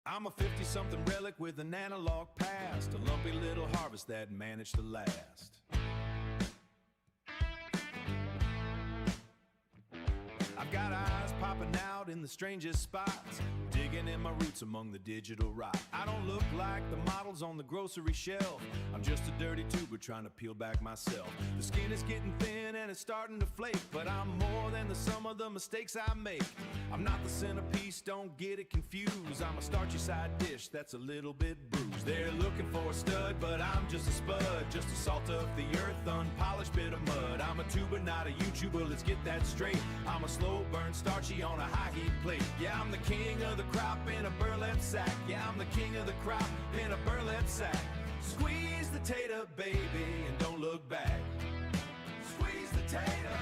I'm a 50-something relic with an analog past, a lumpy little harvest that managed to last. I've got eyes popping out in the strangest spots, digging in my roots among the digital rock. I don't look like the models on the grocery shelf. I'm just a dirty tuber trying to peel back myself. The skin is getting thin and it's starting to flake, but I'm more than the sum of the mistakes I make. I'm not the centerpiece, don't get it confused. I'm a starchy side dish that's a little bit bruised. They're looking for a stud, but I'm just a spud, just a salt of the earth, unpolished bit of mud. I'm a tuber, not a YouTuber, let's get that straight. I'm a slow burn starchy on a high heat plate. Yeah, I'm the king of the crop in a burlap sack. Yeah, I'm the king of the crop in a burlap sack. Squeeze the tater, baby, and don't look back. Squeeze the tater.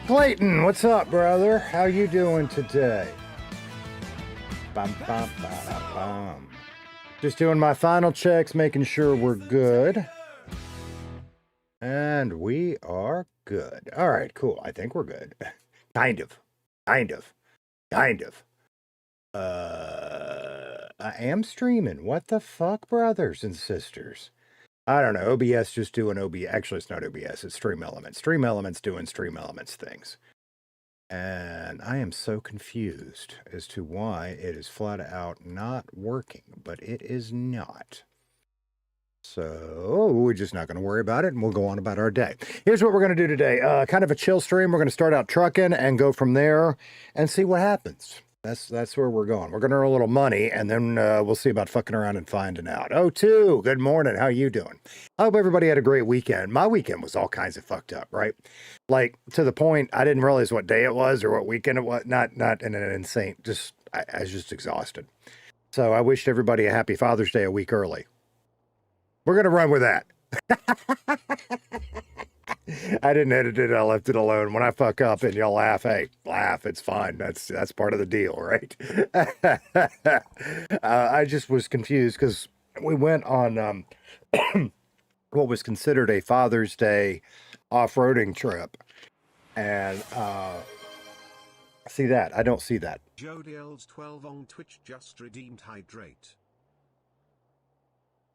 Clayton, what's up, brother? How you doing today? Bum, bum, bum, bum. Just doing my final checks, making sure we're good. And we are good. All right, cool. I think we're good. Kind of. I am streaming. What the fuck, brothers and sisters? I don't know. OBS just doing OBS. Actually, it's not OBS. It's Stream Elements. Stream Elements doing Stream Elements things. And I am so confused as to why it is flat out not working. But it is not. So we're just not going to worry about it, and we'll go on about our day. Here's what we're going to do today. Kind of a chill stream. We're going to start out trucking and go from there and see what happens. That's where we're going. We're going to earn a little money, and then we'll see about fucking around and finding out. O2, good morning. How you doing? I hope everybody had a great weekend. My weekend was all kinds of fucked up, right? Like, to the point, I didn't realize what day it was or what weekend it was. Not in an insane, I was just exhausted. So I wished everybody a happy Father's Day a week early. We're going to run with that. I didn't edit it. I left it alone. When I fuck up and y'all laugh, hey, laugh. It's fine. That's part of the deal, right? I just was confused because we went on what was considered a Father's Day off-roading trip. And see that? I don't see that. Jodiel's 12 on Twitch just redeemed hydrate.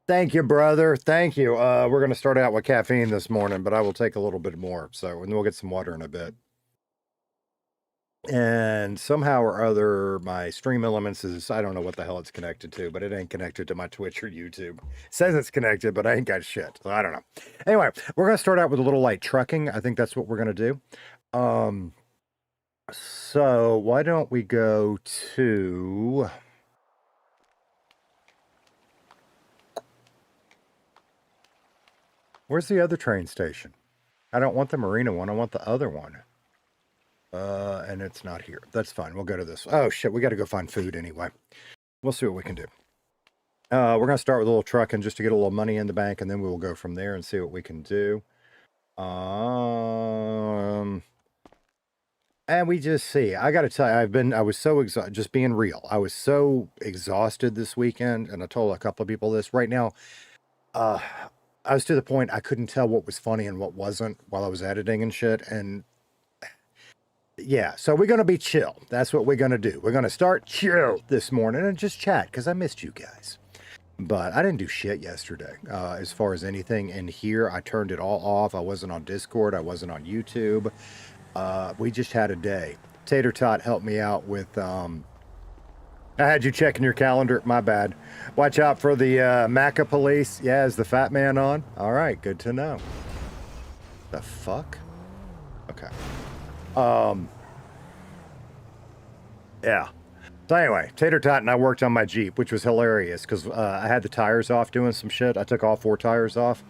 Thank you, brother. Thank you. We're going to start out with caffeine this morning, but I will take a little bit more. So, and we'll get some water in a bit. And somehow or other, my Stream Elements is, I don't know what the hell it's connected to, but it ain't connected to my Twitch or YouTube. It says it's connected, but I ain't got shit. So I don't know. Anyway, we're going to start out with a little light trucking. I think that's what we're going to do. So why don't we go to... Where's the other train station? I don't want the Marina one. I want the other one. And it's not here. That's fine. We'll go to this. Oh, shit. We got to go find food anyway. We'll see what we can do. We're going to start with a little trucking just to get a little money in the bank, and then we will go from there and see what we can do. And we just see. I got to tell you, I was so exhausted, just being real. I was so exhausted this weekend, and I told a couple of people this right now. I was to the point I couldn't tell what was funny and what wasn't while I was editing and shit. And yeah, so we're going to be chill. That's what we're going to do. We're going to start chill this morning and just chat because I missed you guys. But I didn't do shit yesterday as far as anything in here. I turned it all off. I wasn't on Discord. I wasn't on YouTube. We just had a day. Tater Tot helped me out with... I had you checking your calendar. My bad. Watch out for the Maca police. Yeah, is the fat man on? All right, good to know. The fuck? Okay. Yeah. So anyway, Tater Tot and I worked on my Jeep, which was hilarious because I had the tires off doing some shit. I took all 4 tires off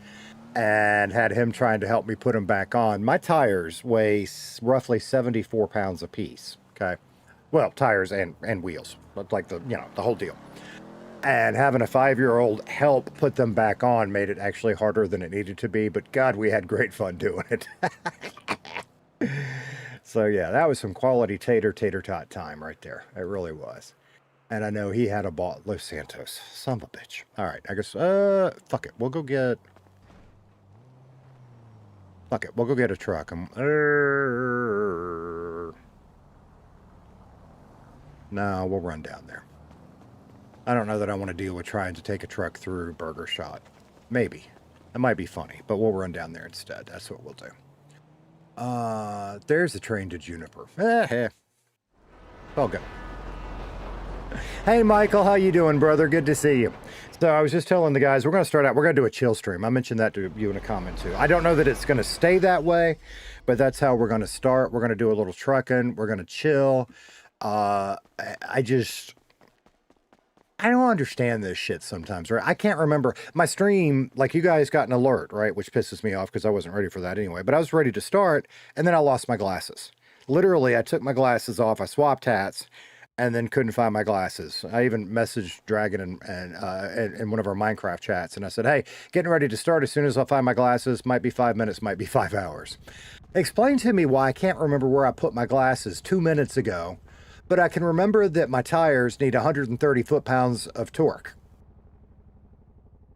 and had him trying to help me put them back on. My tires weigh roughly 74 pounds a piece. Okay. Well, tires and wheels, like the whole deal. And having a 5-year-old help put them back on made it actually harder than it needed to be. But God, we had great fun doing it. So yeah, that was some quality Tater Tot time right there. It really was. And I know he had a ball. Los Santos, son of a bitch. All right, I guess. Fuck it. We'll go get. Fuck it. We'll go get a truck. No, we'll run down there. I don't know that I want to deal with trying to take a truck through Burger Shot. Maybe. It might be funny, but we'll run down there instead. That's what we'll do. There's a train to Juniper. I'll go. Hey, Michael, how you doing, brother? Good to see you. So I was just telling the guys, we're going to start out. We're going to do a chill stream. I mentioned that to you in a comment, too. I don't know that it's going to stay that way, but that's how we're going to start. We're going to do a little trucking. We're going to chill. I don't understand this shit sometimes, right? I can't remember my stream. Like, you guys got an alert, right? Which pisses me off because I wasn't ready for that anyway, but I was ready to start and then I lost my glasses. Literally, I took my glasses off. I swapped hats and then couldn't find my glasses. I even messaged Dragon and in one of our Minecraft chats. And I said, hey, getting ready to start as soon as I find my glasses. Might be 5 minutes, might be 5 hours. Explain to me why I can't remember where I put my glasses 2 minutes ago. But I can remember that my tires need 130 foot-pounds of torque.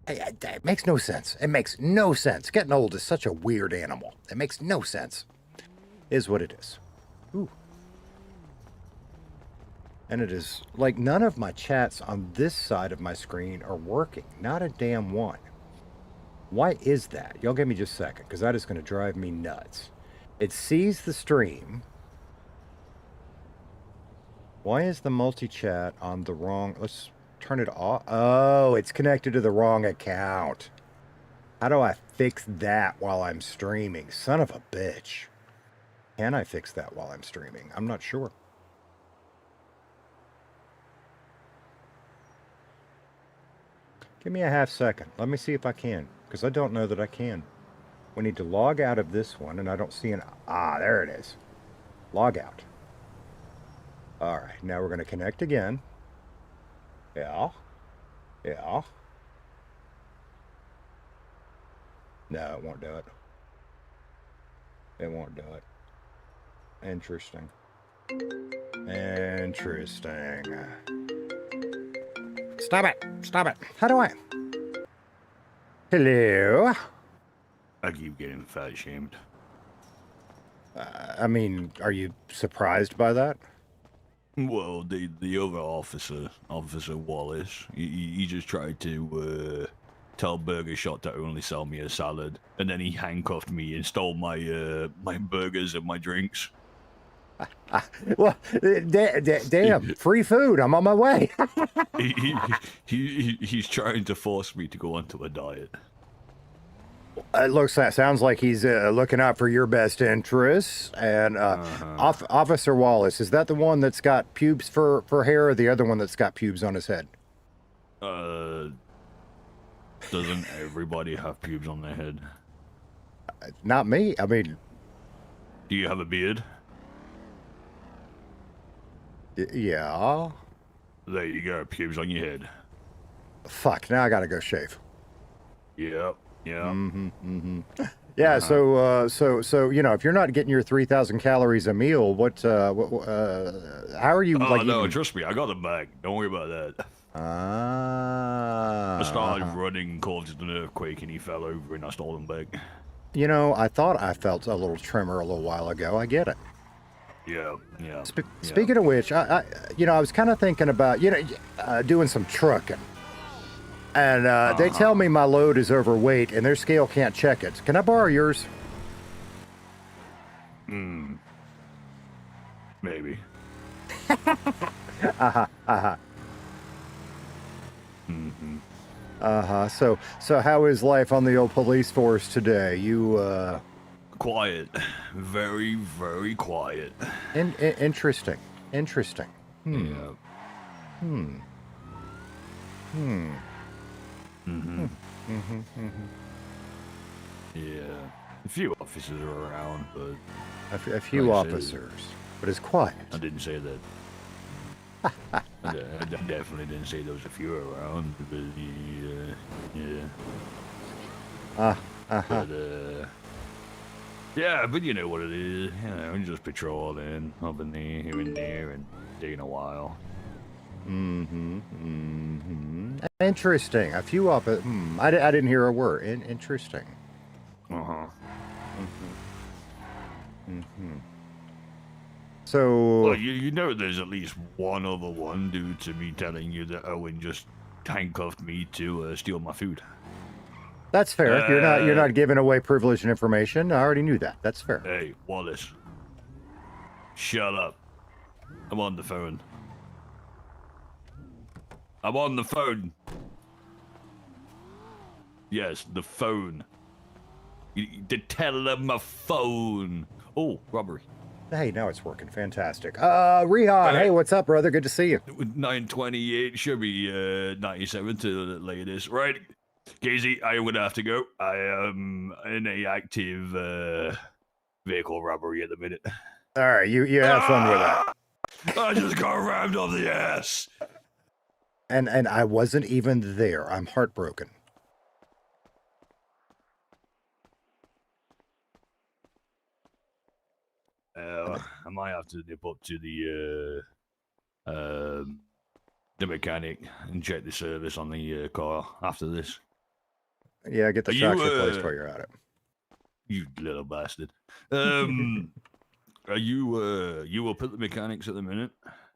It makes no sense. It makes no sense. Getting old is such a weird animal. It makes no sense. Is what it is. Ooh. And it is like none of my chats on this side of my screen are working. Not a damn one. Why is that? Y'all give me just a second, because that is going to drive me nuts. It sees the stream. Why is the multi-chat on the wrong... Let's turn it off. Oh, it's connected to the wrong account. How do I fix that while I'm streaming? Son of a bitch. Can I fix that while I'm streaming? I'm not sure. Give me a half second. Let me see if I can, because I don't know that I can. We need to log out of this one, and I don't see an... Ah, there it is. Log out. All right, now we're going to connect again. Yeah. Yeah. No, it won't do it. It won't do it. Interesting. Interesting. Stop it. Stop it. How do I? Hello? I keep getting fat shamed. I mean, are you surprised by that? Well, the other officer, Officer Wallace, he just tried to tell Burger Shot to only sell me a salad, and then he handcuffed me and stole my my burgers and my drinks. Well, damn, free food. I'm on my way. He's trying to force me to go onto a diet. It sounds like he's looking out for your best interests. And Officer Wallace, is that the one that's got pubes for hair, or the other one that's got pubes on his head? Doesn't everybody have pubes on their head? Not me. I mean... Do you have a beard? Yeah. There you go, pubes on your head. Fuck, now I gotta go shave. Yep. Yeah. Yeah. So you know, if you're not getting your 3,000 calories a meal, how are you? Oh like, no, eating? trust me, I got the bag. Don't worry about that. Ah. I started running, caused an earthquake, and he fell over, and I stole him back. You know, I thought I felt a little tremor a little while ago. I get it. Yeah. Speaking of which, I was kind of thinking about, doing some trucking. And they tell me my load is overweight and their scale can't check it. Can I borrow yours? Maybe. So how is life on the old police force today? You, Quiet. Very, very quiet. interesting. Yeah. Yeah. A few officers are around, but A few Like I said, officers, but it's quiet. I didn't say that. I definitely didn't say there was a few around, but yeah. Yeah, but you know what it is. You know, just patrolling up in there, here and there, and taking a while. Interesting. A few I didn't hear a word. Interesting. So Well, you know there's at least one other one due to me telling you that Owen just handcuffed me to steal my food. that's fair. You're not giving away privileged information. I already knew that. That's fair. Hey, Wallace. Shut up. I'm on the phone. I'm on the phone. Yes, the phone. To tell them a phone. Oh, robbery. Hey, now it's working. Fantastic. Rehan, hey, what's up, brother? Good to see you. 928 should be 97 to the latest. Right, Casey, I would have to go. I am in a active vehicle robbery at the minute. All right, you have fun with that. I just got rammed off the ass. And I wasn't even there. I'm heartbroken. I might have to nip up to the mechanic and check the service on the car after this. Yeah, get the Are shocks you, replaced while you're at it. You little bastard. Are you up at the mechanics at the minute?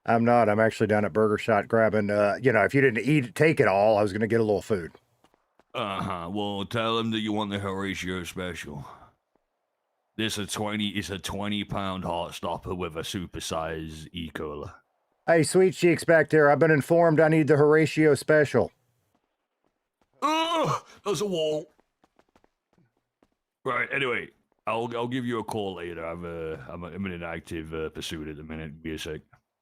I'm not. I'm actually down at Burger Shot grabbing, if you didn't take it all, I was going to get a little food. Well, tell him that you want the Horatio special. It's a 20-pound heart stopper with a supersize E-Cola. Hey, sweet cheeks back there. I've been informed I need the Horatio special. Ugh, there's a wall. Right. Anyway, I'll give you a call later. I'm in an active pursuit at the minute. Be a sec.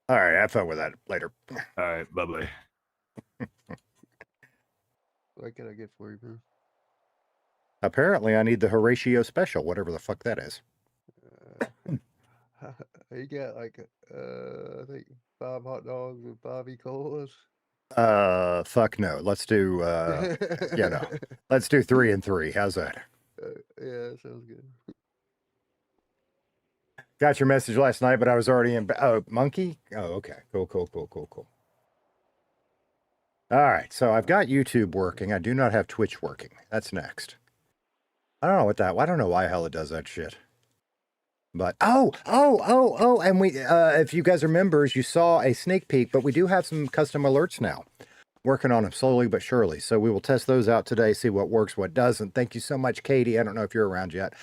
All right, have fun with that later. All right. Bye bye. What can I get for you, man? Apparently, I need the Horatio special, whatever the fuck that is. You got like, I think 5 hot dogs and 5 E-Colas. Fuck no. Let's do, let's do 3 and 3. How's that? Yeah, that sounds good. Got your message last night, but I was already in. Oh, monkey? Oh, okay. Cool. All right. So I've got YouTube working. I do not have Twitch working. That's next. I don't know I don't know why hell it does that shit. But, and we, if you guys are members, you saw a sneak peek, but we do have some custom alerts now. Working on them slowly but surely. So we will test those out today, see what works, what doesn't. Thank you so much, Katie. I don't know if you're around yet.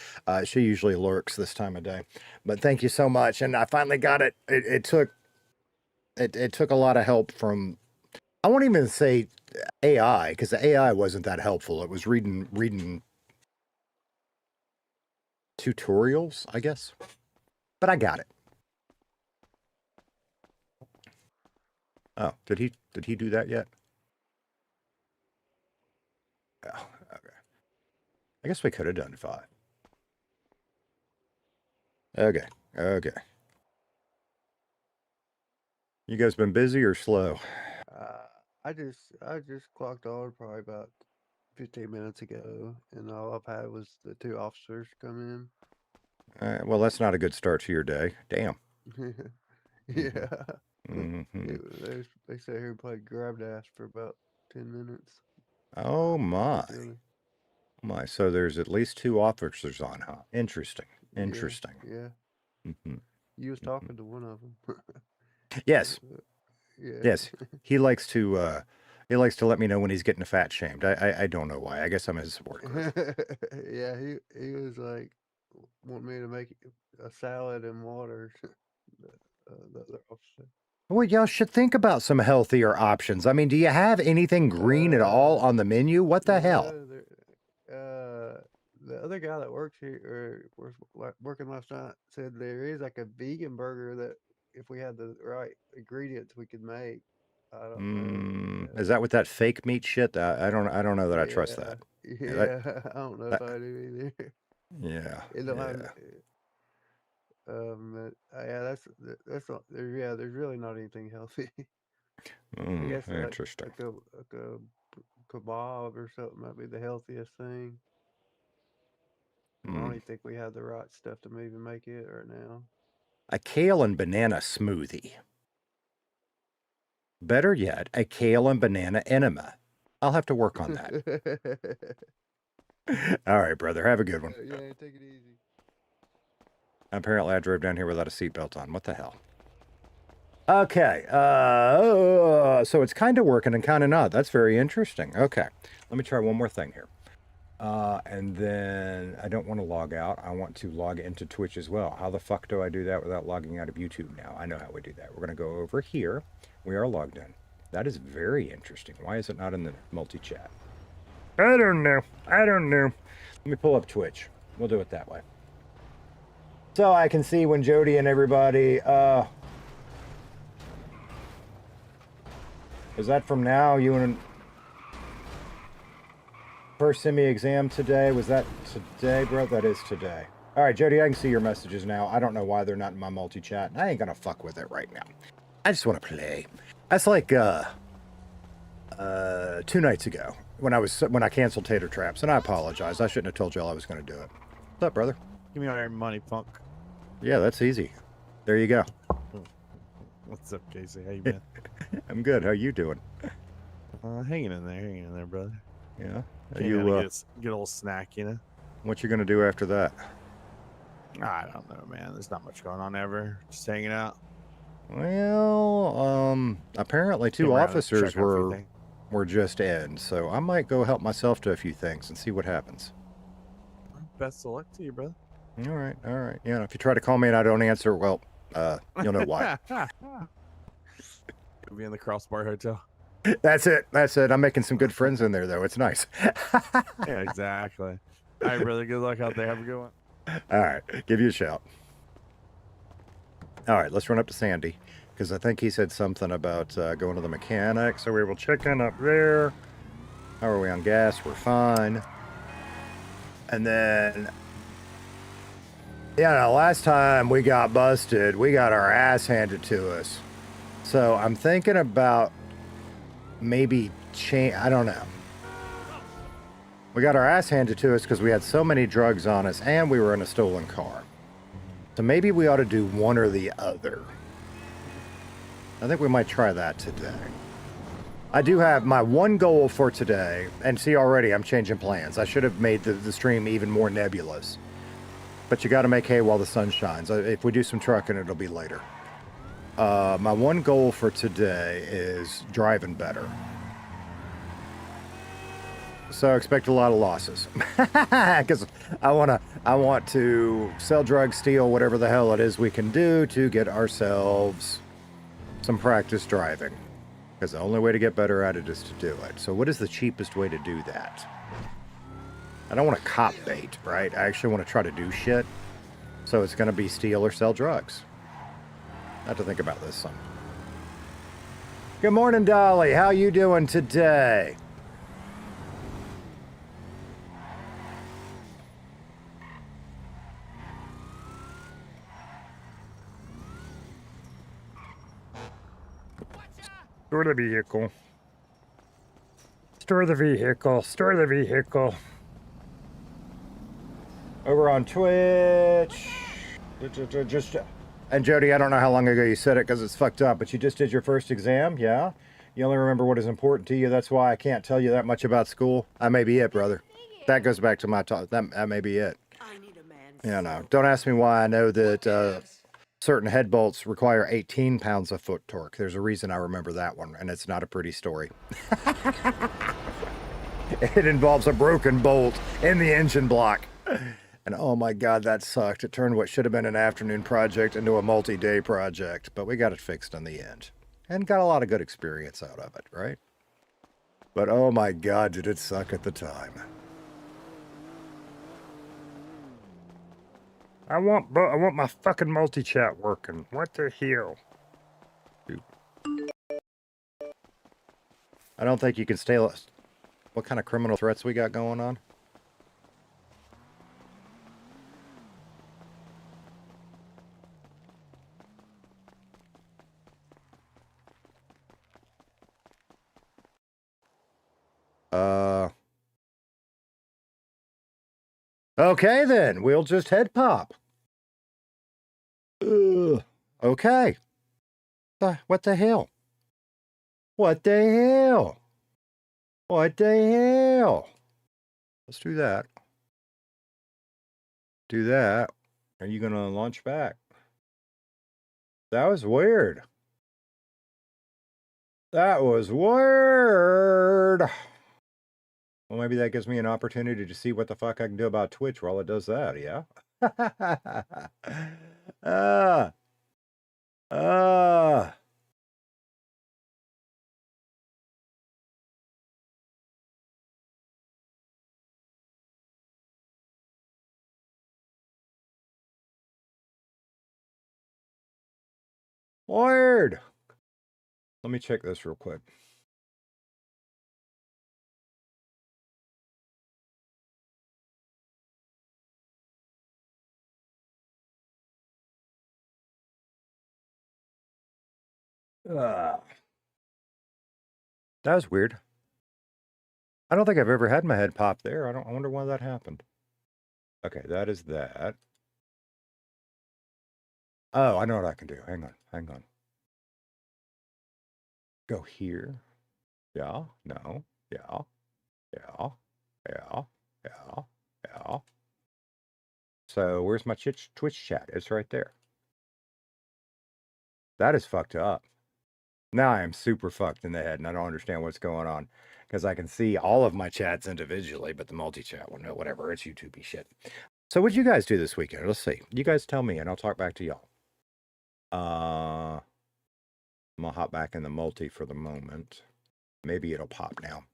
She usually lurks this time of day. But thank you so much. And I finally got it. It took a lot of help from, I won't even say AI, because the AI wasn't that helpful. It was reading tutorials, I guess. But I got it. Oh, did he do that yet? Oh, okay. I guess we could have done 5. Okay. You guys been busy or slow? I just clocked on probably about 15 minutes ago, and all I've had was the 2 officers come Well, that's not a good start to your day. Damn. in. Yeah. They sat here and played grab ass for about 10 minutes. Oh my. Each other. My, so there's at least 2 officers on, huh? Interesting. Yeah, Interesting. Yeah. hmm You was talking to one of them. Yes. Yeah. Yes. He likes to let me know when he's getting fat shamed. I don't know why. I guess I'm his support group. Yeah, he was like want me to make a salad and water. The other officer. Well, y'all should think about some healthier options. I mean, do you have anything green at all on the menu? What the hell? The other guy that works here or was working last night said there is like a vegan burger that if we had the right ingredients we could make. I don't know. Is that with that fake meat shit? I don't know that I trust that. Yeah, I don't know if I do either. Yeah. It don't have, Yeah. that's not there. Yeah, there's really not anything healthy. I guess Interesting. like a kebab or something might be the healthiest thing. I don't even think we have the right stuff to even make it right now. A kale and banana smoothie. Better yet, a kale and banana enema. I'll have to work on that. All right, brother. Have a good one. Yeah, take it easy. Apparently, I drove down here without a seatbelt on. What the hell? Okay. So it's kind of working and kind of not. That's very interesting. Okay. Let me try one more thing here. And then I don't want to log out. I want to log into Twitch as well. How the fuck do I do that without logging out of YouTube now? I know how we do that. We're going to go over here. We are logged in. That is very interesting. Why is it not in the multi-chat? I don't know. Let me pull up Twitch. We'll do it that way. So I can see when Jody and everybody, is that from now? You and first semi-exam today? Was that today, bro? That is today. All right, Jody, I can see your messages now. I don't know why they're not in my multi-chat. I ain't gonna fuck with it right now. I just want to play. That's like 2 nights ago when I canceled Tater Traps, and I apologize. I shouldn't have told y'all I was gonna do it. What's up, brother? Give me all your money, punk. Yeah, that's easy. There you go. What's up, Casey? How you been? I'm good. How you doing? Hanging in there, brother. Yeah. Are Came you in to get a little snack, you know? what you gonna do after that? I don't know, man. There's not much going on ever. Just hanging out. Well, apparently 2 Came around to officers check on a few were just in, so I might go help myself to a few things and see what happens. Best of luck to you, brother. All right. Yeah, if you try to call me and I don't answer, well, you'll know why. You'll be in the Crossbar Hotel. That's it. I'm making some good friends in there, though. It's nice. Yeah, exactly. All right, brother. Good luck out there. Have a good one. All right. Give you a shout. All right. Let's run up to Sandy because I think he said something about going to the mechanic. So we will check in up there. How are we on gas? We're fine. And then, yeah, last time we got busted, we got our ass handed to us. So I'm thinking about maybe I don't know. We got our ass handed to us because we had so many drugs on us and we were in a stolen car. So maybe we ought to do one or the other. I think we might try that today. I do have my one goal for today, and see already I'm changing plans. I should have made the stream even more nebulous. But you got to make hay while the sun shines. If we do some trucking, it'll be later. My one goal for today is driving better. So expect a lot of losses. Because I want to sell drugs, steal, whatever the hell it is we can do to get ourselves some practice driving. Because the only way to get better at it is to do it. So what is the cheapest way to do that? I don't want to cop bait, right? I actually want to try to do shit. So it's going to be steal or sell drugs. I have to think about this some. Good morning, Dolly. How you doing today? Store the vehicle. Store the vehicle. Store the vehicle. Over on Twitch. Just And Jody, I don't know how long ago you said it because it's fucked up, but you just did your first exam, yeah? You only remember what is important to you. That's why I can't tell you that much about school. That may be it, brother. That goes back to my talk. That may be it. Yeah, no. Don't ask me why I know that certain head bolts require 18 pounds of foot torque. There's a reason I remember that one, and it's not a pretty story. It involves a broken bolt in the engine block. And oh my God, that sucked. It turned what should have been an afternoon project into a multi-day project, but we got it fixed in the end. And got a lot of good experience out of it, right? But oh my God, did it suck at the time. I want my fucking multi-chat working. What the hell? I don't think you can stay. What kind of criminal threats we got going on? Okay then, we'll just head pop. Okay. What the hell? What the hell? What the hell? Let's do that. Do that. Are you gonna launch back? That was weird. That was weird. Well, maybe that gives me an opportunity to see what the fuck I can do about Twitch while it does that, yeah? Weird. Let me check this real quick. That was weird. I don't think I've ever had my head pop there. I wonder why that happened. Okay, that is that. Oh, I know what I can do. Hang on. Go here. Yeah, no, yeah. So where's my Twitch chat? It's right there. That is fucked up. Now I am super fucked in the head and I don't understand what's going on. Because I can see all of my chats individually, but the multi-chat one, whatever, it's YouTube-y shit. So what'd you guys do this weekend? Let's see. You guys tell me and I'll talk back to y'all. I'm gonna hop back in the multi for the moment. Maybe it'll pop now.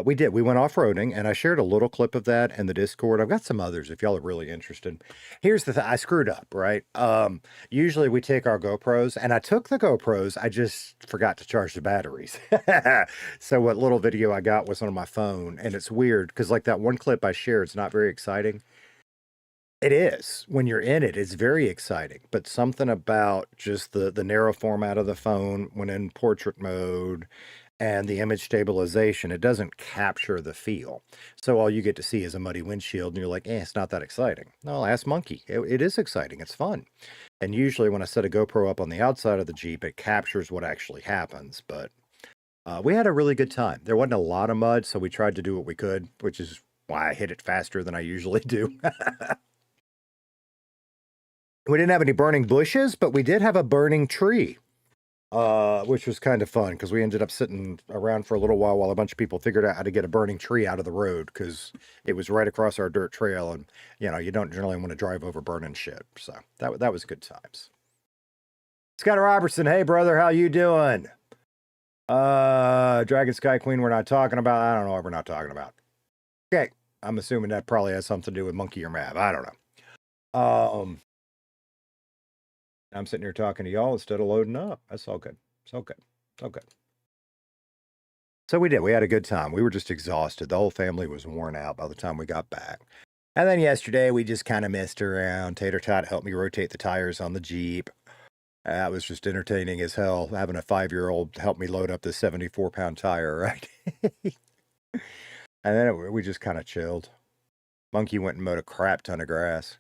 We did. We went off-roading, and I shared a little clip of that in the Discord. I've got some others if y'all are really interested. Here's the thing. I screwed up, right? Usually we take our GoPros, and I took the GoPros. I just forgot to charge the batteries. So what little video I got was on my phone, and it's weird because like that one clip I shared, it's not very exciting. It is. When you're in it, it's very exciting. But something about just the narrow format of the phone when in portrait mode and the image stabilization, it doesn't capture the feel. So all you get to see is a muddy windshield and you're like, it's not that exciting. No, ask Monkey. It is exciting. It's fun. And usually when I set a GoPro up on the outside of the Jeep, it captures what actually happens. But we had a really good time. There wasn't a lot of mud, so we tried to do what we could, which is why I hit it faster than I usually do. We didn't have any burning bushes, but we did have a burning tree, which was kind of fun because we ended up sitting around for a little while a bunch of people figured out how to get a burning tree out of the road because it was right across our dirt trail. And, you know, you don't generally want to drive over burning shit. So that was good times. Scott Robertson, hey, brother, how you doing? Dragon Sky Queen, we're not talking about. I don't know what we're not talking about. Okay, I'm assuming that probably has something to do with Monkey or Mav. I don't know. I'm sitting here talking to y'all instead of loading up. That's all good. It's all good. It's all good. So we did. We had a good time. We were just exhausted. The whole family was worn out by the time we got back. And then yesterday, we just kind of messed around. Tater Tot helped me rotate the tires on the Jeep. That was just entertaining as hell, having a 5-year-old help me load up this 74-pound tire, right? And then we just kind of chilled. Monkey went and mowed a crap ton of grass.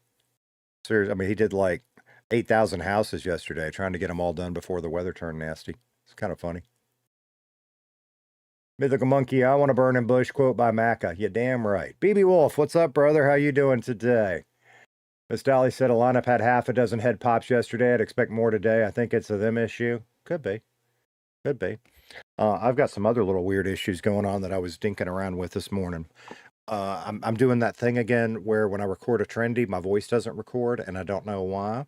Seriously, I mean, he did like 8,000 houses yesterday, trying to get them all done before the weather turned nasty. It's kind of funny. Mythical Monkey, I want a burning bush quote by Macca. You damn right. BB Wolf, what's up, brother? How you doing today? Miss Dolly said a lineup had half a dozen head pops yesterday. I'd expect more today. I think it's a them issue. Could be. Could be. I've got some other little weird issues going on that I was dinking around with this morning. I'm doing that thing again where when I record a trendy, my voice doesn't record, and I don't know why.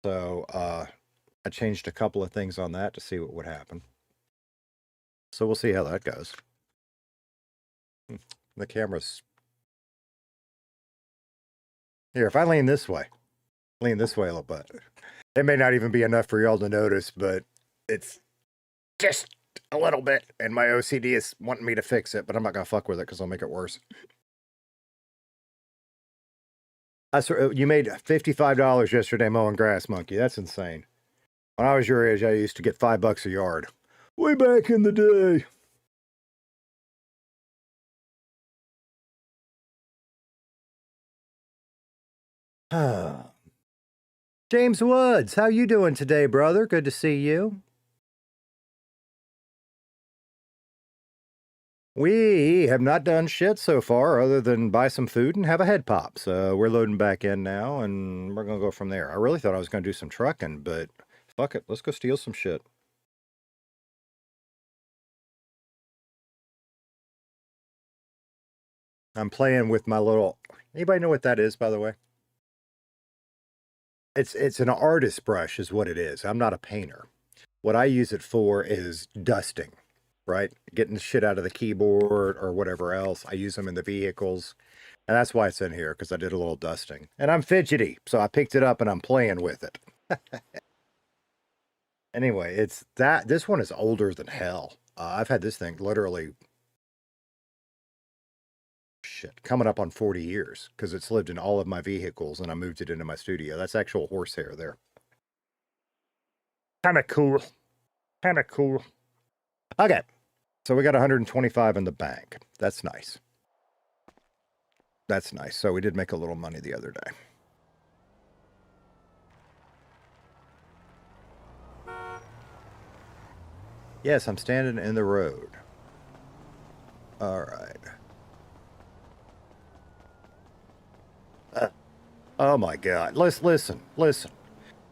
So I changed a couple of things on that to see what would happen. So we'll see how that goes. The camera's... Here, if I lean this way a little bit. It may not even be enough for y'all to notice, but it's just a little bit. And my OCD is wanting me to fix it, but I'm not going to fuck with it because I'll make it worse. You made $55 yesterday mowing grass, Monkey. That's insane. When I was your age, I used to get $5 a yard. Way back in the day. James Woods, how you doing today, brother? Good to see you. We have not done shit so far other than buy some food and have a head pop. So we're loading back in now, and we're going to go from there. I really thought I was going to do some trucking, but fuck it. Let's go steal some shit. I'm playing with my little... Anybody know what that is, by the way? It's an artist brush is what it is. I'm not a painter. What I use it for is dusting, right? Getting the shit out of the keyboard or whatever else. I use them in the vehicles. And that's why it's in here, because I did a little dusting. And I'm fidgety, so I picked it up and I'm playing with it. Anyway, it's that. This one is older than hell. I've had this thing literally... coming up on 40 years because it's lived in all of my vehicles and I moved it into my studio. That's actual horsehair there. Kind of cool. Kind of cool. Okay. So we got 125 in the bank. That's nice. That's nice. So we did make a little money the other day. Yes, I'm standing in the road. All right. Oh my God! Listen.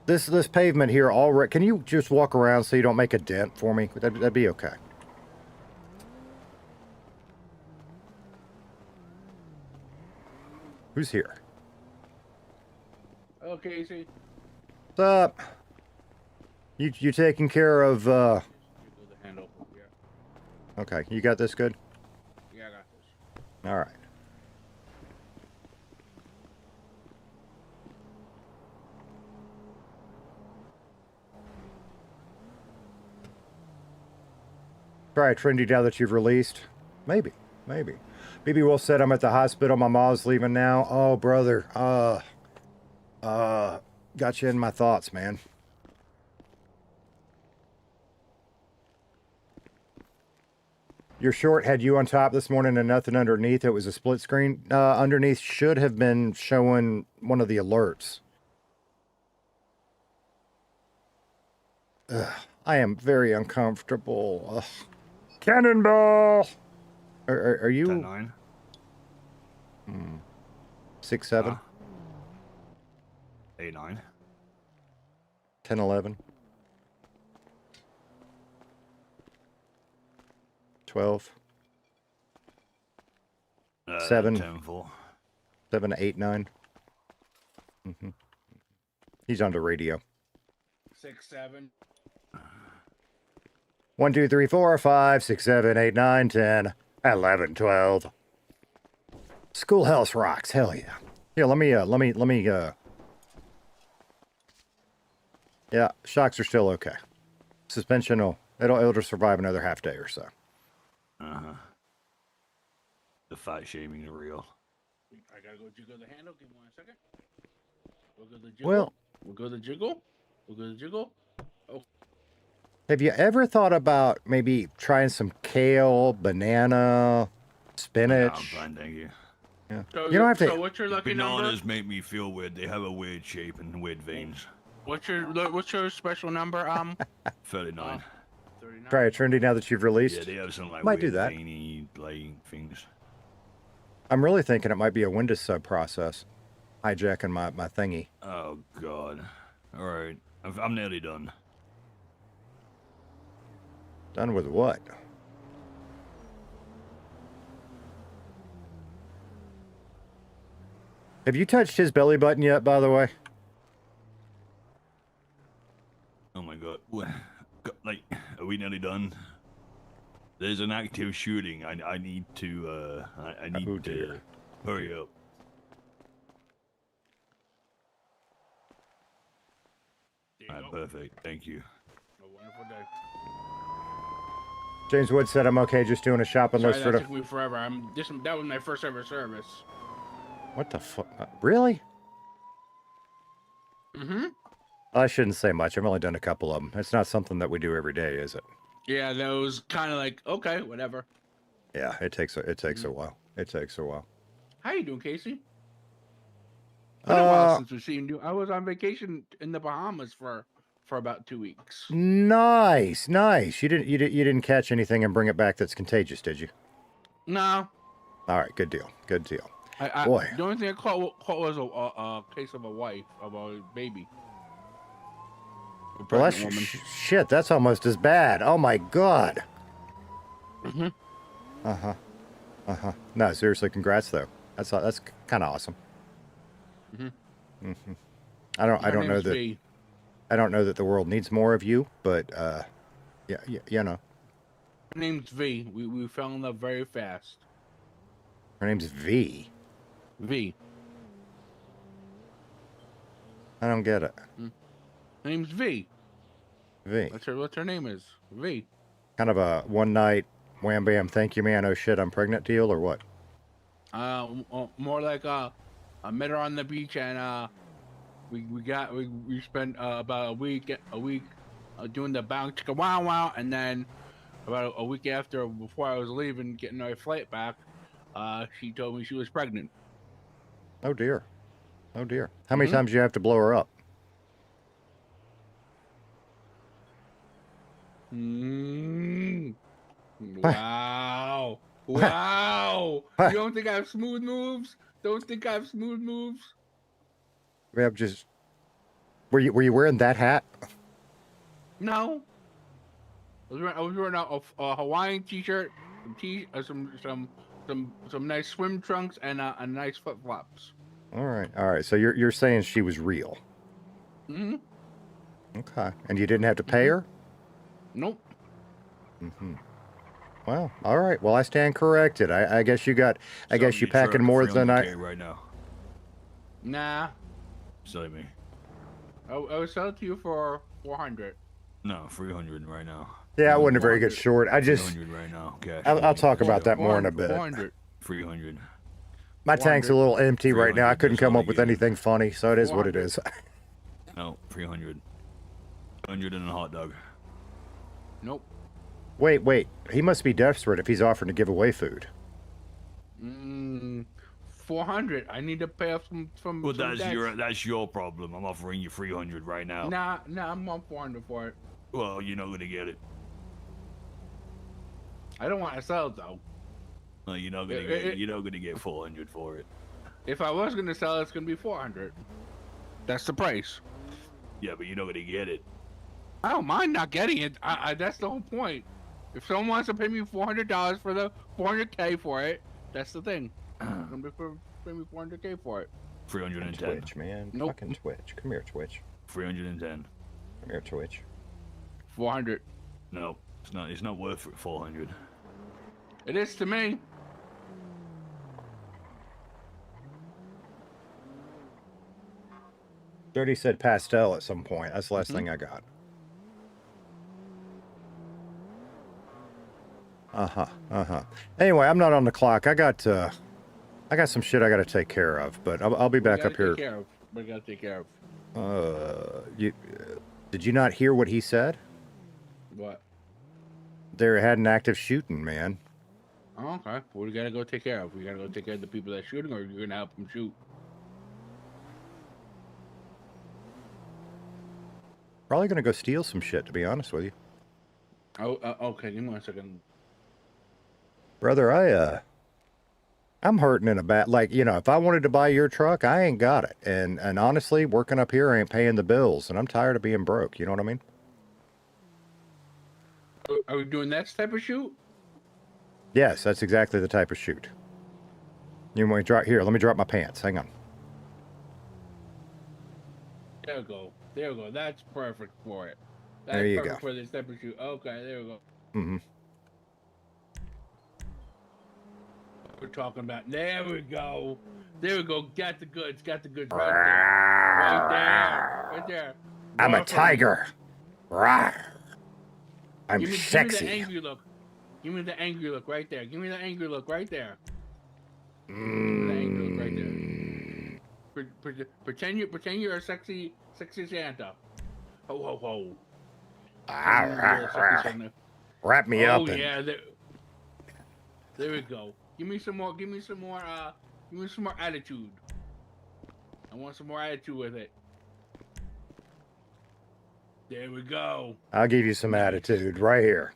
This pavement here already. Can you just walk around so you don't make a dent for me? That'd be okay. Who's here? Oh, Casey. What's up? You taking care of? The handle. Yeah. Okay, you got this good. Yeah, I got this. All right. Try a trendy now that you've released. Maybe. BB Wolf said I'm at the hospital. My mom's leaving now. Oh, brother. Got you in my thoughts, man. Your short had you on top this morning and nothing underneath. It was a split screen. Underneath should have been showing one of the alerts. I am very uncomfortable. Cannonball! Are you... 10-9. 6-7? 8-9. 10-11? 12? 7? 10-4. 7, 8, 9? Mm-hmm. He's on the radio. 6, 7. 1, 2, 3, 4, 5, 6, 7, 8, 9, 10, 11, 12. Schoolhouse rocks. Hell yeah. Here, let me, yeah, shocks are still okay. Suspension it'll just survive another half day or so. Uh-huh. The fat shaming is real. I gotta go jiggle the handle. Give me 1 second. We'll go to the jiggle. Well, We'll go to the jiggle. We'll go to the jiggle. Oh. have you ever thought about maybe trying some kale, banana, spinach? No, I'm fine, thank you. Yeah. So You don't have to. So what's your lucky number? Bananas make me feel weird. They have a weird shape and weird veins. What's your special number? 39. 39. Try a trendy now that you've released. Yeah, they have some like Might do weird that. veiny like things. I'm really thinking it might be a Windows sub process hijacking my thingy. Oh god. All right, I'm nearly done. Done with what? Have you touched his belly button yet, by the way? Oh my god. Like, are we nearly done? There's an active shooting. I need to I need Oh, to dear. hurry up. There you Alright, go. perfect. Thank you. A wonderful day. James Wood said I'm okay just doing a shopping Sorry, list that for took me forever. That was my first ever service. What the fuck? Really? Mm-hmm. I shouldn't say much. I've only done a couple of them. It's not something that we do every day, is it? Yeah, that was kind of like, okay, whatever. Yeah, it takes a while. It takes a while. How you doing, Casey? Been a while Uh, since we've seen you. I was on vacation in the Bahamas for about 2 weeks. nice. You didn't catch anything and bring it back that's contagious, did you? No. All right, good deal. I, Boy. The only thing I caught was a case of a baby. A Well, that's pregnant woman. shit. That's almost as bad. Oh my god. Mhm. No, seriously, congrats though. That's kind of awesome. Mhm. I don't Her know name's that V. I don't know that the world needs more of you, but yeah, you know. Her name's V. We fell in love very fast. Her name's V. V. I don't get it. Her name's V. V. What's her name is? V. Kind of a one night wham bam thank you man oh shit I'm pregnant deal or what? More like I met her on the beach and we spent about a week doing the bounce chicka wow wow, and then about a week after, before I was leaving getting our flight back, she told me she was pregnant. Oh dear. How many times do you have to blow her up? Wow. Wow. You don't think I have smooth moves? We have just. Were you wearing that hat? No. I was wearing a Hawaiian t-shirt, some nice swim trunks, and nice flip flops. All right. So you're saying she was real? Mm-hmm. Okay. And you didn't have to pay her? Nope. Well, all right. Well, I stand corrected. I guess you got. I guess you Somebody packing truck more for than I. 300K right now. Nah. Silly me. I would sell it to you for 400. No, 300 right now. Yeah, I wasn't a very good short. I just. 300 right now. Cash. I'll talk about that more in a bit. 400. 300. My tank's a little empty right now. I 300, couldn't that's come all up I with give you. anything funny, so it is what it 400. is. No, 300. 100 and a hot dog. Nope. Wait. He must be desperate if he's offering to give away food. 400. I need to pay off some. Well, some debts. that's your problem. I'm offering you 300 right now. Nah, I'm on 400 for it. Well, you're not gonna get it. I don't want to sell it though. No, you're not gonna get 400 for it. If I was gonna sell it, it's gonna be 400. That's the price. Yeah, but you're not gonna get it. I don't mind not getting it. That's the whole point. If someone wants to pay me $400 for the 400K for it, that's the thing. Somebody pay me 400K for it. 310. Twitch, man. Nope. Fucking Twitch. Come here, Twitch. 310. Come here, Twitch. 400. No, it's not. It's not worth 400. It is to me. Dirty said pastel at some point. That's the last thing I got. Anyway, I'm not on the clock. I got some shit I got to take care of, but I'll be back up here. We gotta take care of. Did you not hear what he said? What? They had an active shooting, man. Oh, okay. What we gotta go take care of? We gotta go take care of the people that's shooting, or you're gonna help them shoot? Probably gonna go steal some shit, to be honest with you. Oh, okay. Give me 1 second. Brother, I'm hurting in a bad, like, you know, if I wanted to buy your truck, I ain't got it. And honestly, working up here ain't paying the bills, and I'm tired of being broke. You know what I mean? Are we doing that type of shoot? Yes, that's exactly the type of shoot. You want me to drop here? Let me drop my pants. Hang on. There we go. There we go. That's perfect for it. That's There you perfect go. for this type of shoot. Okay, there we go. Mm-hmm. We're talking about. There we go. There we go. Got the goods. Got the goods right there. Right there. Right there. I'm a Perfect. tiger. Rawr. I'm Give me sexy. the angry look. Give me the angry look right there. Give me the angry look right there. Give me the angry look right there. Pretend you're a sexy Santa. Ho ho ho. Wrap me Oh up. And... yeah, there we go. Give me some more attitude. I want some more attitude with it. There we go. I'll give you some attitude right here.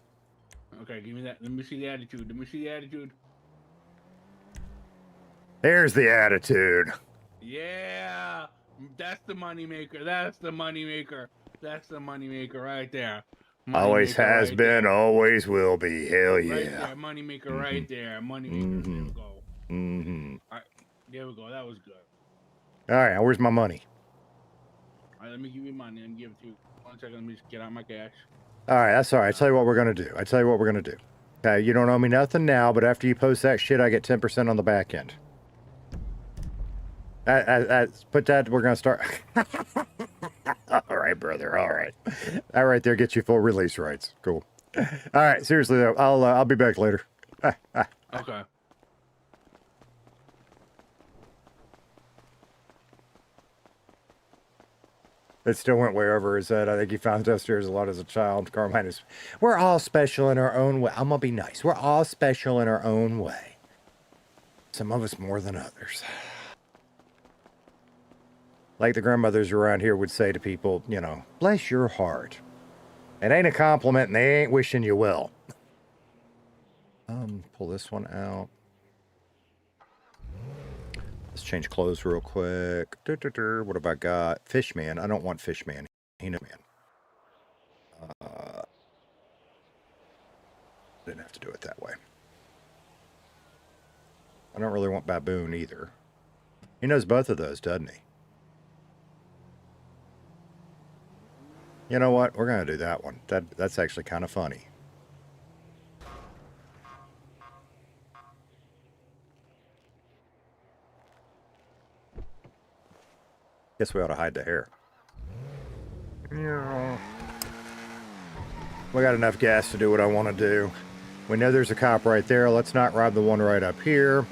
Okay, give me that. Let me see the attitude. Let me see the attitude. Here's the attitude. Yeah, that's the moneymaker. That's the moneymaker. That's the moneymaker right there. Always has right been, there. always will be. Hell yeah. Right there, moneymaker right there. Moneymaker. There we go. Mm-hmm. All right, there we go. That was good. All right, now where's my money? All right, let me give you money. Let me give it to you. 1 second. Let me just get out my cash. All right, that's all right. I tell you what we're gonna do. Okay, you don't owe me nothing now, but after you post that shit, I get 10% on the back end. Put that. We're gonna start. All right, brother. All right. That right there gets you full release rights. Cool. All right. Seriously though, I'll be back later. Okay. It still went way over his head. I think he found upstairs a lot as a child. Carmine is. We're all special in our own way. I'm gonna be nice. We're all special in our own way. Some of us more than others. Like the grandmothers around here would say to people, you know, bless your heart. It ain't a compliment and they ain't wishing you well. Pull this one out. Let's change clothes real quick. What have I got? Fishman. I don't want Fishman. Hino Man. Didn't have to do it that way. I don't really want Baboon either. He knows both of those, doesn't he? You know what? We're going to do that one. That's actually kind of funny. Guess we ought to hide the hair. Yeah. We got enough gas to do what I want to do. We know there's a cop right there. Let's not rob the one right up here.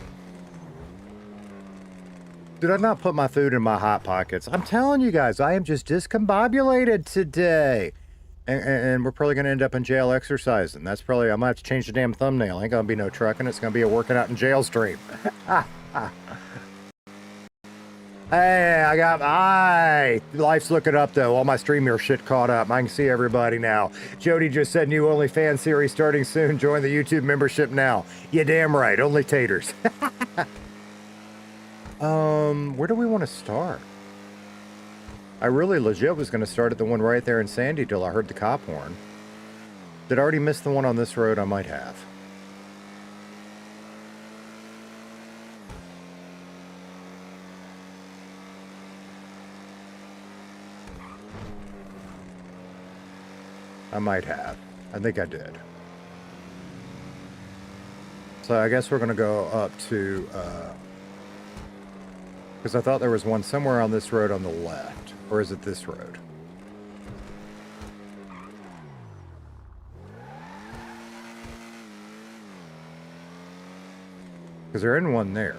Did I not put my food in my hot pockets? I'm telling you guys, I am just discombobulated today. And we're probably going to end up in jail exercising. That's probably, I might have to change the damn thumbnail. Ain't going to be no trucking. It's going to be a working out in jail stream. Hey, life's looking up though. All my StreamYard shit caught up. I can see everybody now. Jody just said new OnlyFans series starting soon. Join the YouTube membership now. You damn right. Only taters. Where do we want to start? I really legit was going to start at the one right there in Sandy till I heard the cop horn. Did I already miss the one on this road? I might have. I might have. I think I did. So I guess we're going to go up to... because I thought there was one somewhere on this road on the left. Or is it this road? Because there isn't one there.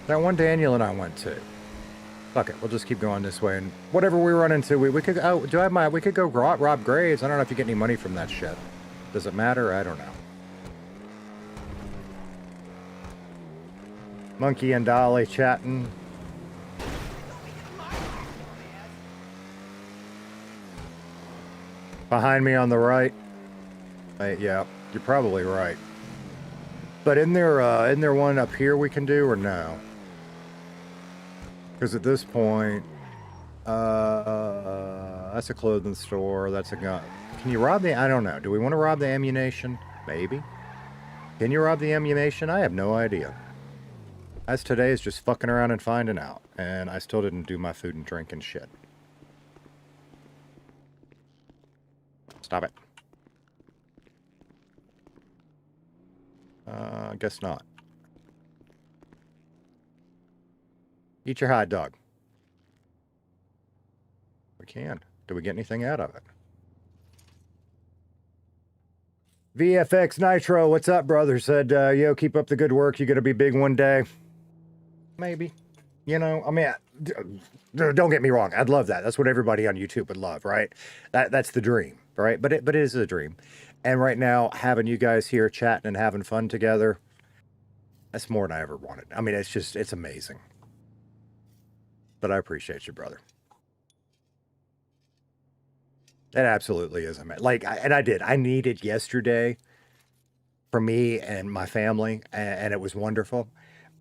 That one Daniel and I went to. Fuck it, we'll just keep going this way. And whatever we run into, we could... Oh, do I have my... We could go rob graves. I don't know if you get any money from that shit. Does it matter? I don't know. Monkey and Dolly chatting. Behind me on the right. Yeah, you're probably right. But isn't there one up here we can do or no? Because at this point, that's a clothing store. That's a gun. Can you rob the? I don't know. Do we want to rob the ammunition? Maybe. Can you rob the ammunition? I have no idea. As today is just fucking around and finding out, and I still didn't do my food and drink and shit. Stop it. Guess not. Eat your hot dog. We can. Do we get anything out of it? VFX Nitro, what's up, brother? Said, yo, keep up the good work. You're going to be big one day. Maybe. You know, I mean, don't get me wrong. I'd love that. That's what everybody on YouTube would love, right? That's the dream, right? But it is a dream. And right now, having you guys here chatting and having fun together, that's more than I ever wanted. I mean, it's amazing. But I appreciate you, brother. It absolutely is. I needed yesterday for me and my family, and it was wonderful.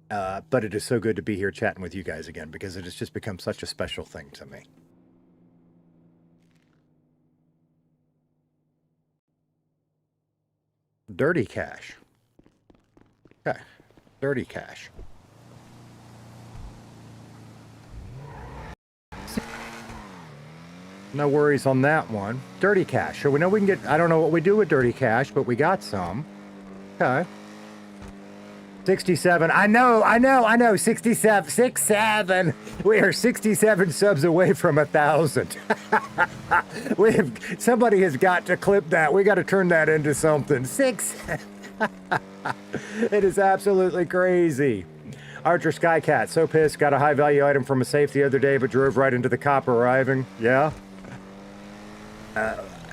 But it is so good to be here chatting with you guys again, because it has just become such a special thing to me. Dirty cash. Okay. Dirty cash. No worries on that one. Dirty cash. So we know we can get, I don't know what we do with dirty cash, but we got some. Okay. 67. I know. 67. 67. We are 67 subs away from 1,000. Somebody has got to clip that. We got to turn that into something. It is absolutely crazy. Archer Skycat, so pissed. Got a high value item from a safe the other day, but drove right into the cop arriving. Yeah.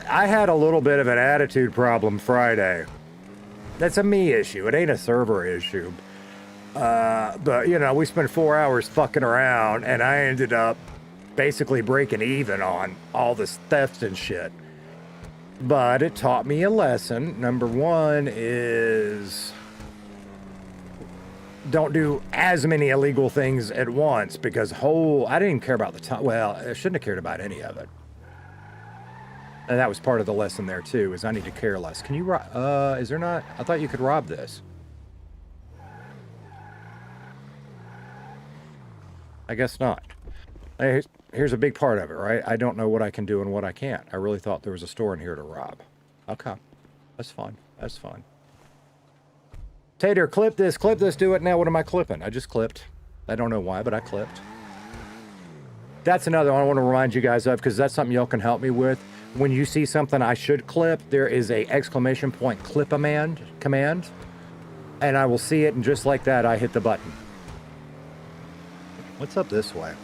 I had a little bit of an attitude problem Friday. That's a me issue. It ain't a server issue. But, you know, we spent 4 hours fucking around, and I ended up basically breaking even on all this theft and shit. But it taught me a lesson. Number one is don't do as many illegal things at once, because I didn't even care about the time. Well, I shouldn't have cared about any of it. And that was part of the lesson there too, is I need to care less. Can you is there not? I thought you could rob this. I guess not. Here's a big part of it, right? I don't know what I can do and what I can't. I really thought there was a store in here to rob. Okay. That's fine. That's fine. Tater, clip this, do it now. What am I clipping? I just clipped. I don't know why, but I clipped. That's another one I want to remind you guys of, because that's something y'all can help me with. When you see something I should clip, there is a exclamation point clip command, and I will see it, and just like that, I hit the button. What's up this way?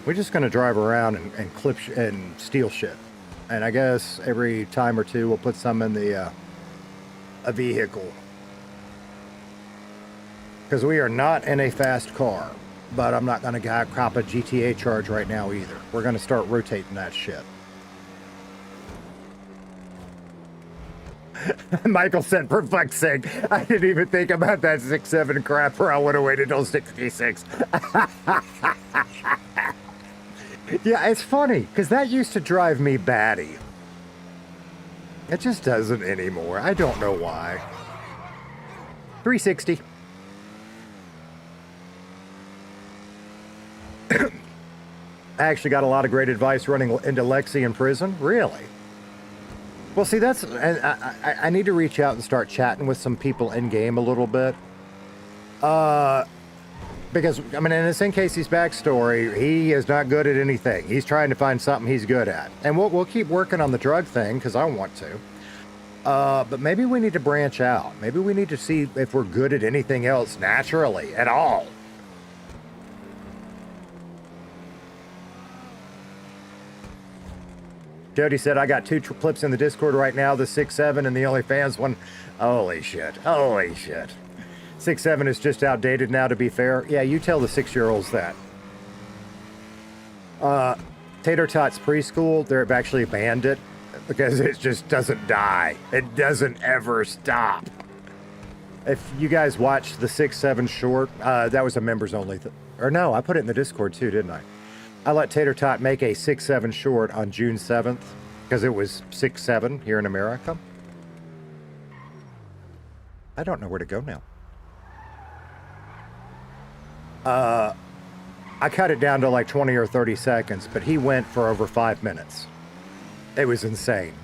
We're just going to drive around and clip and steal shit. And I guess every time or two, we'll put some in the a vehicle. Because we are not in a fast car. But I'm not going to cop a GTA charge right now either. We're going to start rotating that shit. Michael said, for fuck's sake, I didn't even think about that 6-7 crap, or I would have waited till 66. Yeah, it's funny, because that used to drive me batty. It just doesn't anymore. I don't know why. 360. I actually got a lot of great advice running into Lexi in prison. Really? Well, see, that's... And I need to reach out and start chatting with some people in-game a little bit. Because, I mean, in this Casey's backstory, he is not good at anything. He's trying to find something he's good at. And we'll keep working on the drug thing, because I want to. But maybe we need to branch out. Maybe we need to see if we're good at anything else naturally, at all. Jody said, I got 2 clips in the Discord right now, the 6-7 and the OnlyFans one. Holy shit. Holy shit. 6-7 is just outdated now, to be fair. Yeah, you tell the 6-year-olds that. Tater Tots Preschool, they've actually banned it because it just doesn't die. It doesn't ever stop. If you guys watched the 6-7 short, that was a members only or no, I put it in the Discord too, didn't I? I let Tater Tot make a 6-7 short on June 7th because it was 6-7 here in America. I don't know where to go now. I cut it down to like 20 or 30 seconds, but he went for over 5 minutes. It was insane.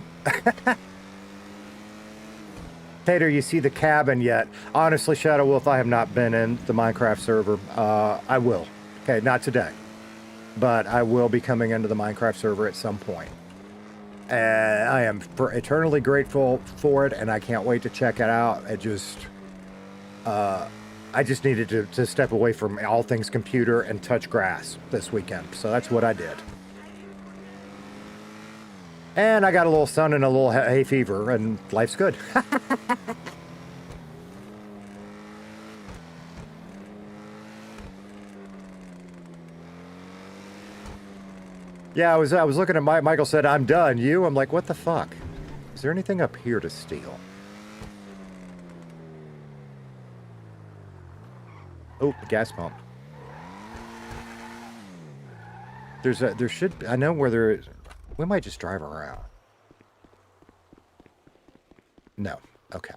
Tater, you see the cabin yet? Honestly, Shadow Wolf, I have not been in the Minecraft server. I will. Okay, not today. But I will be coming into the Minecraft server at some point. And I am eternally grateful for it, and I can't wait to check it out. It just... I just needed to step away from all things computer and touch grass this weekend. So that's what I did. And I got a little sun and a little hay fever, and life's good. Yeah, I was looking at Michael said, I'm done. You? I'm like, what the fuck? Is there anything up here to steal? Oh, the gas pump. There should be, I know where there is. We might just drive around. No. Okay.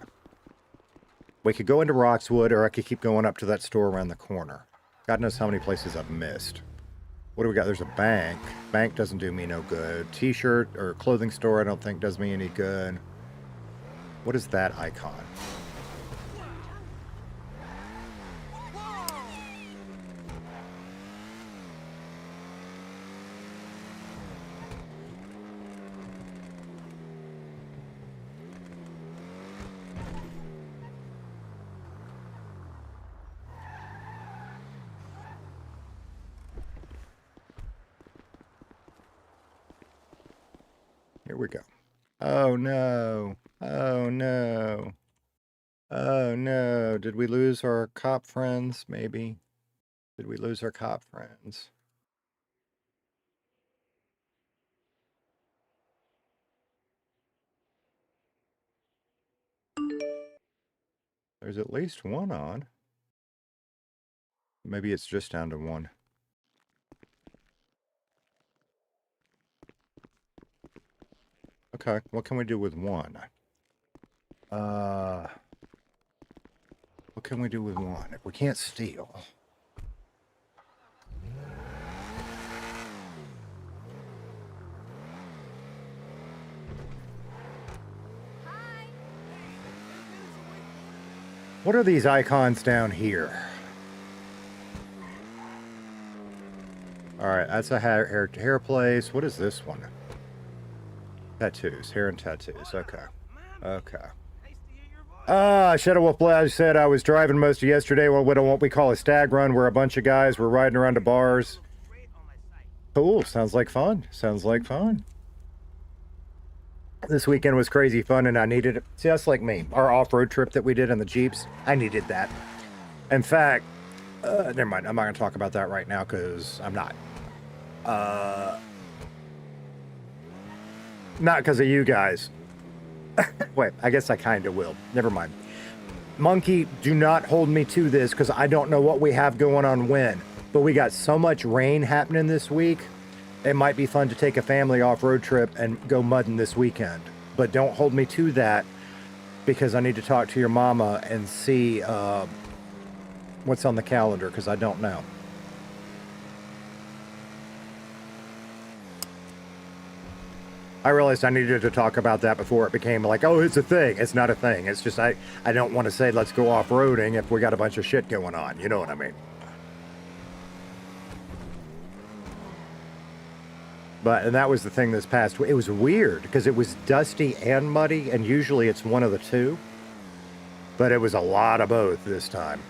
We could go into Roxwood, or I could keep going up to that store around the corner. God knows how many places I've missed. What do we got? There's a bank. Bank doesn't do me no good. T-shirt or clothing store I don't think does me any good. What is that icon? Here we go. Oh no. Oh no. Oh no. Did we lose our cop friends? Maybe. Did we lose our cop friends? There's at least one on. Maybe it's just down to one. Okay, what can we do with one? What can we do with one? If we can't steal. What are these icons down here? Alright, that's a hair place. What is this one? Tattoos, hair and tattoos. Okay. Okay. Shadow Wolf Blaz said I was driving most of yesterday on what we call a stag run, where a bunch of guys were riding around to bars. Cool. Sounds like fun. Sounds like fun. This weekend was crazy fun, and I needed it. Just like me. Our off-road trip that we did in the Jeeps, I needed that. In fact, never mind. I'm not going to talk about that right now, because I'm not. Not because of you guys. Wait, I guess I kind of will. Never mind. Monkey, do not hold me to this because I don't know what we have going on when. But we got so much rain happening this week. It might be fun to take a family off-road trip and go mudding this weekend. But don't hold me to that because I need to talk to your mama and see what's on the calendar because I don't know. I realized I needed to talk about that before it became like, oh, it's a thing. It's not a thing. It's just I don't want to say let's go off-roading if we got a bunch of shit going on. You know what I mean? And that was the thing this past week. It was weird because it was dusty and muddy, and usually it's one of the two. But it was a lot of both this time.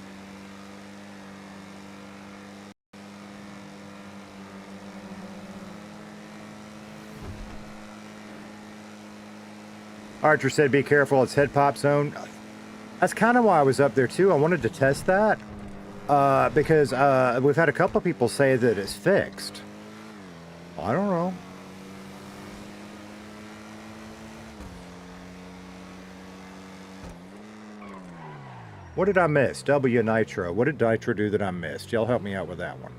Archer said, be careful, it's head pop zone. That's kind of why I was up there too. I wanted to test that because we've had a couple of people say that it's fixed. I don't know. What did I miss? W Nitro. What did Nitro do that I missed? Y'all help me out with that one.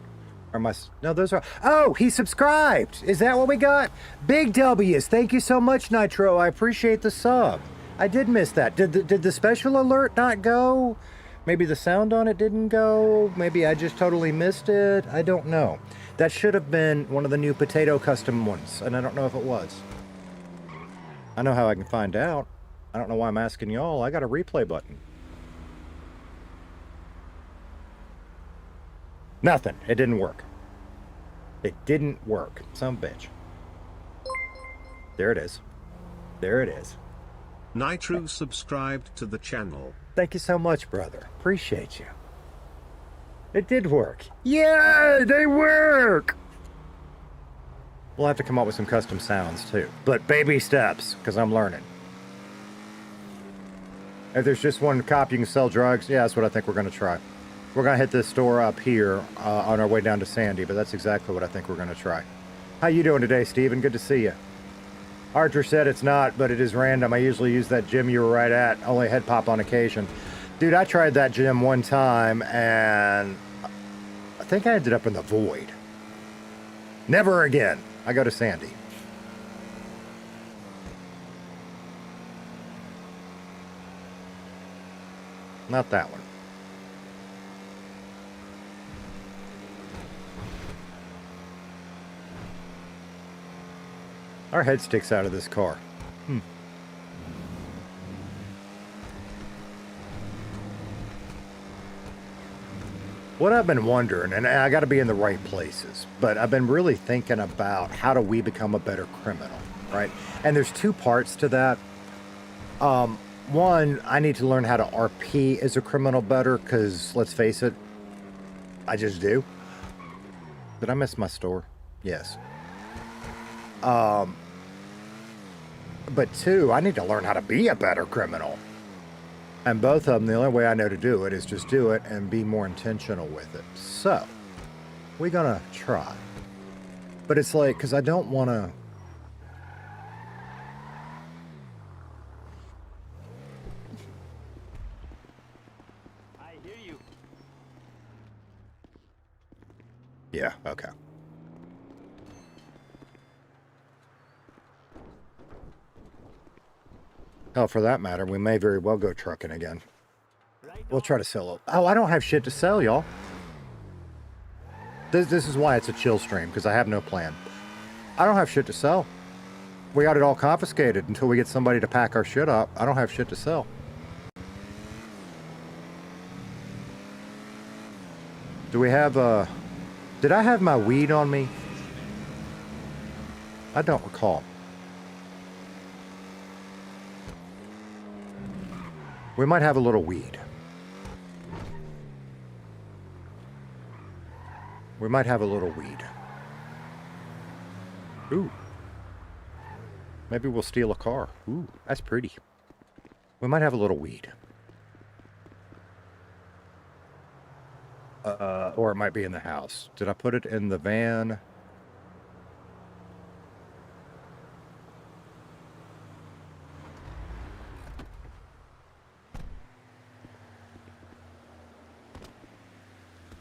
Or my... No, those are... Oh, he subscribed! Is that what we got? Big W's. Thank you so much, Nitro. I appreciate the sub. I did miss that. Did the special alert not go? Maybe the sound on it didn't go? Maybe I just totally missed it? I don't know. That should have been one of the new potato custom ones, and I don't know if it was. I know how I can find out. I don't know why I'm asking y'all. I got a replay button. Nothing. It didn't work. It didn't work. Son of a bitch. There it is. There it is. Nitro subscribed to the channel. Thank you so much, brother. Appreciate you. It did work. Yeah, they work! We'll have to come up with some custom sounds, too. But baby steps, because I'm learning. If there's just one cop you can sell drugs, yeah, that's what I think we're going to try. We're going to hit this store up here on our way down to Sandy, but that's exactly what I think we're going to try. How you doing today, Steven? Good to see you. Archer said it's not, but it is random. I usually use that gym you were right at. Only head pop on occasion. Dude, I tried that gym one time, and I think I ended up in the void. Never again. I go to Sandy. Not that one. Our head sticks out of this car. What I've been wondering, and I got to be in the right places, but I've been really thinking about how do we become a better criminal, right? And there's two parts to that. One, I need to learn how to RP as a criminal better, because let's face it, I just do. Did I miss my store? Yes. But two, I need to learn how to be a better criminal. And both of them, the only way I know to do it is just do it and be more intentional with it. So, we're gonna try. But it's like, because I don't want to... I hear you. Yeah, okay. Hell, for that matter, we may very well go trucking again. We'll try to sell it. Oh, I don't have shit to sell, y'all. This is why it's a chill stream, because I have no plan. I don't have shit to sell. We got it all confiscated until we get somebody to pack our shit up. I don't have shit to sell. Do we have, did I have my weed on me? I don't recall. We might have a little weed. We might have a little weed. Ooh. Maybe we'll steal a car. Ooh, that's pretty. We might have a little weed. Or it might be in the house. Did I put it in the van?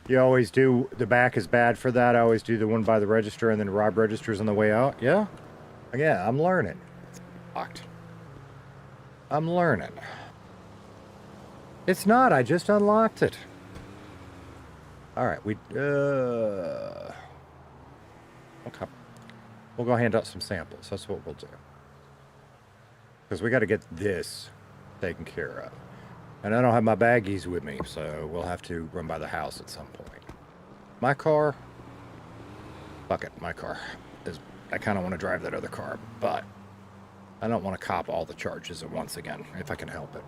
You always do, the back is bad for that. I always do the one by the register and then rob registers on the way out. Yeah? Yeah, I'm learning. Locked. I'm learning. It's not, I just unlocked it. Alright, okay. We'll go hand out some samples. That's what we'll do. Because we got to get this taken care of. And I don't have my baggies with me, so we'll have to run by the house at some point. My car? Fuck it, my car. I kind of want to drive that other car, but I don't want to cop all the charges at once again, if I can help it.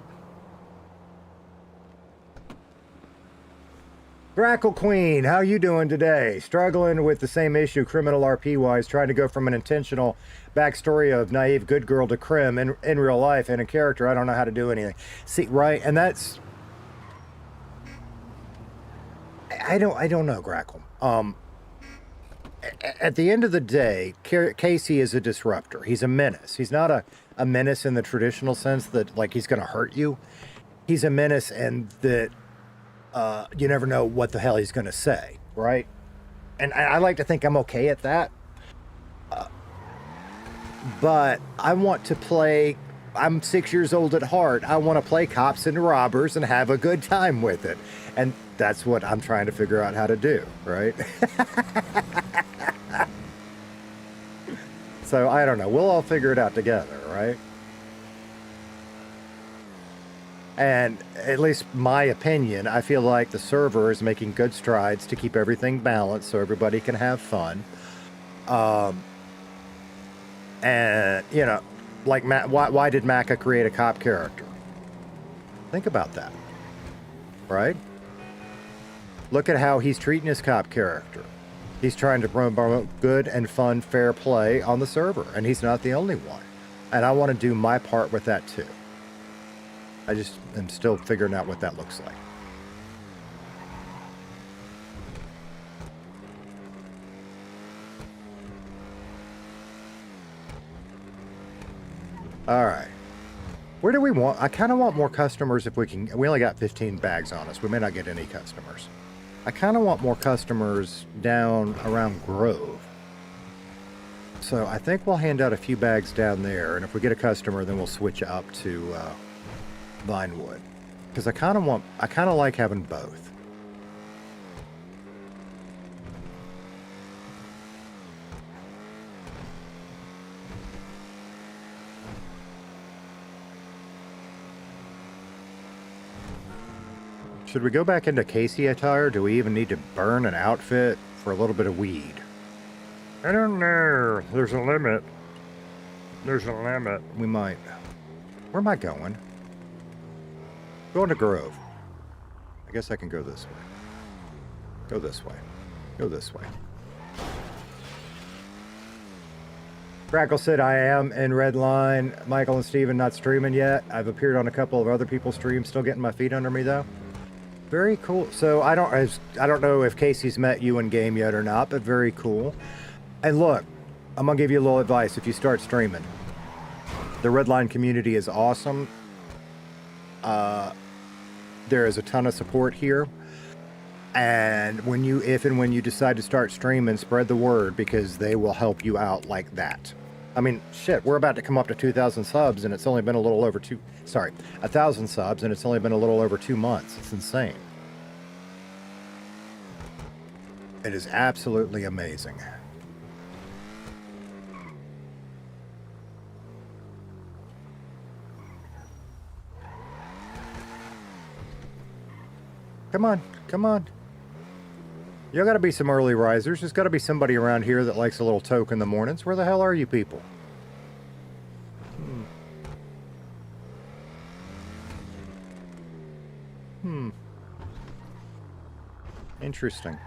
Grackle Queen, how you doing today? Struggling with the same issue, criminal RP-wise, trying to go from an intentional backstory of naive good girl to crim in real life and a character. I don't know how to do anything. See, right? And that's... I don't know, Grackle. at the end of the day, Casey is a disruptor. He's a menace. He's not a menace in the traditional sense that, like, he's going to hurt you. He's a menace and that you never know what the hell he's going to say, right? And I like to think I'm okay at that. But I want to play... I'm 6 years old at heart. I want to play cops and robbers and have a good time with it. And that's what I'm trying to figure out how to do, right? So, I don't know. We'll all figure it out together, right? And at least my opinion, I feel like the server is making good strides to keep everything balanced so everybody can have fun. And, you know, like, why did Macca create a cop character? Think about that, right? Look at how he's treating his cop character. He's trying to promote good and fun, fair play on the server, and he's not the only one. And I want to do my part with that too. I just am still figuring out what that looks like. All right. Where do we want? I kind of want more customers if we can. We only got 15 bags on us. We may not get any customers. I kind of want more customers down around Grove. So I think we'll hand out a few bags down there. And if we get a customer, then we'll switch up to Vinewood. Because I kind of like having both. Should we go back into Casey attire? Do we even need to burn an outfit for a little bit of weed? I don't know. There's a limit. There's a limit. We might. Where am I going? Going to Grove. I guess I can go this way. Go this way. Go this way. Crackle said I am in Redline. Michael and Steven not streaming yet. I've appeared on a couple of other people's streams. Still getting my feet under me though. Very cool. So I don't know if Casey's met you in game yet or not, but very cool. And look, I'm gonna give you a little advice if you start streaming. The Redline community is awesome. There is a ton of support here. And if and when you decide to start streaming, spread the word because they will help you out like that. I mean, shit, we're about to come up to 2,000 subs and it's only been a little over 1,000 subs and it's only been a little over 2 months. It's insane. It is absolutely amazing. Come on, come on. You gotta be some early risers. There's gotta be somebody around here that likes a little toke in the mornings. Where the hell are you people? Interesting.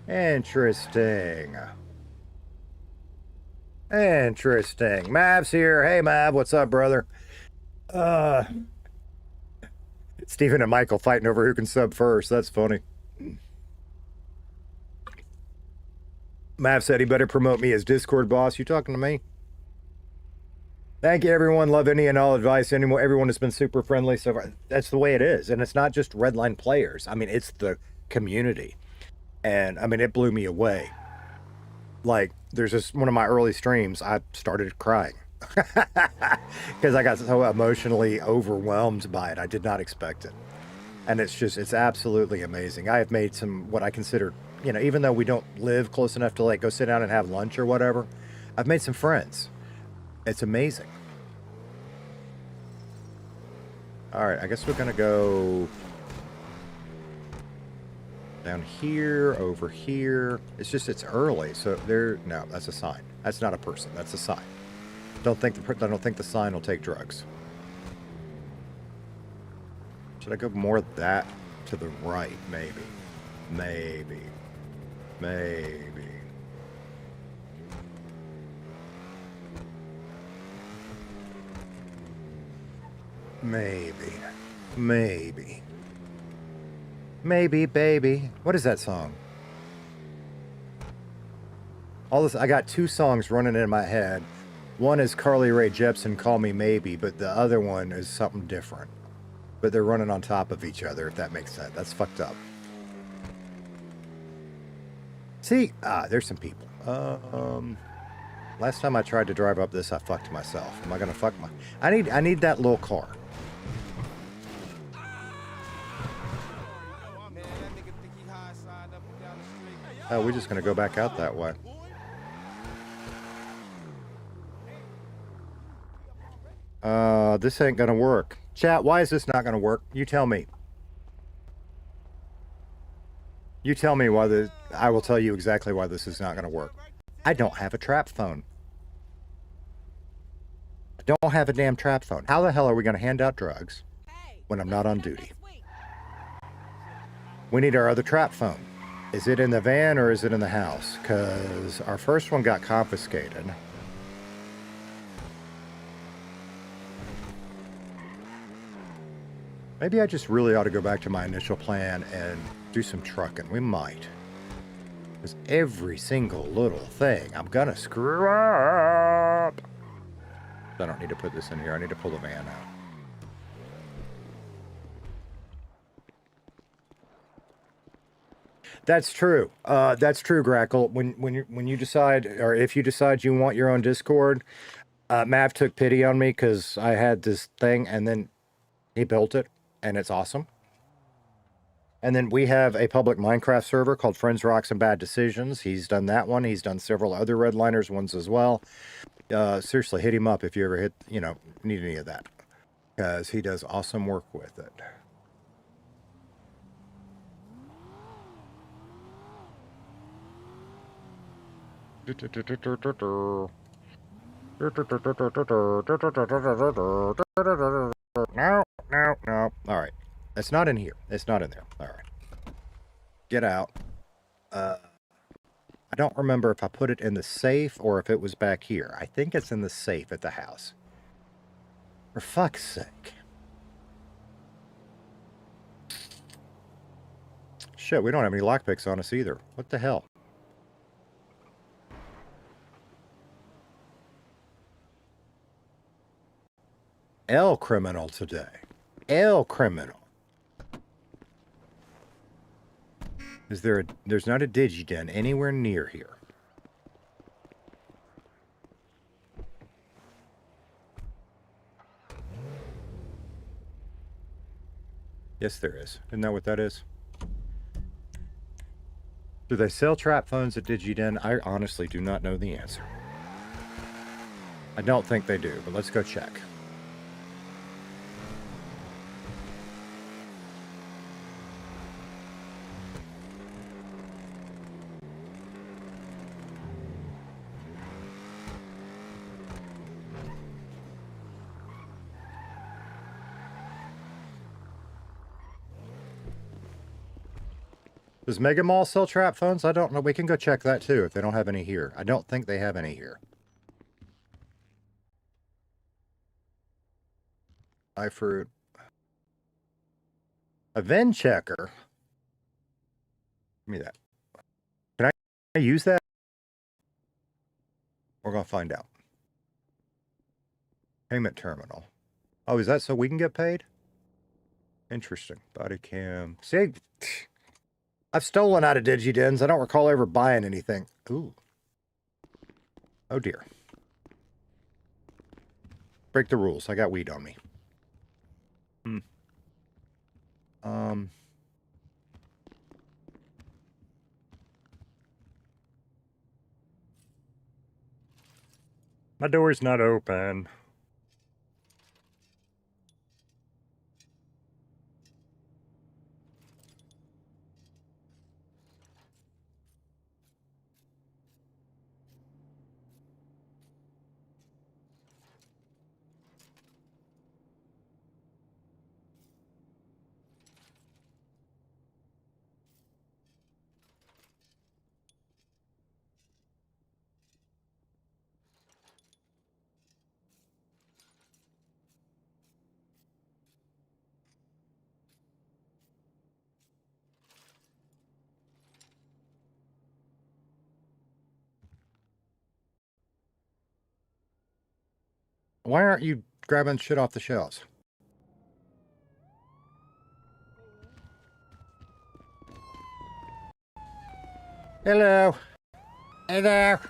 Interesting. Interesting. Mav's here. Hey, Mav. What's up, brother? Stephen and Michael fighting over who can sub first. That's funny. Mav said he better promote me as Discord boss. You talking to me? Thank you, everyone. Love any and all advice. Everyone has been super friendly so far. That's the way it is. And it's not just Redline players. I mean, it's the community. And, I mean, it blew me away. Like, there's just one of my early streams, I started crying. Because I got so emotionally overwhelmed by it. I did not expect it. And it's absolutely amazing. I have made some, what I consider, you know, even though we don't live close enough to, like, go sit down and have lunch or whatever, I've made some friends. It's amazing. All right, I guess we're going to go down here, over here. It's just, it's early. So no, that's a sign. That's not a person. That's a sign. I don't think the sign will take drugs. Should I go more of that to the right? Maybe. Maybe. Maybe. Maybe. Maybe. Maybe, baby. What is that song? All this, I got two songs running in my head. One is Carly Rae Jepsen, Call Me Maybe, but the other one is something different. But they're running on top of each other, if that makes sense. That's fucked up. See, there's some people. Last time I tried to drive up this, I fucked myself. Am I gonna fuck my? I need that little car. Oh, we're just gonna go back out that way. This ain't gonna work. Chat, why is this not gonna work? You tell me. You tell me why I will tell you exactly why this is not gonna work. I don't have a trap phone. I don't have a damn trap phone. How the hell are we gonna hand out drugs when I'm not on duty? We need our other trap phone. Is it in the van or is it in the house? Because our first one got confiscated. Maybe I just really ought to go back to my initial plan and do some trucking. We might. Because every single little thing I'm gonna screw up. I don't need to put this in here. I need to pull the van out. That's true. That's true, Grackle. When you decide, or if you decide you want your own Discord, Mav took pity on me because I had this thing, and then he built it, and it's awesome. And then we have a public Minecraft server called Friends, Rocks, and Bad Decisions. He's done that one. He's done several other Redliners ones as well. Seriously, hit him up if you ever need any of that, because he does awesome work with it. No. All right. It's not in here. It's not in there. All right. Get out. I don't remember if I put it in the safe or if it was back here. I think it's in the safe at the house. For fuck's sake. Shit, we don't have any lockpicks on us either. What the hell? L criminal today. L criminal. There's not a DigiDen anywhere near here. Yes, there is. Isn't that what that is? Do they sell trap phones at DigiDen? I honestly do not know the answer. I don't think they do, but let's go check. Does Mega Mall sell trap phones? I don't know. We can go check that too if they don't have any here. I don't think they have any here. iFruit. A Ven checker. Give me that. Can I use that? We're going to find out. Payment terminal. Oh, is that so we can get paid? Interesting. Body cam. See, I've stolen out of DigiDens. I don't recall ever buying anything. Ooh. Oh, dear. Break the rules. I got weed on me. My door's not open. Why aren't you grabbing shit off the shelves? Hello. Hey there.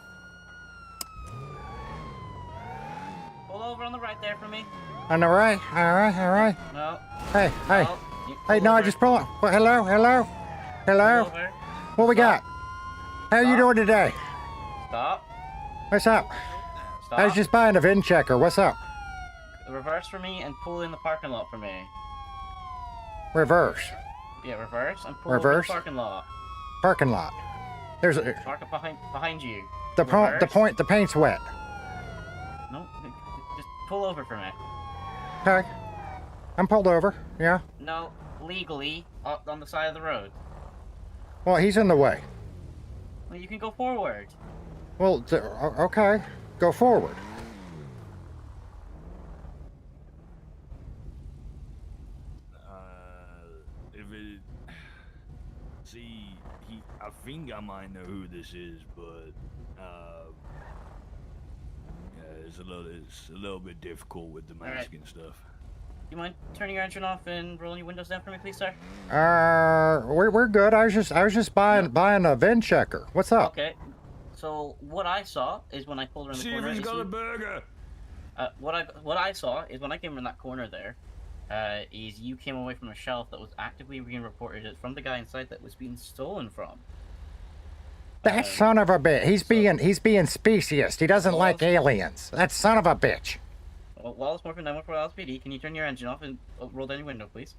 Pull over on the right there for me. On the right. All right. No. Hey. No. You Hey, pull no, over. just pull up. Well, hello. Pull over. What we got? How you Stop. doing today? Stop. What's up? Stop. I was just buying a VIN checker. What's up? Reverse for me and pull in the parking lot for me. Reverse. Yeah, reverse and pull over Reverse? the parking lot. Parking lot. There's a, Park it behind you. the Reverse. the paint's wet. No, just pull over for me. Okay. I'm pulled over. Yeah. No, legally up on the side of the road. Well, he's in the way. Well, you can go forward. Well, okay. Go forward. If it, see, I think I might know who this is, but yeah, it's a little bit difficult with the mask and stuff. You mind turning your engine off and rolling your windows down for me, please, sir? We're good. I was just buying a VIN checker. What's up? Okay. So what I saw is when I pulled around the See corner. if he's is got you- a burger. What I saw is when I came around that corner there, is you came away from a shelf that was actively being reported from the guy inside that was being stolen from. That son of a bitch. He's being speciest. He doesn't like aliens. That son of a bitch. Well, Wallace Morphin 914 LSPD, can you turn your engine off and roll down your window, please?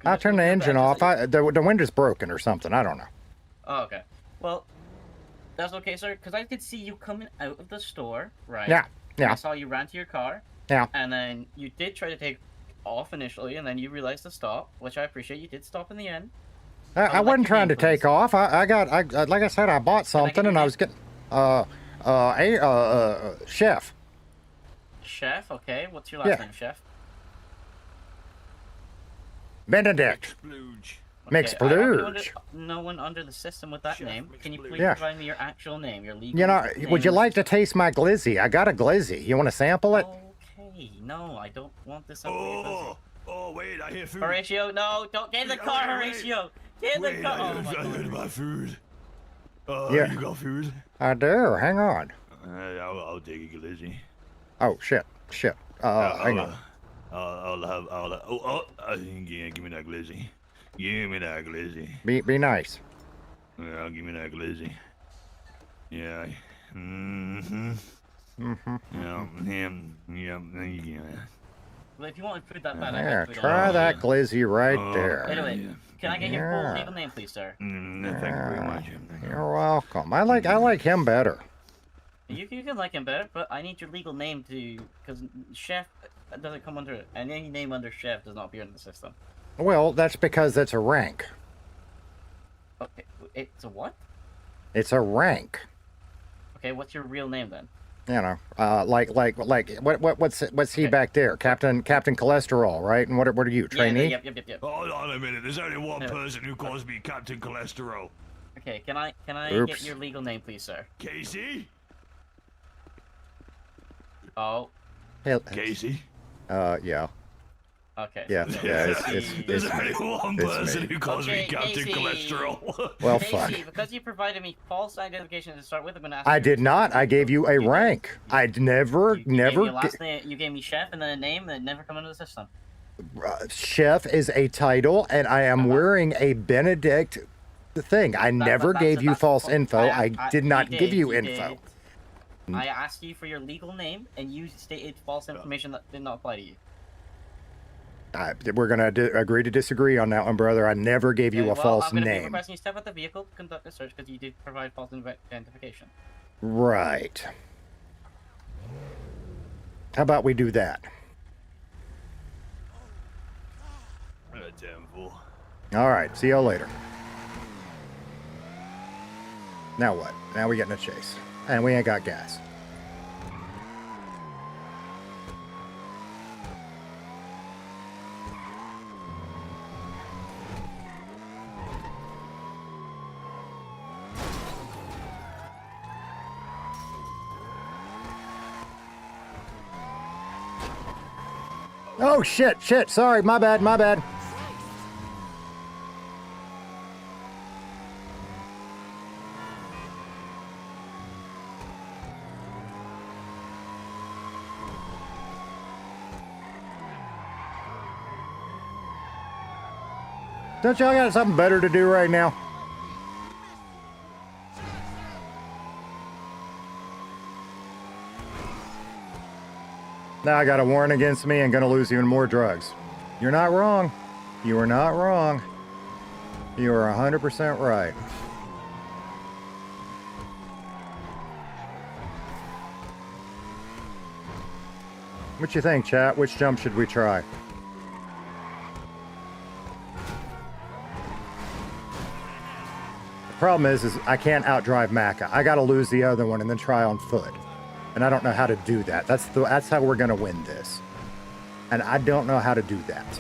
I'll turn the engine off. The window's broken or something. I don't know. Oh, okay. Well, that's okay, sir, because I could see you coming out of the store, right? Yeah. I saw you ran to your car. Yeah. And then you did try to take off initially, and then you realized to stop, which I appreciate. You did stop in the end. I like wasn't your trying name, to take please. off. I like I said, I bought something your and I name? was getting chef. Chef, okay. What's your last Yeah. name, Chef? Benedict. Splooge. Mixed Okay, I don't know Splooge. no one under the system with that Chef name. Mixed Can you Splooge. please Yeah. provide me your actual name, your legal You know, name? would you like to taste my glizzy? I got a glizzy. You want to sample it? Okay, no, I don't want this. Oh, wait, I hear food. Horatio, no, don't get in the Wait, car, wait, Horatio. Get in the Wait, car. I Oh, my heard God. my food. Yeah. You got food? I do. Hang on. I'll take a glizzy. Oh shit. Hang on. Yeah, give me that glizzy. Give me that glizzy. Be nice. Yeah, give me that glizzy. Yeah. Mm-hmm. Yeah. Well, if you want food that bad, I There, have food. try that glizzy right Oh, there. Anyway, yeah. can I get your full Yeah. legal name, please, sir? Thank you very much. You're welcome. I like him better. You can like him better, but I need your legal name because Chef doesn't come under, and any name under Chef does not appear in the system. Well, that's because it's a rank. Okay, it's a what? It's a rank. Okay, what's your real name then? You know, what's he Okay. back there? Captain Cholesterol, right? And what are you, trainee? Yeah, yep. Hold on a minute. There's only one Yeah. person who calls me Captain Cholesterol. Okay, can I Oops. get your legal name, please, sir? Casey? Oh, Casey? Yeah. okay. Yeah, so yeah, Casey- There's It's only me. one It's person me. who calls me Okay, Captain Casey. Cholesterol. Well, Casey, fuck. because you provided me false identification to start with, I'm gonna ask I you- did not. I gave you a You did. rank. I'd never. You gave me your last name. You gave me Chef and then a name that never come into the system. Chef is a title, and I am wearing a Benedict thing. I never gave you false info. I did not give you info. did. I asked you for your legal name, and you stated false information that did not apply to you. We're gonna agree to disagree on that one, brother. I never gave you Okay, a well, false I'm gonna be name. requesting you step out the vehicle to conduct a search because you did provide false identification. Right. How about we do that? Damn fool. All right. See y'all later. Now what? Now we get in a chase, and we ain't got gas. Oh, shit. Sorry, my bad. Don't y'all got something better to do right now? Now I got a warrant against me and gonna lose even more drugs. You're not wrong. You are not wrong. You are 100% right. What you think, chat? Which jump should we try? The problem is I can't outdrive Macca. I gotta lose the other one and then try on foot. And I don't know how to do that. That's how we're gonna win this. And I don't know how to do that.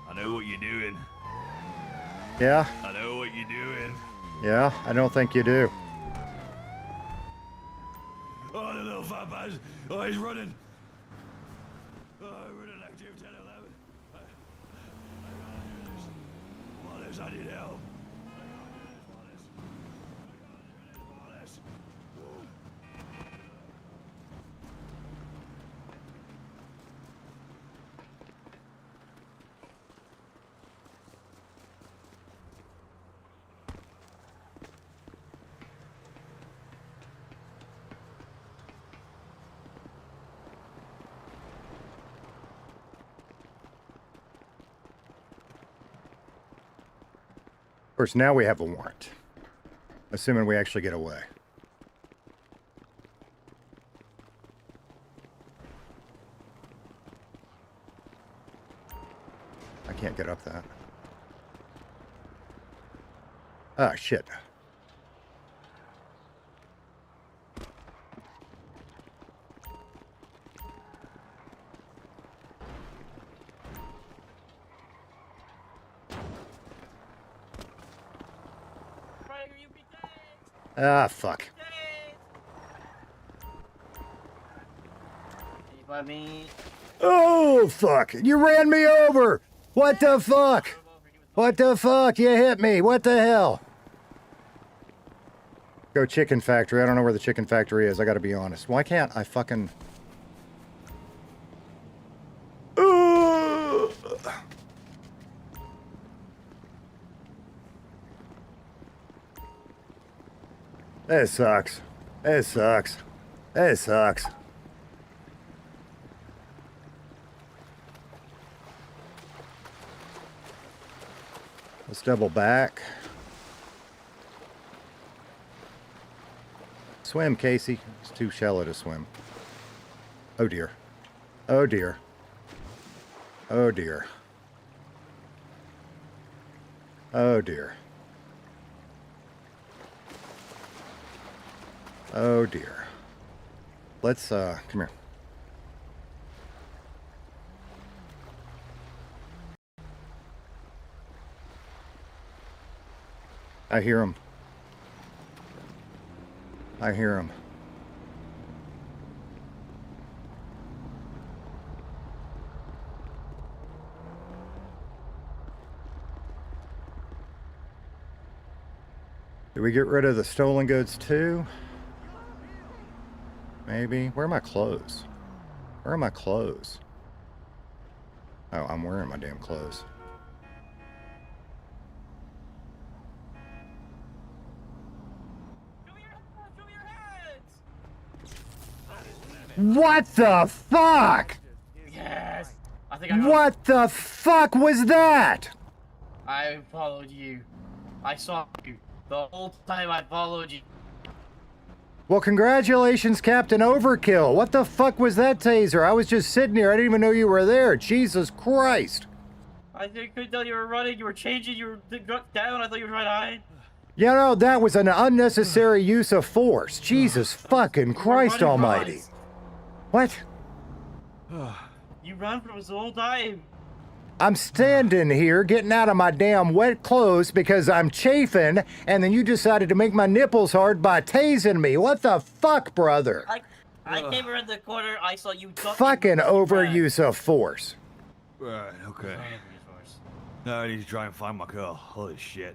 I know what you're doing. Yeah? I know what you're doing. Yeah? I don't think you do. Oh, the little fat bastard. Oh, he's running. Oh, running like 10, 11. I gotta do this. Wallace, I need help. I gotta do this, Wallace. I gotta do this, Wallace. Of course, now we have a warrant. Assuming we actually get away. I can't get up that. Ah, shit. Ah, fuck. Anybody? Oh, fuck. You ran me over. What the fuck? What the fuck? You hit me. What the hell? Go chicken factory. I don't know where the chicken factory is. I gotta be honest. Why can't I fucking... It sucks. It sucks. It sucks. Let's double back. Swim, Casey. It's too shallow to swim. Oh dear. Oh dear. Oh dear. Oh dear. Oh dear. Let's come here. I hear him. I hear him. Did we get rid of the stolen goods too? Maybe. Where are my clothes? Where are my clothes? Oh, I'm wearing my damn clothes. What the fuck? Yes. I think I got What the fuck was that? I followed you. I saw you. The whole time I followed you. Well, congratulations, Captain Overkill. What the fuck was that taser? I was just sitting here. I didn't even know you were there. Jesus Christ. I couldn't tell you were running. You were changing. You were down. I thought you were trying to hide. You know, that was an unnecessary use of force. Jesus fucking Christ running, almighty. guys. What? You ran for us the whole time. I'm standing here getting out of my damn wet clothes because I'm chafing, and then you decided to make my nipples hard by tasing me. What the fuck, brother? I came around the corner. I saw you. Fucking overuse of force. Right, okay. Now I need to try and find my car. Holy shit.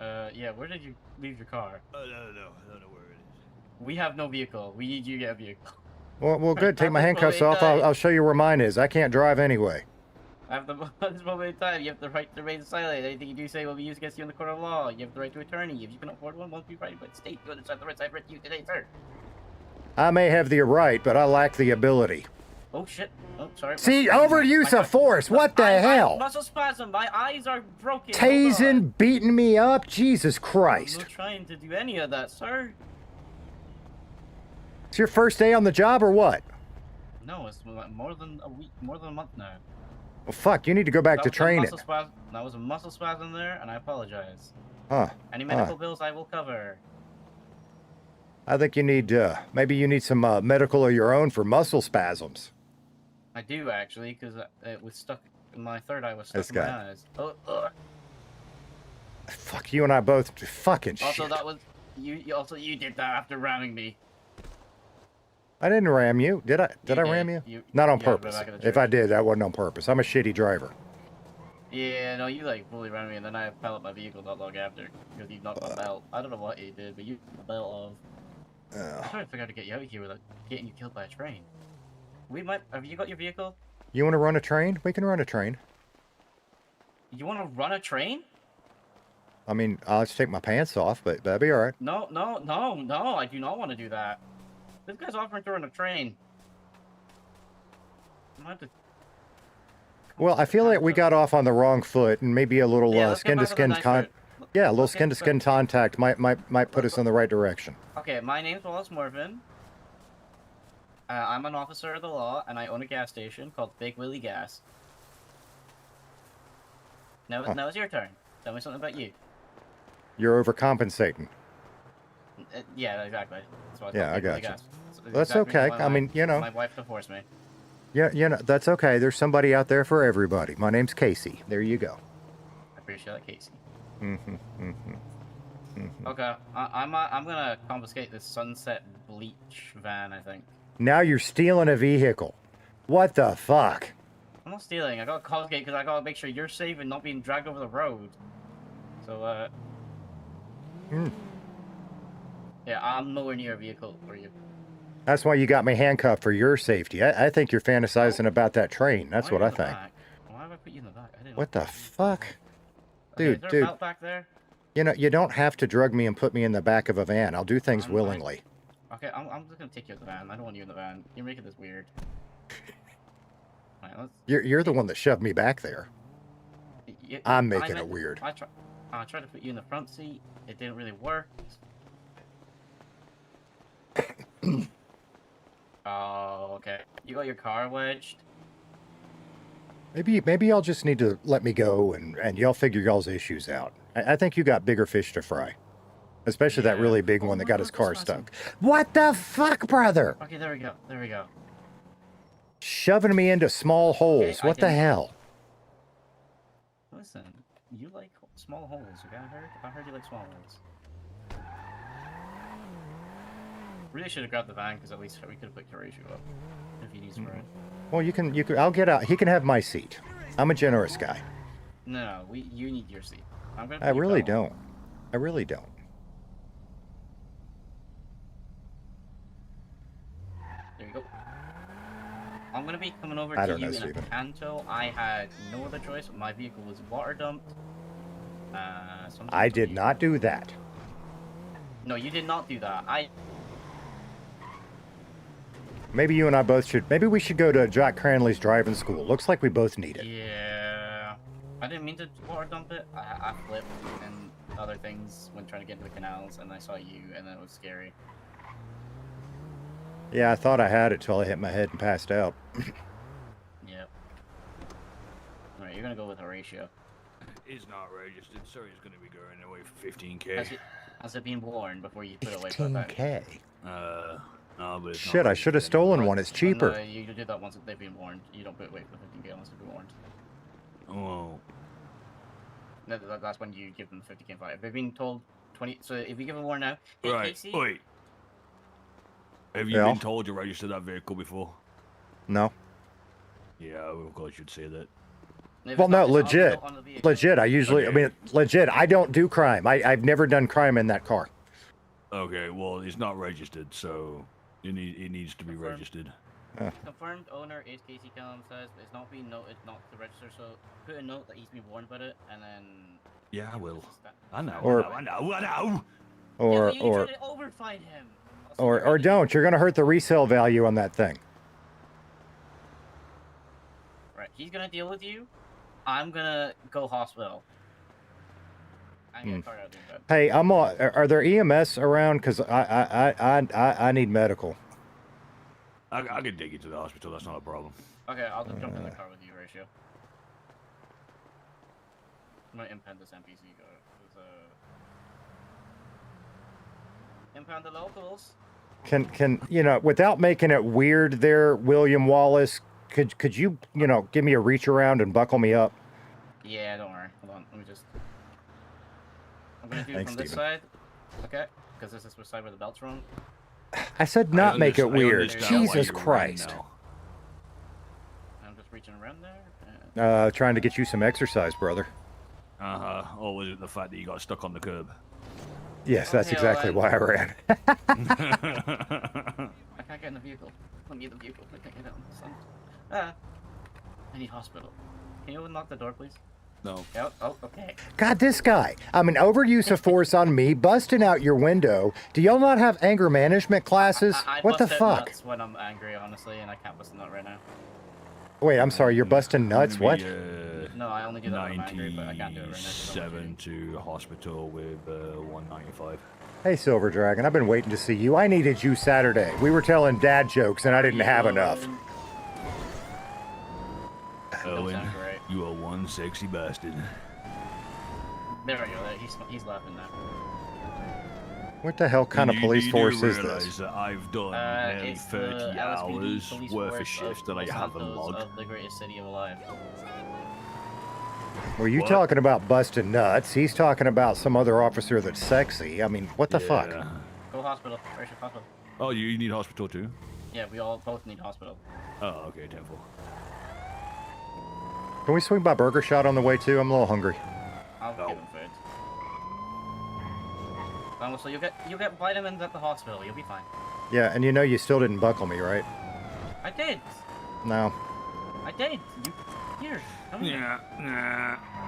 Yeah, where did you leave your car? I don't know where it is. We have no vehicle. We need you to get a vehicle. Well, good. Take my At this handcuffs moment off. in time- I'll show you where mine is. I can't drive anyway. At this moment in time, you have the right to remain silent. Anything you do say will be used against you in the court of law. You have the right to attorney. If you can afford one, won't be right by the state. You understand the rights I've written you today, sir. I may have the right, but I lack the ability. Oh shit. Oh, sorry. See, overuse of force. What the hell? Muscle spasm. My eyes are broken. Hold on. Tasing, beating me up. Jesus I'm Christ. not trying to do any of that, sir. It's your first day on the job or what? No, it's more than a week, more than a month now. Well, fuck, you need to go back to training. That was a muscle spasm there, and I apologize. Huh. Any medical bills I will cover. I think you need, maybe you need some medical of your own for muscle spasms. I do, actually, because it was stuck, my third eye was stuck This in my guy. eyes. Oh, Fuck, you and I both fucking also, shit. that was, you did that after ramming me. I didn't ram you. Did I? Did I did. ram you? You- Not on yeah, but purpose. back in the If I church. did, that wasn't on purpose. I'm a shitty driver. Yeah, no, you like fully ran me, and then I fell at my vehicle not long after, because you knocked my belt. I don't know what you did, but you knocked the belt off. I'm trying to figure out how to get you out of here without getting you killed by a train. Have you got your vehicle? You want to run a train? We can run a train. You want to run a train? I mean, I'll just take my pants off, but that'd be all right. No, I do not want to do that. This guy's offering to run a train. I'm gonna have to... Well, I feel like we got off on the wrong foot, and maybe a little Yeah, let's get back on the skin-to-skin nice road. yeah, a little Let's get skin-to-skin contact might put us in the right direction. Okay, my name's Wallace Morvin. I'm an officer of the law, and I own a gas station called Big Willie Gas. Now it's your turn. Tell me something about you. You're overcompensating. Yeah, exactly. That's why it's Yeah, called I Big Willie got you. Gas. It's That's exactly okay. why I mean, you know. My wife divorced me. Yeah, you know, that's okay. There's somebody out there for everybody. My name's Casey. There you go. I appreciate that, Casey. Mm-hmm. Okay, I'm gonna confiscate this Sunset Bleach van, I think. Now you're stealing a vehicle. What the fuck? I'm not stealing. I gotta confiscate because I gotta make sure you're safe and not being dragged over the road. So, yeah, I'm nowhere near a vehicle for you. That's why you got me handcuffed, for your safety. I think you're fantasizing about that train. That's Why what are I you in the think. back? Why have I put you in the back? I didn't What know. the fuck? Okay, is Dude, there a dude. belt back there? You know, you don't have to drug me and put me in the back of a van. I'll do things willingly. Okay, I'm just gonna take you in the van. I don't want you in the van. You're making this weird. Alright, let's... You're the one that shoved me back there. I'm making it weird. I tried to put you in the front seat. It didn't really work. Oh, okay. You got your car wedged. Maybe y'all just need to let me go and y'all figure y'all's issues out. I think you got bigger fish to fry. Especially that Yeah. really big Oh, one that look, got his look, car this awesome. stuck. What the fuck, brother? Okay, there we go. There we go. Shoving me into small holes. Okay, I What the can- hell? Listen, you like small holes, okay? I heard you like small holes. Really should have grabbed the van because at least we could have put Horatio up if he needs for it. Well, you can. I'll get out. He can have my seat. I'm a generous guy. No, you need your seat. I'm gonna. I put your really belt on. don't. I really don't. There you go. I'm gonna be coming over I to don't you know, in Steven. a Canto. I had no other choice. My vehicle was water dumped. I did not do that. No, you did not do that. Maybe you and I both should. Maybe we should go to Jack Cranley's driving school. Looks like we both need it. Yeah. I didn't mean to water dump it. I flipped and other things when trying to get into the canals, and I saw you, and then it was scary. Yeah, I thought I had it till I hit my head and passed out. Yep. Alright, you're gonna go with Horatio. It's not registered, so he's going to be going away for 15k. Has it been worn before you put it away for a bag? 15K. No, but it's Shit, not I should have stolen one. It's cheaper. No, you do that once they've been warned. You don't put it away for 15k unless they've been warned. Oh, No, that's when you give them 50k fine. If they've been told 20, so if you give them warn now, hey, right. Casey, Wait. Have you Yeah. been told to register that vehicle before? No. Yeah, of course you'd say that. if Well, it's no, not- it's not legit. on the vehicle. Legit. I usually, I Okay. mean, legit. I don't do crime. I've never done crime in that car. Okay, well, it's not registered, so it needs to be Confirmed. registered. Confirmed owner is Casey Kellem, says it's not been noted not to register, so put a note that he's been warned about it, and then... Yeah, I will. Sta- I know, Or- I know. Yeah, Or, but you or, try to overfind him. or don't. You're gonna hurt the resale value on that thing. Right, he's gonna deal with you. I'm gonna go hospital. I'm gonna card out doing that. Hey, I'm on. Are there EMS around? Cause I need medical. I can take you to the hospital. That's not a problem. Okay, I'll just jump in the car with you, Ratio. I'm gonna impound this NPC guy. Impound the locals. Can you know, without making it weird, there, William Wallace? Could you give me a reach around and buckle me up? Yeah, don't worry. Hold on, let me just. I'm gonna do it Thanks, from this Steven. side. Okay, because this is the side where the belt's from. I said not make it I weird. understand why Jesus you're running Christ. now. I'm just reaching around there. Trying to get you some exercise, brother. Or was it the fact that you got stuck on the curb? Yes, that's Okay, exactly well, why I ran. I can't get in the vehicle. Let me in the vehicle. I can't get out. Son. I need hospital. Can you unlock the door, please? No. Oh, okay. God, this guy. I mean, overuse of force on me, busting out your window. Do y'all not have anger management classes? I What the bust out fuck? nuts when I'm angry, honestly, and I can't bust a nut right now. Wait, I'm sorry, you're busting nuts? What? No, I only do that when I'm angry, but I can't do it right now. 'cause I'm 97 to hospital with 195. Hey, Silver Dragon, I've been waiting to see you. I needed you Saturday. We were telling dad jokes and I didn't have enough. Owen, sound great. you are one sexy bastard. There we go. He's laughing now. What the hell kind of police force is realize this? that I've done nearly It's the 30 LSPD hours police worth of force shifts that I Los haven't Santos logged? Of the greatest city alive. Were you What? talking about busting nuts? He's talking about some other officer that's sexy. I mean, what the fuck? Yeah. Go hospital. Where's your hospital? Oh, you need hospital too? Yeah, we all both need hospital. Oh, okay, 10-4. Can we swing by Burger Shot on the way too? I'm a little hungry. I'll No. give him food. So you'll get vitamins at the hospital. You'll be fine. Yeah, and you still didn't buckle me, right? I did. No. I did. Here. Come here.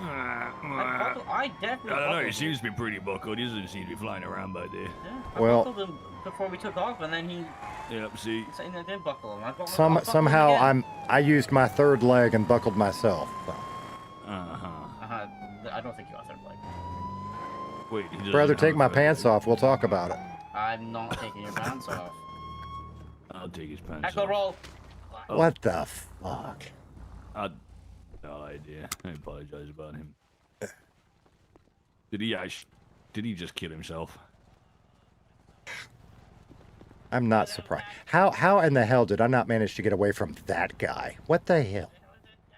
I definitely. I don't know, buckled he him. seems to be pretty buckled. He doesn't seem to be flying around back there. Yeah, I Well- buckled him before we took off, and then he Yep, see. saying I did buckle him. I buckled him Somehow again. I used my third leg and buckled myself. So. Uh-huh. I don't think you got third leg. Wait, he doesn't Brother, have take a my third pants leg. off. We'll talk about it. I'm not taking your pants off. I'll take his pants Echo off. roll. Oh. What the fuck? I no idea. I apologize about him. Did he just kill himself? I'm not surprised. How in the hell did I not manage to get away from that guy? What the hell?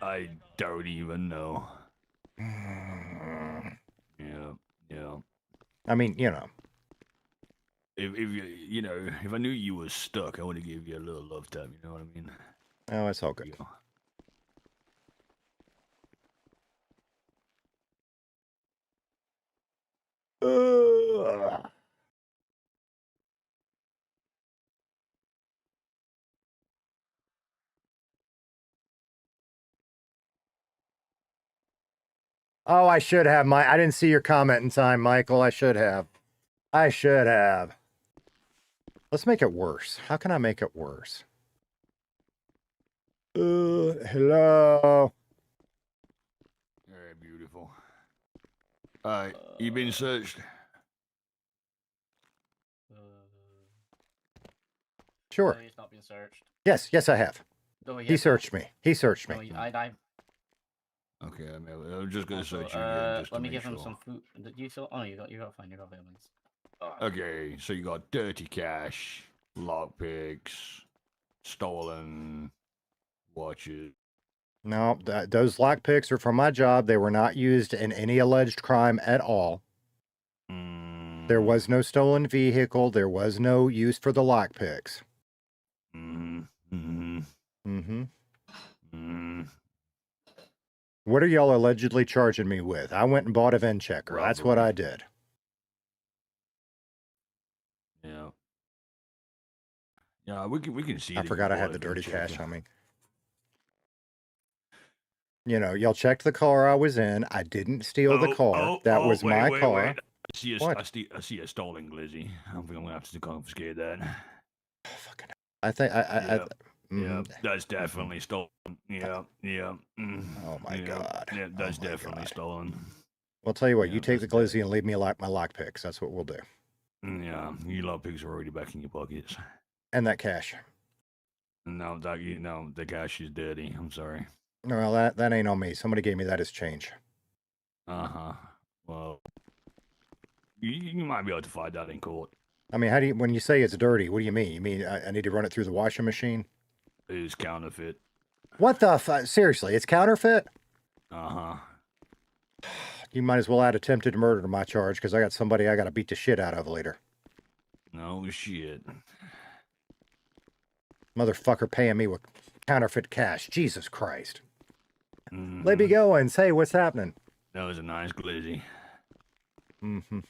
I don't even know. Yeah. I mean, If if I knew you were stuck, I would have give you a little love tap. You know what I mean? oh, it's all good. Yeah. Oh, I should have. I didn't see your comment in time, Michael. I should have. Let's make it worse. How can I make it worse? Hello. Very beautiful. Alright, you been searched? Sure. No, he's not being searched. Yes, yes, I have. No, He searched me. He searched No, me. Okay, I'm just gonna also, search you again just let to me make give sure. him some food. Do you feel? Oh, you got fine. You got vitamins. Oh, Okay, so you got dirty cash, lockpicks, stolen watches. No, those lockpicks are from my job. They were not used in any alleged crime at all. There was no stolen vehicle. There was no use for the lockpicks. What are y'all allegedly charging me with? I went and bought a VIN checker. That's what I did. Yeah. Yeah, we can see. I forgot I had the dirty cash on me. You know, y'all checked the car I was in. I didn't steal the car. That was my car. Wait. I see a stolen glizzy. I think I'm gonna have to confiscate that. Fucking. I think yeah, that's definitely stolen. Yeah. Oh my god. Yeah, that's definitely stolen. Well, tell you what, you take the glizzy and leave me my lockpicks. That's what we'll do. Yeah, your lockpicks are already back in your pockets. And that cash. No, the cash is dirty. I'm sorry. No, that ain't on me. Somebody gave me that as change. Well, you might be able to find that in court. I mean, when you say it's dirty, what do you mean? You mean I need to run it through the washing machine? It is counterfeit. What the fuck? Seriously, it's counterfeit? You might as well add attempted murder to my charge because I got somebody I got to beat the shit out of later. No shit. Motherfucker paying me with counterfeit cash. Jesus Christ. Let me go and say what's happening. That was a nice glizzy. And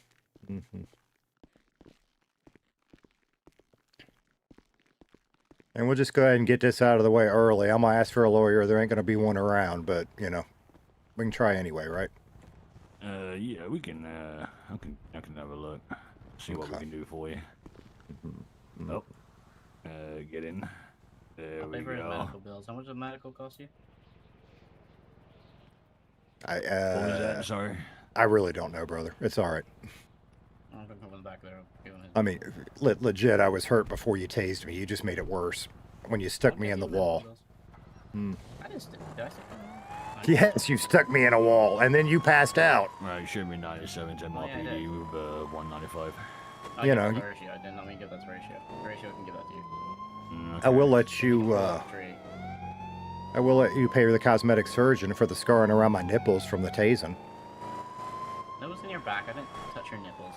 we'll just go ahead and get this out of the way early. I'm going to ask for a lawyer. There ain't going to be one around, but, you know, we can try anyway, right? Yeah, we can, I can have a look. See what we can do for you. Oh. Get in. There we go. Medical bills. How much does medical cost you? What was that? Sorry. I really don't know, brother. It's all right. I'm going to come back there. I mean, legit, I was hurt before you tased me. You just made it worse when you stuck me in the wall. I didn't stick. Did I stick you? Yes, you stuck me in a wall, and then you passed out. Right, should be 97 to MRPD with 195. You know. I did not mean to give that to Ratio. Ratio can give that to you. Okay. I will let you. I will let you pay the cosmetic surgeon for the scarring around my nipples from the tasing. That was in your back. I didn't touch your nipples.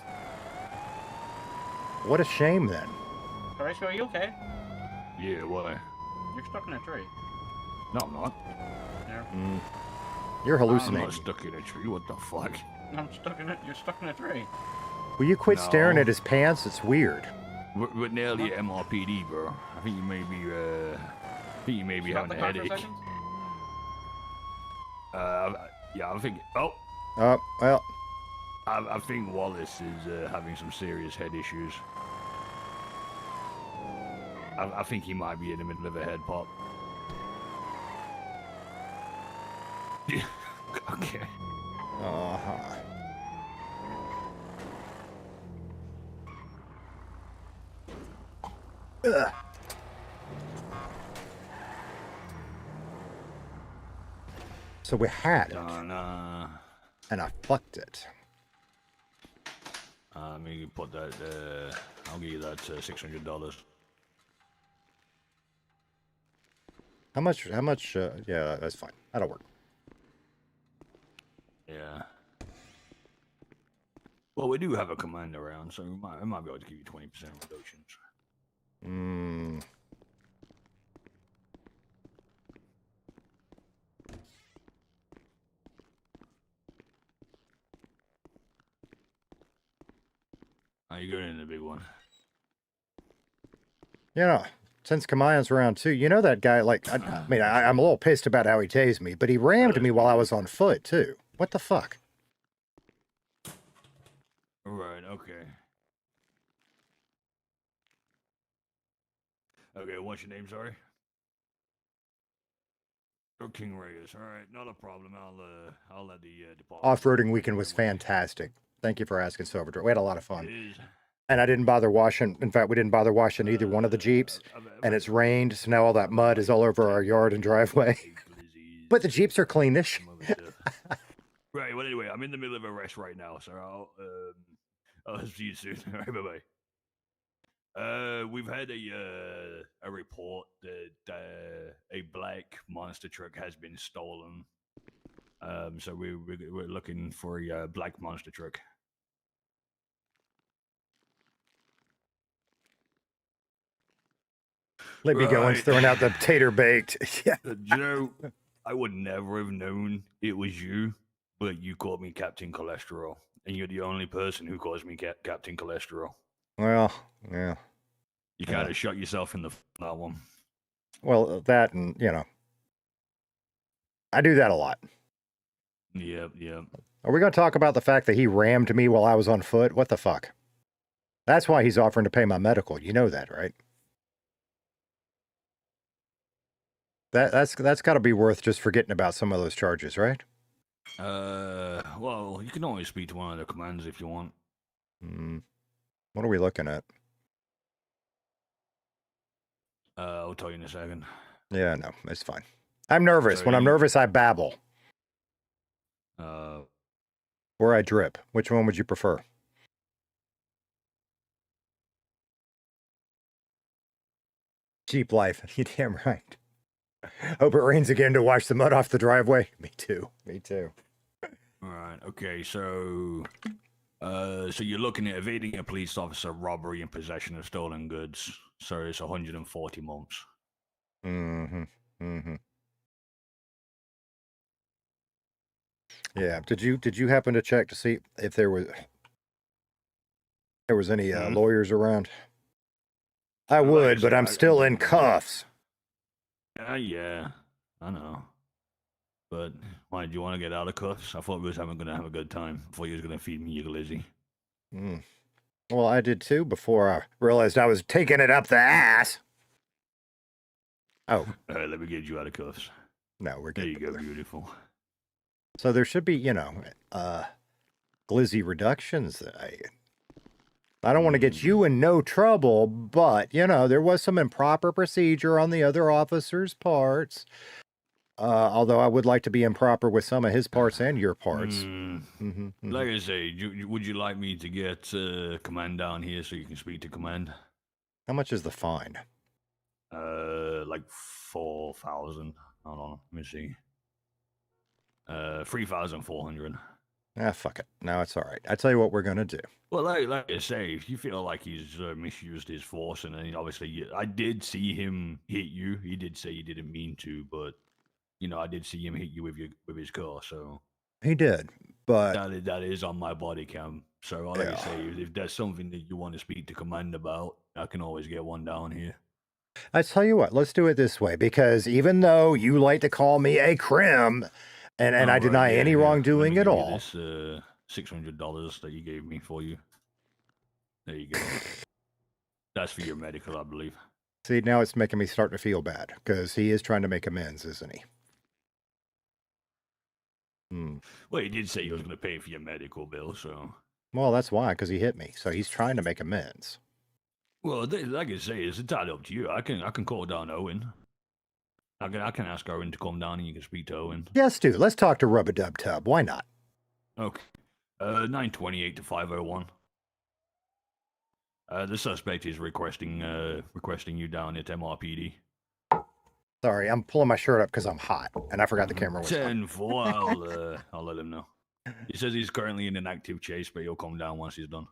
What a shame, then. Ratio, are you okay? Yeah, why? You're stuck in a tree. No, I'm not. You're hallucinating. I'm not stuck in a tree. What the fuck? I'm stuck in it. You're stuck in a tree. Will you quit staring at his pants? It's weird. We're nearly at MRPD, bro. I think you may be, having a headache. Yeah, I think. Oh. Well. I think Wallace is having some serious head issues. I think he might be in the middle of a head pop. Okay. So we had it. And I fucked it. Let me put that, I'll give you that $600. How much, yeah, that's fine. That'll work. Yeah. Well, we do have a command around, so I might be able to give you 20% reductions. Are you going in the big one? You know, since Kamayan's around too, you know that guy, like, I mean, I'm a little pissed about how he tased me, but he rammed me while I was on foot too. What the fuck? Right, okay. Okay, what's your name, sorry? Oh, King Reyes. All right, not a problem. I'll let the department. Off-roading weekend was fantastic. Thank you for asking, Silverdrive. We had a lot of fun. It is. And I didn't bother washing. In fact, we didn't bother washing either one of the Jeeps. And it's rained, so now all that mud is all over our yard and driveway. But the Jeeps are cleanish. Right, well, anyway, I'm in the middle of a rest right now, so I'll see you soon. All right, bye-bye. We've had a report that a black monster truck has been stolen. So we're looking for a black monster truck. Let me go and throwing out the tater baked. Yeah. You know, I would never have known it was you, but you called me Captain Cholesterol, and you're the only person who calls me Captain Cholesterol. Well, yeah. You kind of shot yourself in the that one. Well, that and, you know, I do that a lot. Yep. Are we going to talk about the fact that he rammed me while I was on foot? What the fuck? That's why he's offering to pay my medical. You know that, right? That's got to be worth just forgetting about some of those charges, right? Well, you can always speak to one of the commands if you want. What are we looking at? I'll tell you in a second. Yeah, no, it's fine. I'm nervous. When I'm nervous, I babble. Or I drip. Which one would you prefer? Jeep life. You damn right. Hope it rains again to wash the mud off the driveway. Me too. All right. Okay. So you're looking at evading a police officer, robbery, and possession of stolen goods. So it's 140 months. Yeah. Did you happen to check to see if there was any lawyers around? I would, but I'm still in cuffs. Yeah, I know. But why, do you want to get out of cuffs? I thought we was going to have a good time before you was going to feed me your glizzy. Well, I did too before I realized I was taking it up the ass. Oh. All right, let me get you out of cuffs. No, we're good. There you go, beautiful. So there should be, glizzy reductions. I don't want to get you in no trouble, but, there was some improper procedure on the other officer's parts. Although I would like to be improper with some of his parts and your parts. Like I say, would you like me to get command down here so you can speak to command? How much is the fine? Like 4,000. Hold on, let me see. 3,400. Fuck it. No, it's all right. I tell you what we're gonna do. Well, like I say, if you feel like he's misused his force, and then obviously I did see him hit you. He did say he didn't mean to, but I did see him hit you with his car. So he did, but that is on my body cam. So like I say, if there's something that you want to speak to command about, I can always get one down here. I tell you what, let's do it this way, because even though you like to call me a crim, and I deny any wrongdoing at all. This $600 that you gave me for you. There you go. That's for your medical, I believe. See, now it's making me start to feel bad, because he is trying to make amends, isn't he? Well, he did say he was going to pay for your medical bill, so. Well, that's why, because he hit me. So he's trying to make amends. Well, like I say, it's entirely up to you. I can call down Owen. I can ask Owen to come down and you can speak to Owen. Yes, dude. Let's talk to Rub-a-Dub-Tub. Why not? Okay. 928 to 501. The suspect is requesting you down at MRPD. Sorry, I'm pulling my shirt up because I'm hot, and I forgot the camera was 10-4, I'll let him know. He says he's currently in an active chase, but he'll come down once he's done.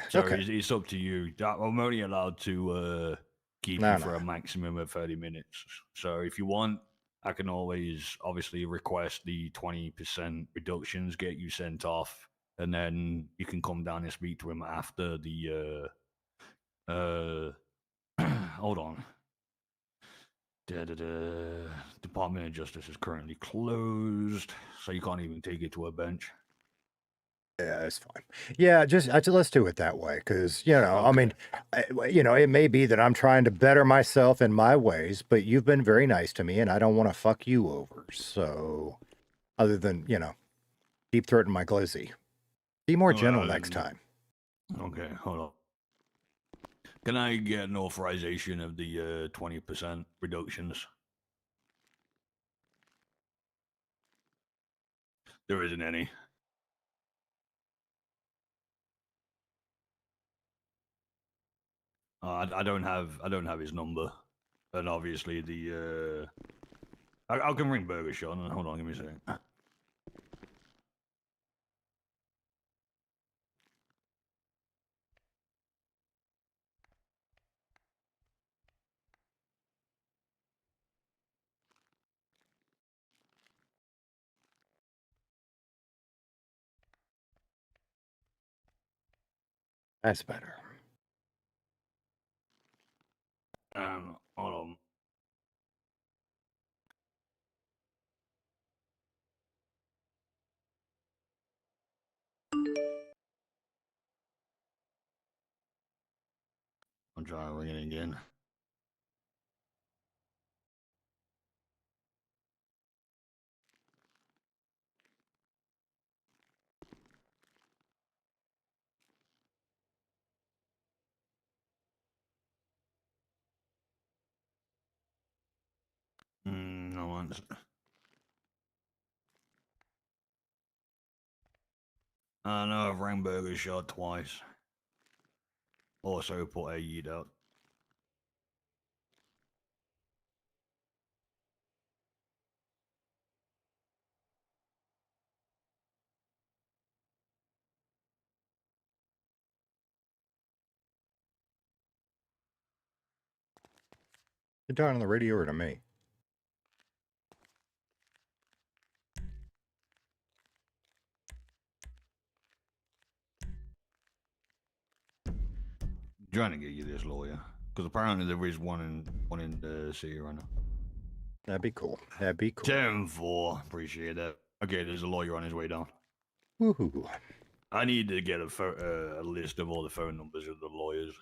So okay. It's up to you. I'm only allowed to keep you for a maximum of 30 minutes. So if you want, I can always obviously request the 20% reductions, get you sent off, and then you can come down and speak to him after the hold on. Department of Justice is currently closed, so you can't even take it to a bench. Yeah, that's fine. Yeah, just let's do it that way, because okay. I mean, it may be that I'm trying to better myself in my ways, but you've been very nice to me, and I don't want to fuck you over. So, other than keep threatening my glizzy, be more gentle next time. Okay, hold on. Can I get an authorization of the 20% reductions? There isn't any. I don't have his number, and obviously the I can ring Burger Sean. Hold on, give me a second. That's better. Hold on. I'm trying to ring it again. No one's. I know I've rang Burger Shot twice. Also put a yeet out. You're talking on the radio or to me? Trying to get you this lawyer, because apparently there is one in the city right now. That'd be cool. That'd be cool. 10-4. Appreciate that. Okay, there's a lawyer on his way down. Woohoo! I need to get a list of all the phone numbers of the lawyers.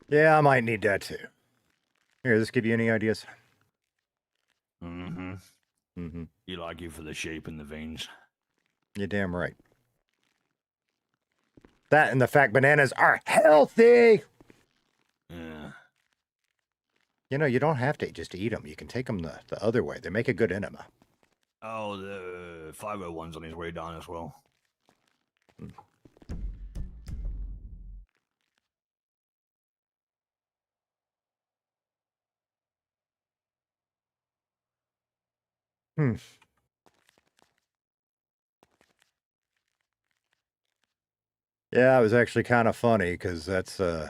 Yeah, I might need that too. Here, does this give you any ideas? Mm-hmm. Mm-hmm. You like it for the shape and the veins. You're damn right. That and the fact bananas are healthy. Yeah. You know, you don't have to just eat them. You can take them the other way. They make a good enema. Oh, the 501's on his way down as well. Hmm. Yeah, it was actually kind of funny because that's I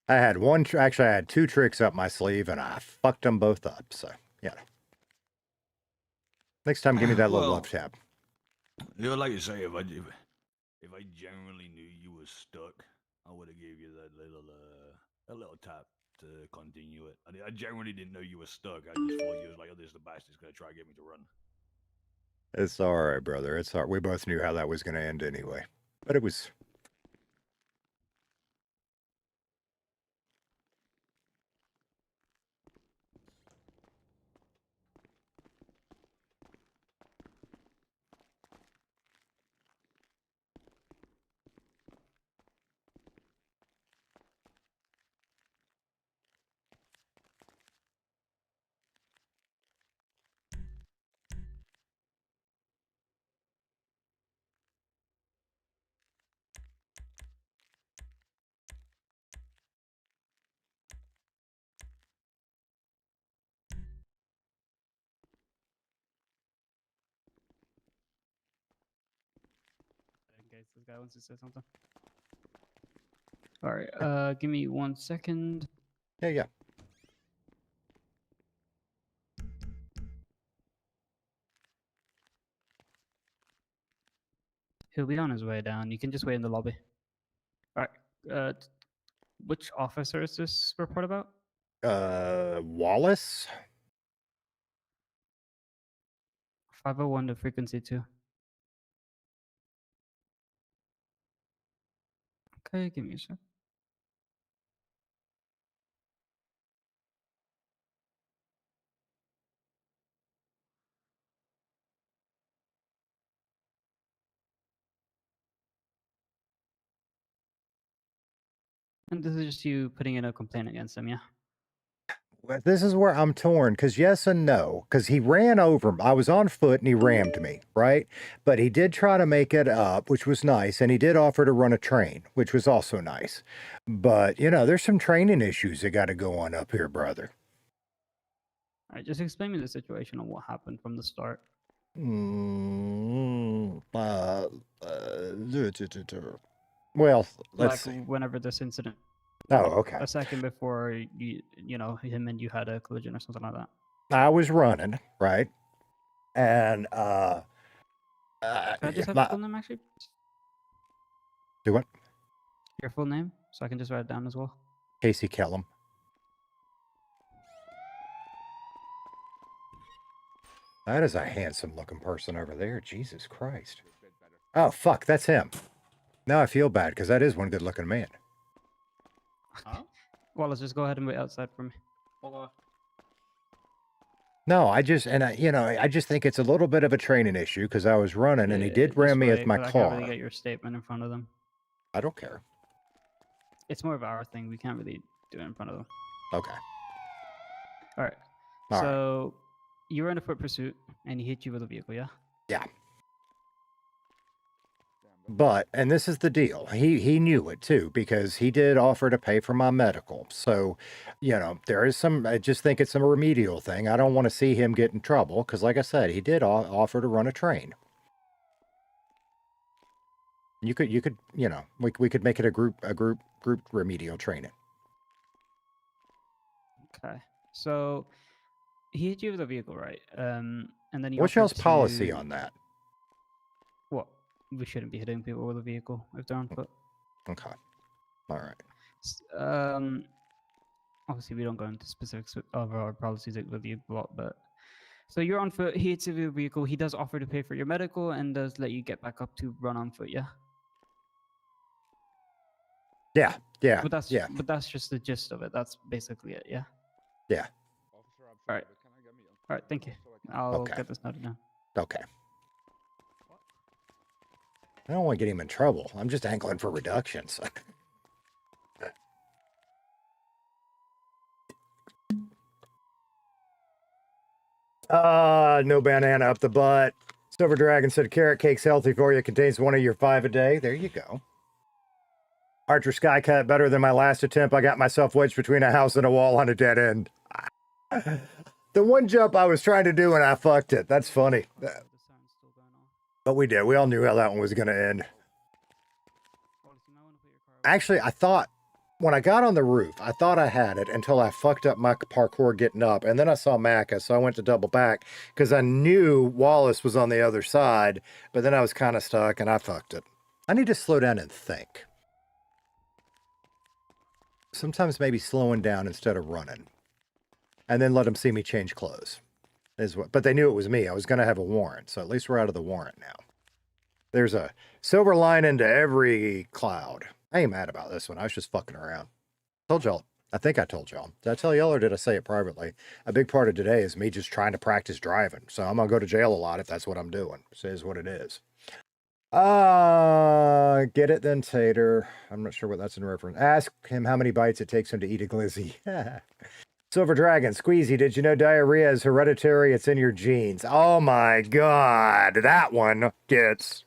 had actually I had two tricks up my sleeve and I fucked them both up. So yeah. Next time, give me that little Well, love tab. You know, like you say, if I generally knew you were stuck, I would have gave you that little tap to continue it. I generally didn't know you were stuck. I just thought you was like, oh, this the bastard's gonna try to get me to run. It's all right, brother. It's all right. We both knew how that was going to end anyway. But it was. In case this guy wants to say something. All right, give me 1 second. Yeah. He'll be on his way down. You can just wait in the lobby. All right. Which officer is this report about? Wallace? 501 to frequency 2. Okay, give me a sec. And this is just you putting in a complaint against him, yeah? Well, this is where I'm torn, because yes and no, because he ran over. I was on foot and he rammed me, right? But he did try to make it up, which was nice, and he did offer to run a train, which was also nice. But, you know, there's some training issues that got to go on up here, brother. All right, just explain me the situation and what happened from the start. Well, Like let's see. whenever this incident. Oh, like, okay. A second before you know, him and you had a collision or something like that. I was running, right? And Can I just have your full name actually? do what? Your full name, so I can just write it down as well. Casey Kellem. That is a handsome looking person over there. Jesus Christ. Oh, fuck, that's him. Now I feel bad because that is one good looking man. Huh? Well, let's just go ahead and wait outside for me. No, I just think it's a little bit of a training issue because I was running and he did Just ram me with wait, my 'cause I can't car. really get your statement in front of them. I don't care. It's more of our thing. We can't really do it in front of them. Okay. All right. All right. So you were in a foot pursuit and he hit you with a vehicle, yeah? Yeah. But, and this is the deal, he knew it too, because he did offer to pay for my medical. So, you know, there is some, I just think it's a remedial thing. I don't want to see him get in trouble, because like I said, he did offer to run a train. You could, you know, we could make it a group remedial training. Okay. So he hit you with a vehicle, right? And then he What's offered y'all's policy to- on that? What? We shouldn't be hitting people with a vehicle if they're on foot. Okay. All right. Obviously, we don't go into specifics of our policies with you a lot, but so you're on foot. He hits you with a vehicle. He does offer to pay for your medical and does let you get back up to run on foot. Yeah. Yeah. Yeah. But that's yeah. But that's just the gist of it. That's basically it. Yeah. Yeah. All right. All right. Thank you. I'll Okay. get this noted down. Okay. I don't want to get him in trouble. I'm just angling for reductions. No banana up the butt. Silver Dragon said carrot cake's healthy for you. Contains one of your 5 a day. There you go. Archer Sky Cut better than my last attempt. I got myself wedged between a house and a wall on a dead end. The one jump I was trying to do and I fucked it. That's funny. The siren's still going on. But we did. We all knew how that one was going to end. Wallace, you might want to put your car away. Actually, I thought when I got on the roof, I thought I had it until I fucked up my parkour getting up. And then I saw Macca, so I went to double back because I knew Wallace was on the other side. But then I was kind of stuck and I fucked it. I need to slow down and think. Sometimes maybe slowing down instead of running. And then let them see me change clothes. But they knew it was me. I was going to have a warrant. So at least we're out of the warrant now. There's a silver lining to every cloud. I ain't mad about this one. I was just fucking around. Told y'all. I think I told y'all. Did I tell y'all or did I say it privately? A big part of today is me just trying to practice driving. So I'm going to go to jail a lot if that's what I'm doing. It is what it is. Get it then, Tater. I'm not sure what that's in reference. Ask him how many bites it takes him to eat a glizzy. Silver Dragon, Squeezy, did you know diarrhea is hereditary? It's in your genes. Oh my god. That one gets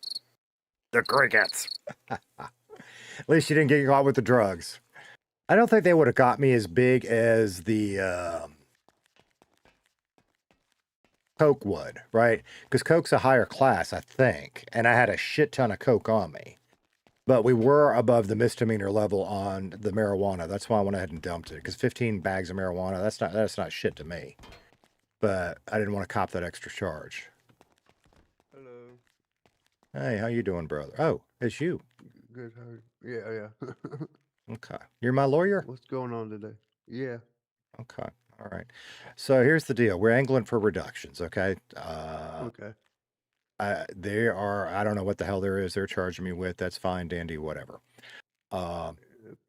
the crickets. At least you didn't get caught with the drugs. I don't think they would have got me as big as the Coke would, right? Because Coke's a higher class, I think. And I had a shit ton of Coke on me. But we were above the misdemeanor level on the marijuana. That's why I went ahead and dumped it. Because 15 bags of marijuana, that's not shit to me. But I didn't want to cop that extra charge. Hello. Hey, how you doing, brother? Oh, it's you. Good. Yeah. Okay. You're my lawyer? What's going on today? Yeah. Okay. All right. So here's the deal. We're angling for reductions, okay? Okay. They are, I don't know what the hell there is they're charging me with. That's fine, dandy, whatever. I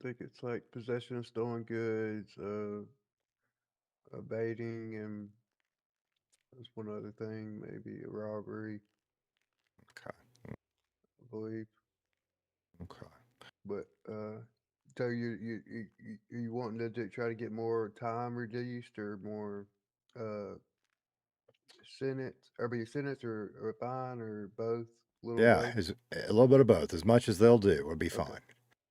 think it's like possession of stolen goods, abating, and there's one other thing, maybe a robbery, Okay. I believe. Okay. But So you wanting to try to get more time reduced or more sentence, or be sentenced or fine or both? A little Yeah, both. a little bit of both. As much as they'll do would be Okay. fine.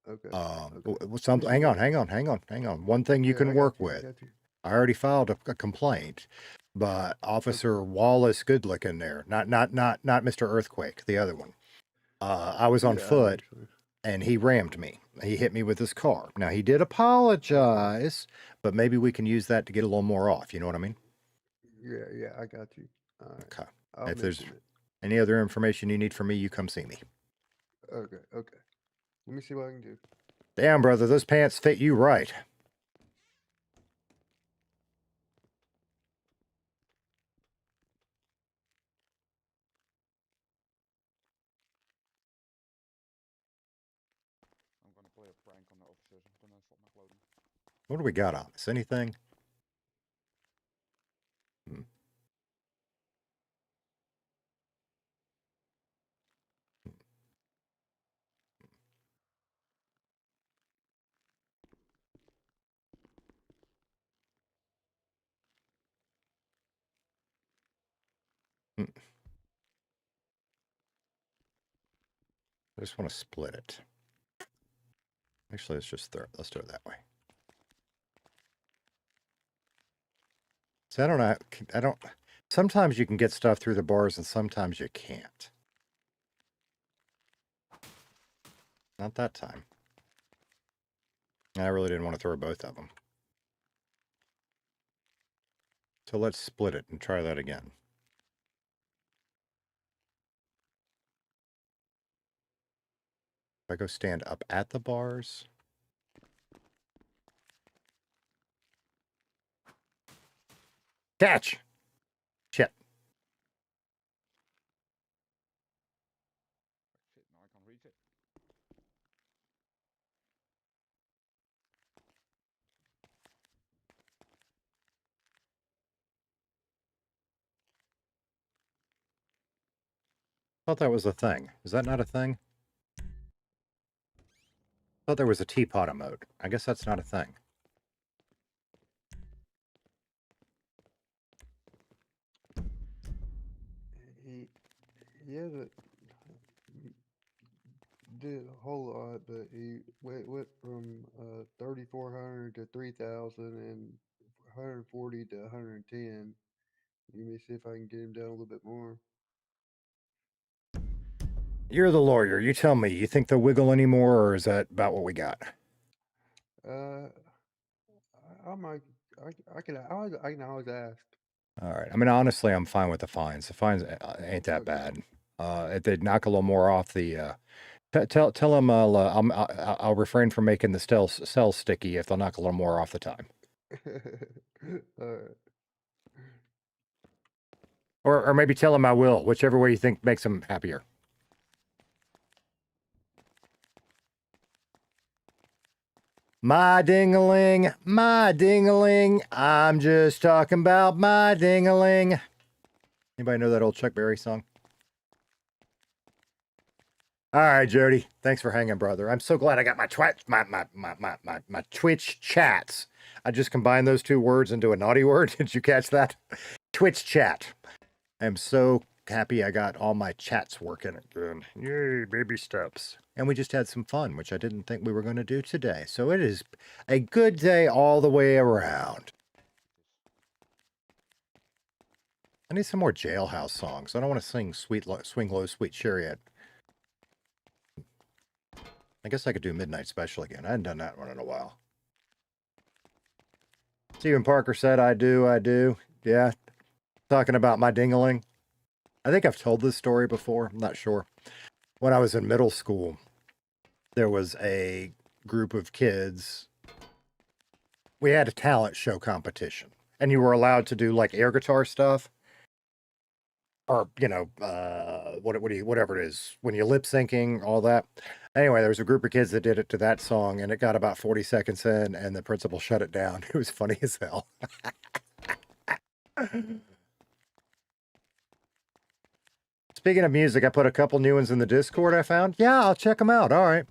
Okay. Some, Let me see hang what on, hang on. One thing you Yeah, I can work got you. I with. got you. I already filed a complaint, but Officer Okay. Wallace Goodlooking there, not Mr. Earthquake, the other one. I was on Yeah, I know foot what you're and he rammed me. He hit me with his car. Now he did apologize, but maybe we can use that to get a little more off. You know what I mean? saying. Yeah, I got you. All right. Okay. I'll If there's mention it. any other information you need from me, you come see me. Okay. Let me see what I can do. Damn, brother, those pants fit you right. I'm gonna play a prank on the officers. I'm gonna swap my clothing. What do we got on us? Anything? I just want to split it. Actually, let's do it that way. So I don't, sometimes you can get stuff through the bars and sometimes you can't. Not that time. I really didn't want to throw both of them. So let's split it and try that again. If I go stand up at the bars. Catch! Shit. Shit, no, I can't reach it. I thought that was a thing. Is that not a thing? I thought there was a teapot emote. I guess that's not a thing. He hasn't did a whole lot, but he went from 3,400 to 3,000 and 140 to 110. Let me see if I can get him down a little bit more. You're the lawyer. You tell me. You think they'll wiggle anymore, or is that about what we got? I might, I can always ask. All right. I mean, honestly, I'm fine with the fines. The fines ain't that bad. If they'd knock a little more off the, tell them I'll refrain from making the cell sticky if they'll knock a little more off the time. All right. Or maybe tell them I will, whichever way you think makes them happier. My ding-a-ling, I'm just talking about my ding-a-ling. Anybody know that old Chuck Berry song? All right, Jody. Thanks for hanging, brother. I'm so glad I got my Twitch chats. I just combined those two words into a naughty word. Did you catch that? Twitch chat. I'm so happy I got all my chats working again. Yay, baby steps. And we just had some fun, which I didn't think we were going to do today. So it is a good day all the way around. I need some more Jailhouse songs. I don't want to sing Swing Low, Sweet Chariot. I guess I could do Midnight Special again. I hadn't done that one in a while. Stephen Parker said, I do. Yeah. Talking about my ding-a-ling. I think I've told this story before. I'm not sure. When I was in middle school, there was a group of kids. We had a talent show competition, and you were allowed to do like air guitar stuff, or whatever it is when you lip syncing, all that. Anyway, there was a group of kids that did it to that song, and it got about 40 seconds in, and the principal shut it down. It was funny as hell. Speaking of music, I put a couple new ones in the Discord I found. Yeah, I'll check them out. All right.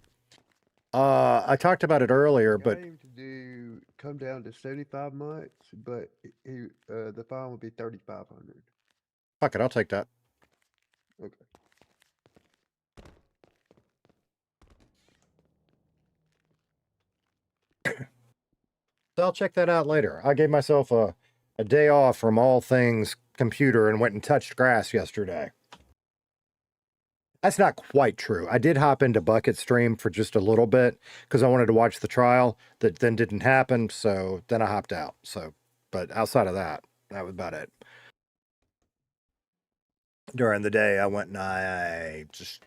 I talked about it earlier, I but aim to come down to 75 months, but the fine would be 3,500. fuck it, I'll take that. Okay. So I'll check that out later. I gave myself a day off from all things computer and went and touched grass yesterday. That's not quite true. I did hop into Bucket Stream for just a little bit because I wanted to watch the trial that then didn't happen. So then I hopped out. So, but outside of that, that was about it. During the day, I went and I just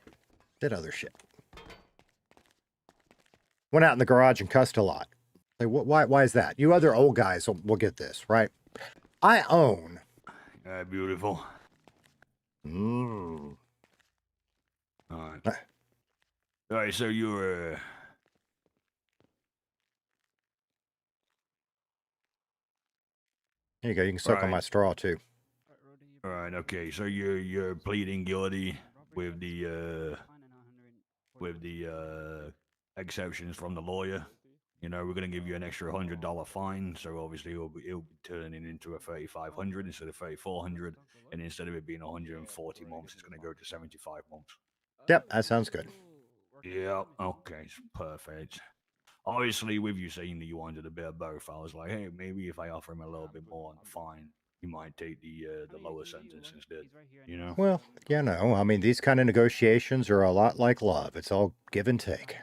did other shit. Went out in the garage and cussed a lot. Like, why is that? You other old guys will get this, right? I own. Beautiful. Mm. All right. All right, so you're... Here you go. You can suck on my straw, too. All right, okay. So you're pleading guilty with the exceptions from the lawyer. You know, we're gonna give you an extra $100 fine, so obviously it'll be turning into a 3,500 instead of 3,400, and instead of it being 140 months, it's gonna go to 75 months. Yep, that sounds good. Yeah, okay, perfect. Obviously, with you saying that you wanted a bit of both, I was like, hey, maybe if I offer him a little bit more on the fine, he might take the lower sentence instead. You know? Well, you know, I mean, these kind of negotiations are a lot like love. It's all give and take.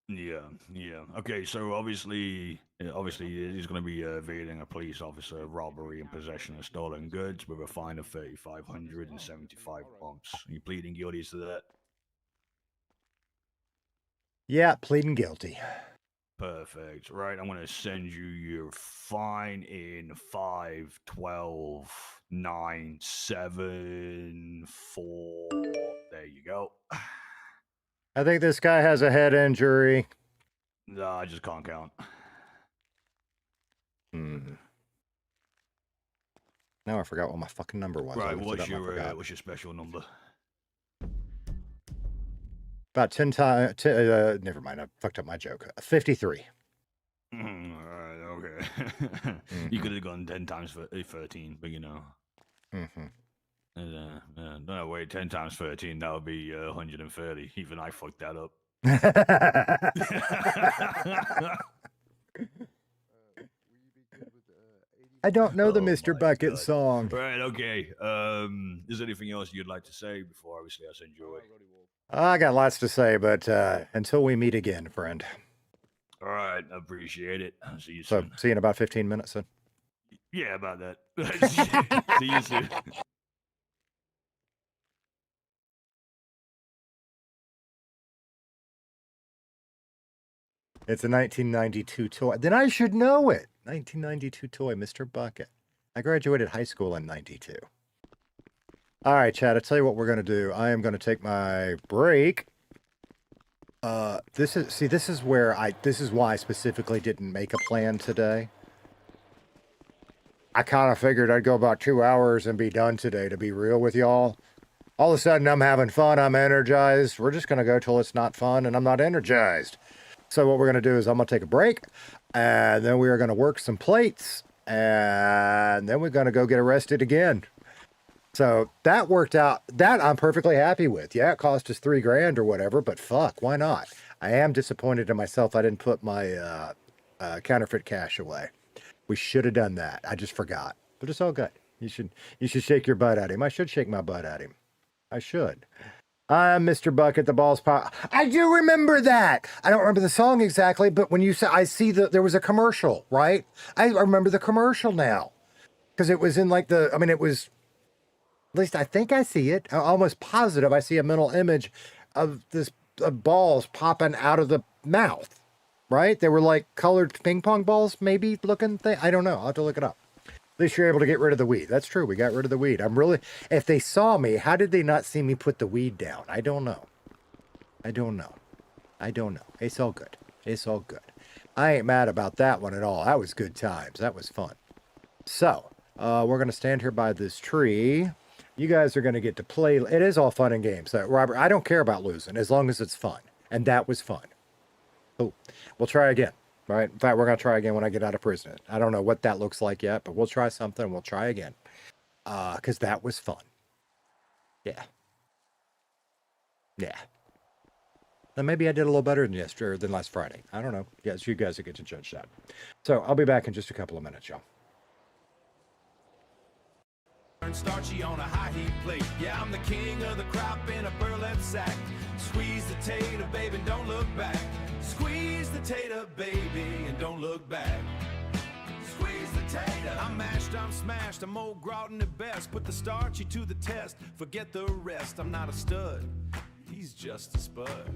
Yeah. Okay, so obviously he's going to be evading a police officer, robbery, and possession of stolen goods with a fine of 3,500 and 75 months. Are you pleading guilty to that? Yeah, pleading guilty. Perfect. Right, I'm going to send you your fine in 5, 12, 9, 7, 4. There you go. I think this guy has a head injury. No, I just can't count. Now I forgot what my fucking number was. Right, what's your special number? About 10 times. Never mind, I fucked up my joke. 53. All right, okay. You could have gone 10 times 13, but you know. No, wait, 10 times 13, that would be 130. Even I fucked that up. I don't know the Mr. Bucket song. Right, okay. Is there anything else you'd like to say before obviously I send you away? I got lots to say, but until we meet again, friend. All right, I appreciate it. I'll see you So, soon. see you in about 15 minutes then. Yeah, about that. See you soon. It's a 1992 toy. Then I should know it. 1992 toy, Mr. Bucket. I graduated high school in 92. All right, Chad, I'll tell you what we're going to do. I am going to take my break. This is why I specifically didn't make a plan today. I kind of figured I'd go about 2 hours and be done today, to be real with y'all. All of a sudden, I'm having fun. I'm energized. We're just going to go till it's not fun and I'm not energized. So what we're going to do is I'm going to take a break, and then we are going to work some plates, and then we're going to go get arrested again. So that worked out. That I'm perfectly happy with. Yeah, it cost us $3,000 or whatever, but fuck, why not? I am disappointed in myself. I didn't put my counterfeit cash away. We should have done that. I just forgot. But it's all good. You should shake your butt at him. I should shake my butt at him. I should. I'm Mr. Bucket, the balls pop. I do remember that. I don't remember the song exactly, but when you say, I see that there was a commercial, right? I remember the commercial now. Because it was in it was, at least I think I see it. I'm almost positive I see a mental image of this balls popping out of the mouth, right? They were like colored ping pong balls, maybe looking thing. I don't know. I'll have to look it up. At least you're able to get rid of the weed. That's true. We got rid of the weed. If they saw me, how did they not see me put the weed down? I don't know. It's all good. I ain't mad about that one at all. That was good times. That was fun. So, we're going to stand here by this tree. You guys are going to get to play. It is all fun and games. Robert, I don't care about losing as long as it's fun. And that was fun. Oh, we'll try again. All right. In fact, we're going to try again when I get out of prison. I don't know what that looks like yet, but we'll try something. We'll try again. Because that was fun. Yeah. Yeah. And maybe I did a little better than last Friday. I don't know. Yes, you guys get to judge that. So I'll be back in just a couple of minutes, y'all. Starchy on a high heat plate. Yeah, I'm the king of the crop in a burlap sack. Squeeze the tater, baby, and don't look back. Squeeze the tater, baby, and don't look back. Squeeze the tater. I'm mashed, I'm smashed, I'm old Groton at best. Put the starchy to the test, forget the rest. I'm not a stud, he's just a spud.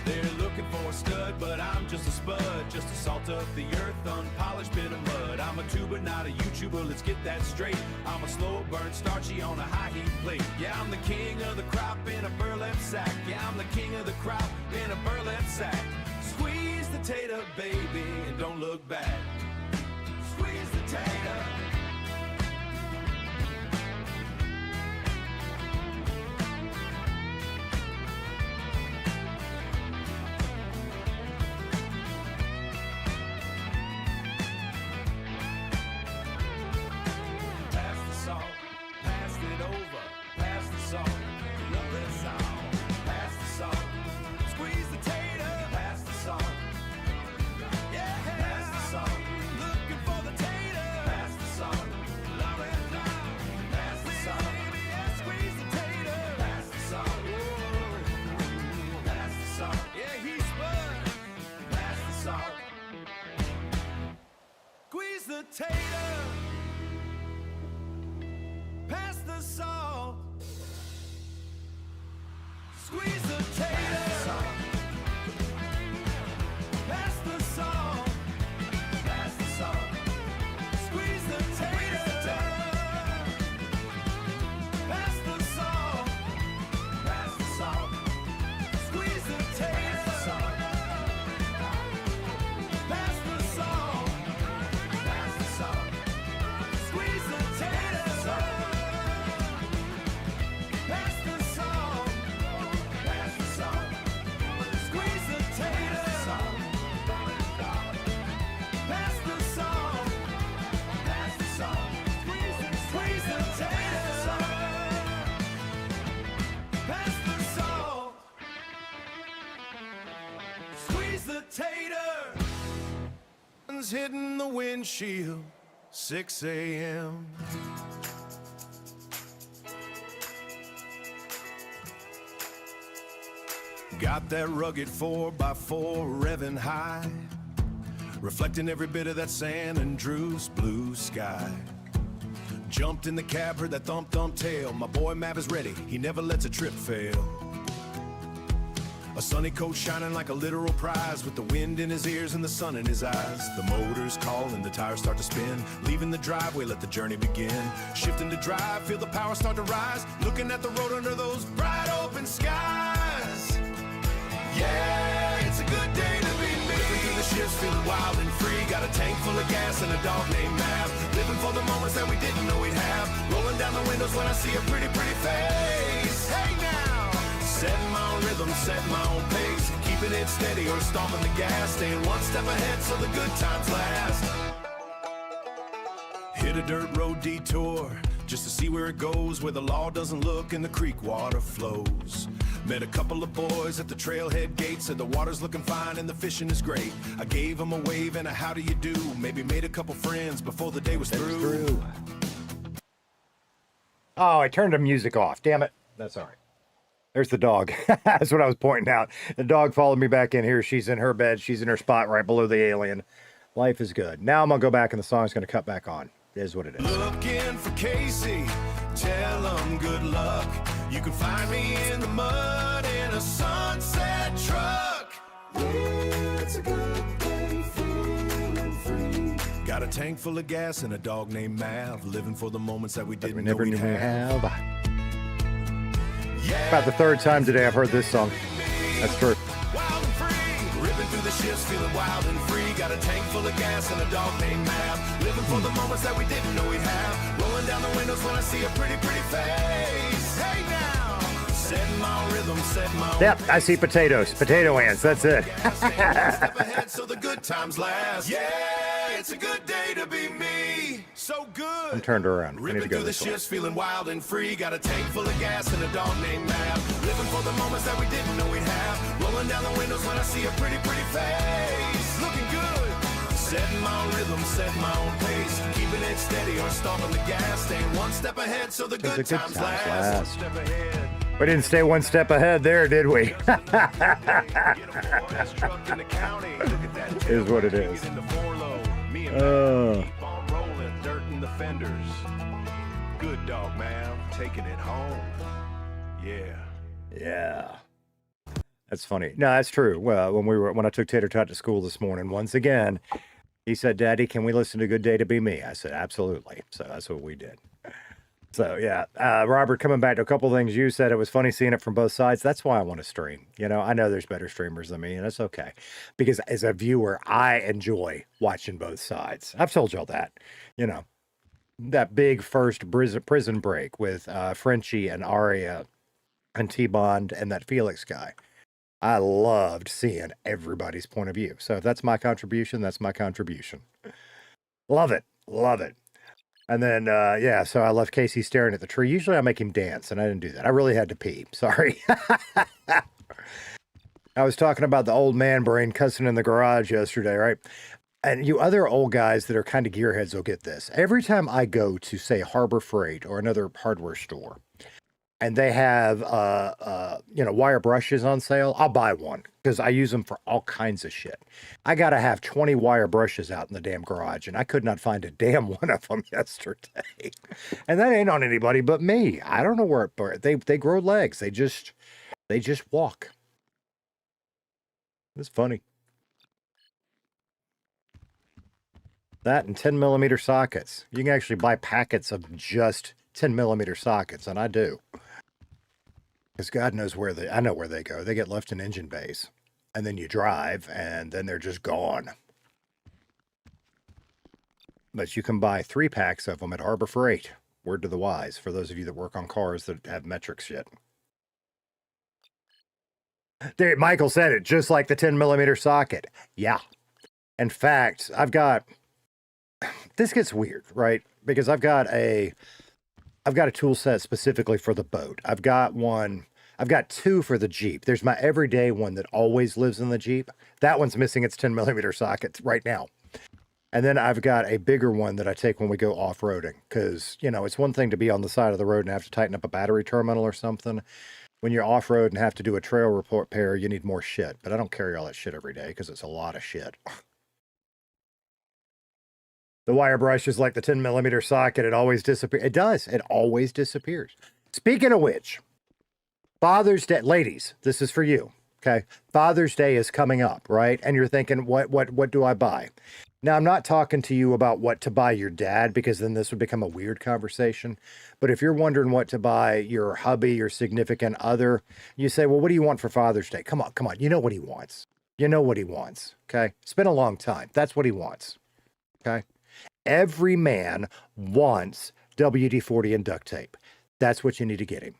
They're looking for a stud, but I'm just a spud. Just a salt of the earth, unpolished bit of mud. I'm a tuber, not a YouTuber, let's get that straight. I'm a slow burn starchy on a high heat plate. Yeah, I'm the king of the crop in a burlap sack. Yeah, I'm the king of the crop in a burlap sack. Squeeze the tater, baby, and don't look back. Squeeze the tater. Tater, pass the salt. Squeeze the tater, pass the salt. Pass the salt. Squeeze the tater, pass the salt. Pass the salt. Squeeze the tater, pass the salt. Squeeze the tater, pass the salt, pass the salt. Squeeze the tater, pass the salt, pass the salt. Squeeze the tater, pass the salt. Squeeze the tater. Hitting the windshield. 6 a.m. Got that rugged 4x4 revving high, reflecting every bit of that San Andreas blue sky. Jumped in the cab, heard that thump thump tail. My boy Mav is ready, he never lets a trip fail. A sunny coat shining like a literal prize, with the wind in his ears and the sun in his eyes. The motor's calling, the tires start to spin. Leaving the driveway, let the journey begin. Shifting to drive, feel the power start to rise. Looking at the road under those bright open skies. Yeah, it's a good day to be me. Living through the shifts, feeling wild and free. Got a tank full of gas and a dog named Mav. Living for the moments that we didn't know we'd have. Rolling down the windows when I see a pretty, pretty face. Hey now! Setting my own rhythm, setting my own pace. Keeping it steady or stomping the gas. Staying one step ahead so the good times last. Hit a dirt road detour just to see where it goes, where the law doesn't look and the creek water flows. Met a couple of boys at the trailhead gate, said the water's looking fine and the fishing is great. I gave them a wave and a how do you do. Maybe made a couple friends before the day was through. Oh, I turned the music off. Damn it. That's all right. There's the dog. That's what I was pointing out. The dog followed me back in here. She's in her bed. She's in her spot right below the alien. Life is good. Now I'm going to go back and the song's going to cut back on. It is what it is. Looking for Casey. Tell him good luck. You can find me in the mud in a sunset truck. It's a good day, feeling free. Got a tank full of gas and a dog named Mav. Living for the moments that we didn't know we'd have. Yeah. About the third time today I've heard this song. That's true. Wild and free, ripping through the shifts, feeling wild and free. Got a tank full of gas and a dog named Mav. Living for the moments that we didn't know we'd have. Rolling down the windows when I see a pretty, pretty face. Hey now, Set my rhythm, set my own Yep, I see potatoes. Potato ants, that's it. step ahead so the good times last. Yeah, it's a good day to be me. So good. I'm turned around. I need to Ripping go through the this way. shifts, feeling wild and free. Got a tank full of gas and a dog named Mav. Living for the moments that we didn't know we'd have. Rolling down the windows when I see a pretty, pretty face. Looking good. Setting my rhythm, set my own pace. Keeping it steady or stomping the gas. Staying one step ahead so the good times last. Step ahead. We didn't stay one step ahead there, did we? Is what it is. Dirt in the fenders. Good dog, man. Taking it home. Yeah. Yeah. That's funny. No, that's true. Well, when I took Tater Tot to school this morning, once again, he said, "Daddy, can we listen to Good Day to Be Me?" I said, "Absolutely." So that's what we did. So yeah, Robert, coming back to a couple things you said, it was funny seeing it from both sides. That's why I want to stream. You know, I know there's better streamers than me, and that's okay. Because as a viewer, I enjoy watching both sides. I've told y'all that. You know, that big first prison break with Frenchie and Arya and T-Bond and that Felix guy. I loved seeing everybody's point of view. So if that's my contribution, that's my contribution. Love it. Love it. And then, yeah, so I left Casey staring at the tree. Usually I make him dance, and I didn't do that. I really had to pee. Sorry. I was talking about the old man brain cussing in the garage yesterday, right? And you other old guys that are kind of gearheads will get this. Every time I go to, say, Harbor Freight or another hardware store, and they have, wire brushes on sale, I'll buy one because I use them for all kinds of shit. I got to have 20 wire brushes out in the damn garage, and I could not find a damn one of them yesterday. And that ain't on anybody but me. I don't know where they grow legs. They just walk. It's funny. That and 10 millimeter sockets. You can actually buy packets of just 10 millimeter sockets, and I do. Because God knows I know where they go. They get left in engine bays. And then you drive, and then they're just gone. But you can buy 3 packs of them at Harbor Freight. Word to the wise, for those of you that work on cars that have metric shit. There, Michael said it, just like the 10 millimeter socket. Yeah. In fact, this gets weird, right? Because I've got a tool set specifically for the boat. I've got 2 for the Jeep. There's my everyday one that always lives in the Jeep. That one's missing its 10 millimeter socket right now. And then I've got a bigger one that I take when we go off-roading. Because, it's one thing to be on the side of the road and have to tighten up a battery terminal or something. When you're off-road and have to do a trail repair, you need more shit. But I don't carry all that shit every day because it's a lot of shit. The wire brush is like the 10 millimeter socket. It always disappears. It does. It always disappears. Speaking of which, Father's Day, ladies, this is for you. Okay. Father's Day is coming up, right? And you're thinking, what do I buy? Now, I'm not talking to you about what to buy your dad, because then this would become a weird conversation. But if you're wondering what to buy your hubby, your significant other, you say, well, what do you want for Father's Day? Come on. You know what he wants. You know what he wants. Okay. It's been a long time. That's what he wants. Okay. Every man wants WD-40 and duct tape. That's what you need to get him.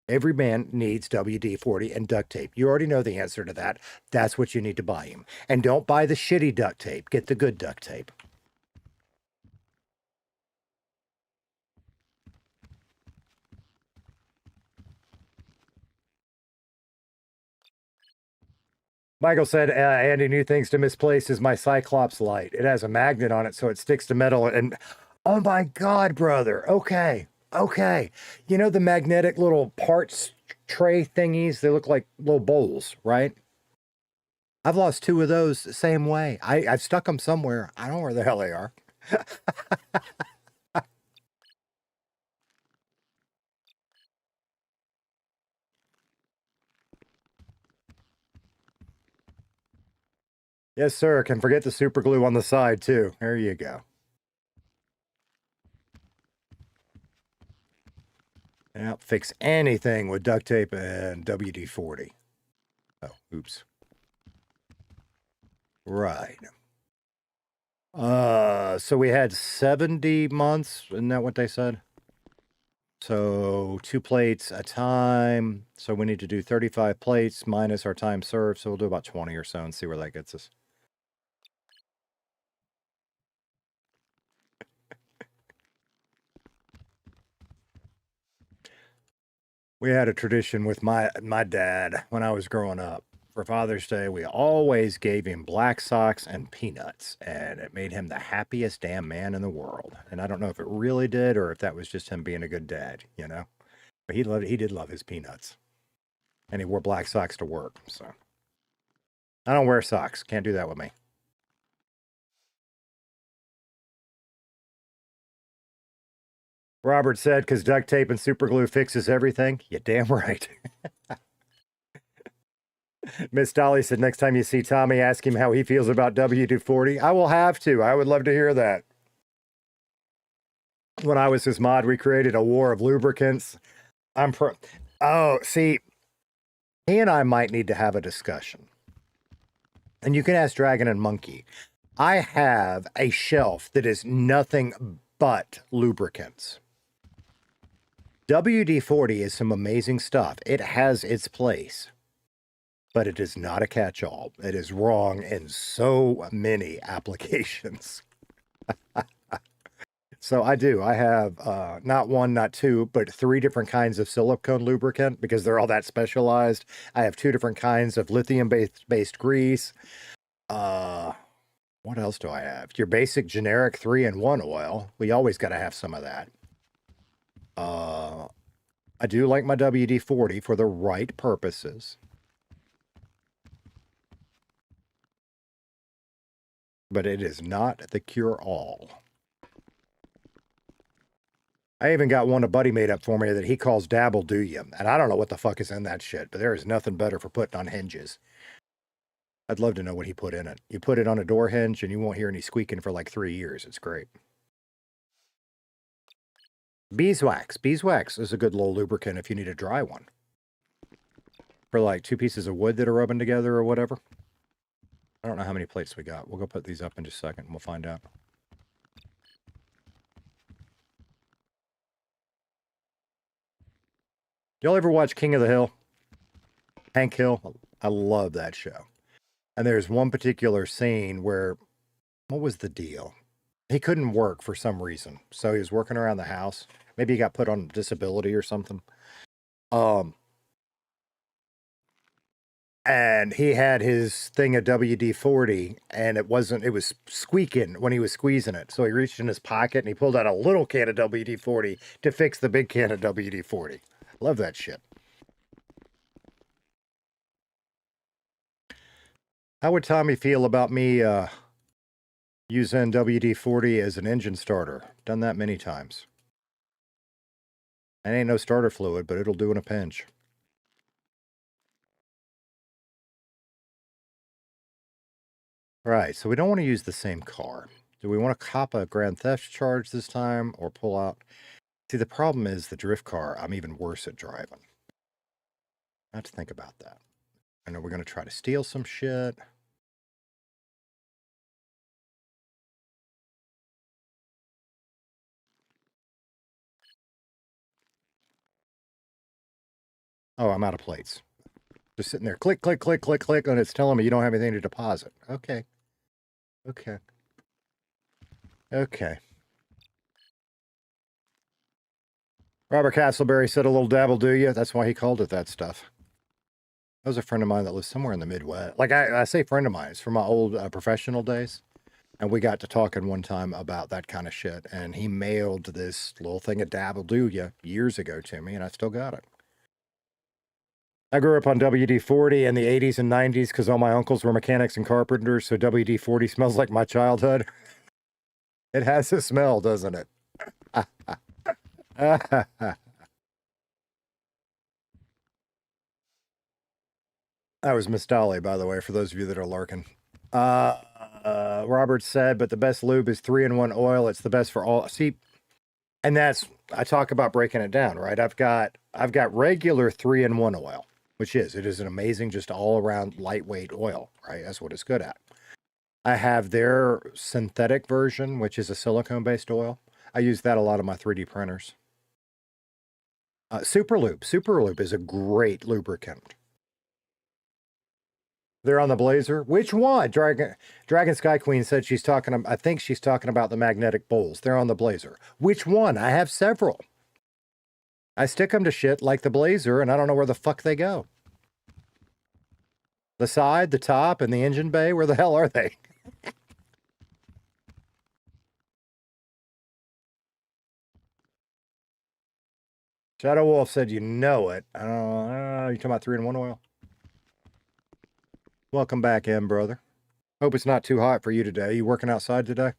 Every man needs WD-40 and duct tape. You already know the answer to that. That's what you need to buy him. And don't buy the shitty duct tape. Get the good duct tape. Michael said, Andy, new things to misplace is my Cyclops light. It has a magnet on it, so it sticks to metal. And oh my God, brother. Okay. You know the magnetic little parts tray thingies? They look like little bowls, right? I've lost 2 of those the same way. I've stuck them somewhere. I don't know where the hell they are. Yes, sir. Can forget the super glue on the side, too. There you go. Yeah, fix anything with duct tape and WD-40. Oh, oops. Right. So we had 70 months. Isn't that what they said? So 2 plates a time. So we need to do 35 plates minus our time served. So we'll do about 20 or so and see where that gets us. We had a tradition with my dad when I was growing up. For Father's Day, we always gave him black socks and peanuts, and it made him the happiest damn man in the world. And I don't know if it really did or if that was just him being a good dad, you know? But he did love his peanuts. And he wore black socks to work, so. I don't wear socks. Can't do that with me. Robert said, because duct tape and super glue fixes everything. You're damn right. Miss Dolly said, next time you see Tommy, ask him how he feels about WD-40. I will have to. I would love to hear that. When I was his mod, we created a war of lubricants. Oh, see, he and I might need to have a discussion. And you can ask Dragon and Monkey. I have a shelf that is nothing but lubricants. WD-40 is some amazing stuff. It has its place. But it is not a catch-all. It is wrong in so many applications. So I have not one, not two, but 3 different kinds of silicone lubricant because they're all that specialized. I have 2 different kinds of lithium-based grease. What else do I have? Your basic generic 3-in-1 oil. We always got to have some of that. I do like my WD-40 for the right purposes. But it is not the cure-all. I even got one a buddy made up for me that he calls Dabble Do Ya. And I don't know what the fuck is in that shit, but there is nothing better for putting on hinges. I'd love to know what he put in it. You put it on a door hinge and you won't hear any squeaking for like 3 years. It's great. Beeswax. Beeswax is a good little lubricant if you need a dry one. For like 2 pieces of wood that are rubbing together or whatever. I don't know how many plates we got. We'll go put these up in just a second and we'll find out. Y'all ever watch King of the Hill? Hank Hill? I love that show. And there's one particular scene where, what was the deal? He couldn't work for some reason. So he was working around the house. Maybe he got put on disability or something. And he had his thing of WD-40 and it was squeaking when he was squeezing it. So he reached in his pocket and he pulled out a little can of WD-40 to fix the big can of WD-40. Love that shit. How would Tommy feel about me using WD-40 as an engine starter? Done that many times. It ain't no starter fluid, but it'll do in a pinch. Right, so we don't want to use the same car. Do we want to cop a grand theft charge this time or pull out? See, the problem is the drift car, I'm even worse at driving. I have to think about that. I know we're going to try to steal some shit. Oh, I'm out of plates. Just sitting there, click, click, click, click, click, and it's telling me you don't have anything to deposit. Okay. Okay. Okay. Robert Castleberry said a little dabble do you? That's why he called it that stuff. That was a friend of mine that lives somewhere in the Midwest. Like I say friend of mine. It's from my old professional days. And we got to talking one time about that kind of shit. And he mailed this little thing of dabble do you years ago to me, and I still got it. I grew up on WD-40 in the 80s and 90s because all my uncles were mechanics and carpenters, so WD-40 smells like my childhood. It has a smell, doesn't it? That was Miss Dolly, by the way, for those of you that are lurking. Robert said, but the best lube is 3-in-1 oil. It's the best for all. See, and that's, I talk about breaking it down, right? I've got regular 3-in-1 oil. It is an amazing, just all around lightweight oil, right? That's what it's good at. I have their synthetic version, which is a silicone based oil. I use that a lot on my 3D printers. Superloop. Superloop is a great lubricant. They're on the Blazer. Which one? Dragon Sky Queen said she's talking. I think she's talking about the magnetic bowls. They're on the Blazer. Which one? I have several. I stick them to shit like the Blazer, and I don't know where the fuck they go. The side, the top, and the engine bay. Where the hell are they? Shadow Wolf said, "You know it." I don't know. You talking about 3-in-1 oil? Welcome back in, brother. Hope it's not too hot for you today. You working outside today?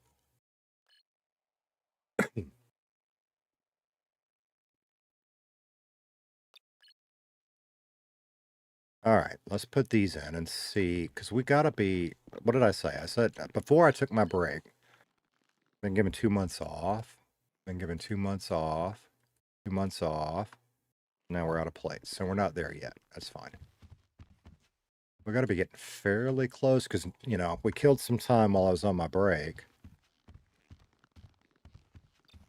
All right, let's put these in and see, because we got to be, what did I say? I said, before I took my break, been given 2 months off, been given 2 months off, 2 months off. Now we're out of plates, so we're not there yet. That's fine. We got to be getting fairly close because, you know, we killed some time while I was on my break.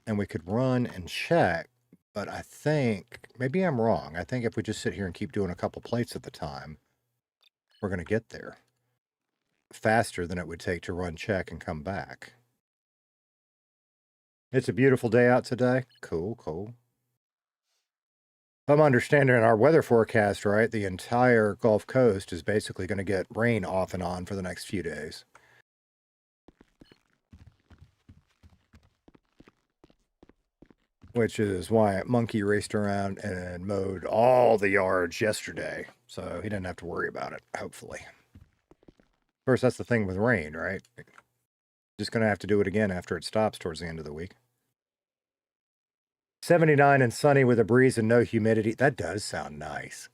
And we could run and check, but I think, maybe I'm wrong. I think if we just sit here and keep doing a couple plates at the time, we're going to get there faster than it would take to run check and come back. It's a beautiful day out today. Cool, cool. If I'm understanding our weather forecast right, the entire Gulf Coast is basically going to get rain off and on for the next few days. Which is why Monkey raced around and mowed all the yards yesterday. So he didn't have to worry about it, hopefully. Of course, that's the thing with rain, right? Just going to have to do it again after it stops towards the end of the week. 79 and sunny with a breeze and no humidity. That does sound nice.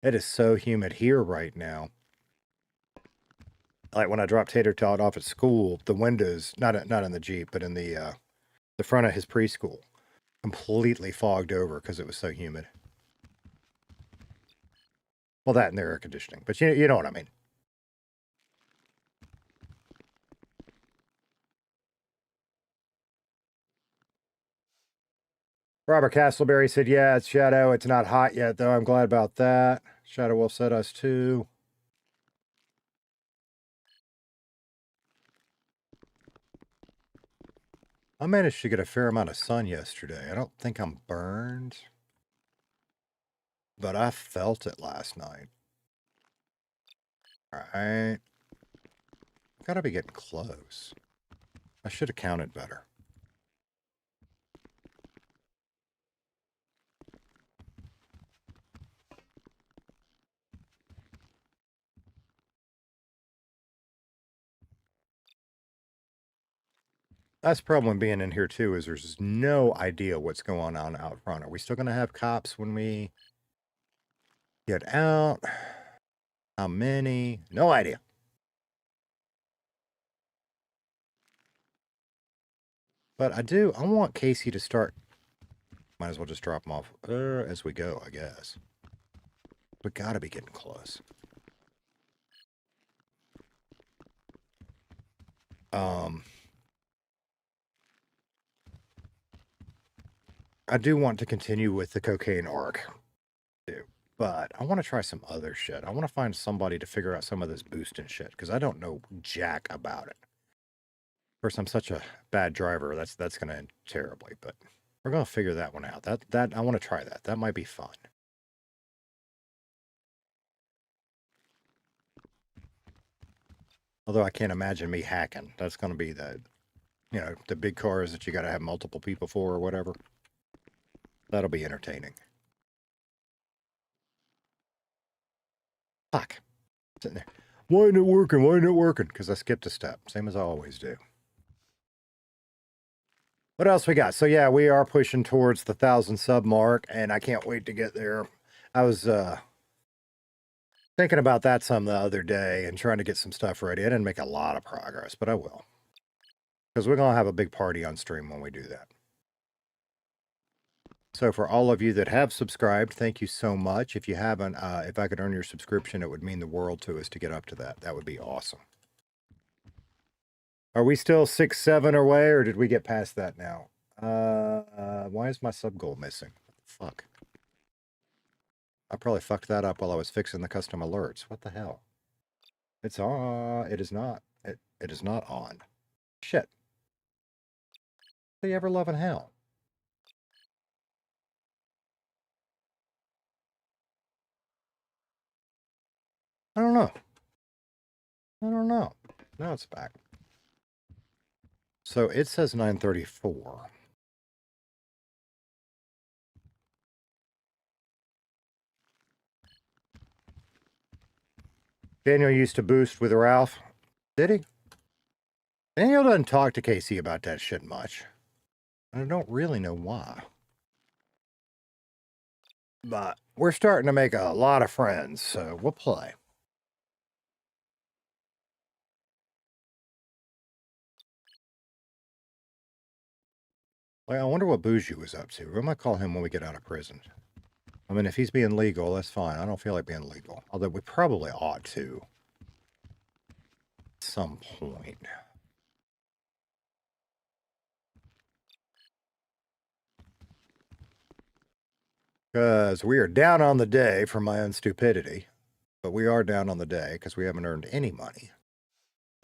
It is so humid here right now. Like when I dropped Tater Tot off at school, the windows, not in the Jeep, but in the front of his preschool, completely fogged over because it was so humid. Well, that and their air conditioning, but you know what I mean. Robert Castleberry said, yeah, it's Shadow. It's not hot yet, though. I'm glad about that. Shadow Wolf said us too. I managed to get a fair amount of sun yesterday. I don't think I'm burned, but I felt it last night. All right. Gotta be getting close. I should have counted better. That's the problem being in here too, is there's no idea what's going on out front. Are we still going to have cops when we get out? How many? No idea. But I want Casey to start. Might as well just drop him off as we go, I guess. We got to be getting close. I do want to continue with the cocaine arc, too, but I want to try some other shit. I want to find somebody to figure out some of this boosting shit, because I don't know jack about it. Of course, I'm such a bad driver, that's going to end terribly, but we're going to figure that one out. That I want to try that. That might be fun. Although I can't imagine me hacking. That's going to be the, you know, the big cars that you got to have multiple people for or whatever. That'll be entertaining. Fuck. Sitting there. Why isn't it working? Why isn't it working? Because I skipped a step. Same as I always do. What else we got? So yeah, we are pushing towards the 1,000 sub mark, and I can't wait to get there. I was thinking about that some the other day and trying to get some stuff ready. I didn't make a lot of progress, but I will. Because we're going to have a big party on stream when we do that. So for all of you that have subscribed, thank you so much. If you haven't, if I could earn your subscription, it would mean the world to us to get up to that. That would be awesome. Are we still 6-7 away, or did we get past that now? Why is my sub goal missing? fuck? I probably fucked that up while I was fixing the custom alerts. What the hell? It's on. It is not. It is not on. Shit. The ever-loving hell. I don't know. I don't know. Now it's back. So it says 9:34. Daniel used to boost with Ralph. Did he? Daniel doesn't talk to Casey about that shit much. I don't really know why. But we're starting to make a lot of friends, so we'll play. Like, I wonder what Bougie was up to. We might call him when we get out of prison. I mean, if he's being legal, that's fine. I don't feel like being legal. Although we probably ought to. At some point. Because we are down on the day from my own stupidity. But we are down on the day because we haven't earned any money.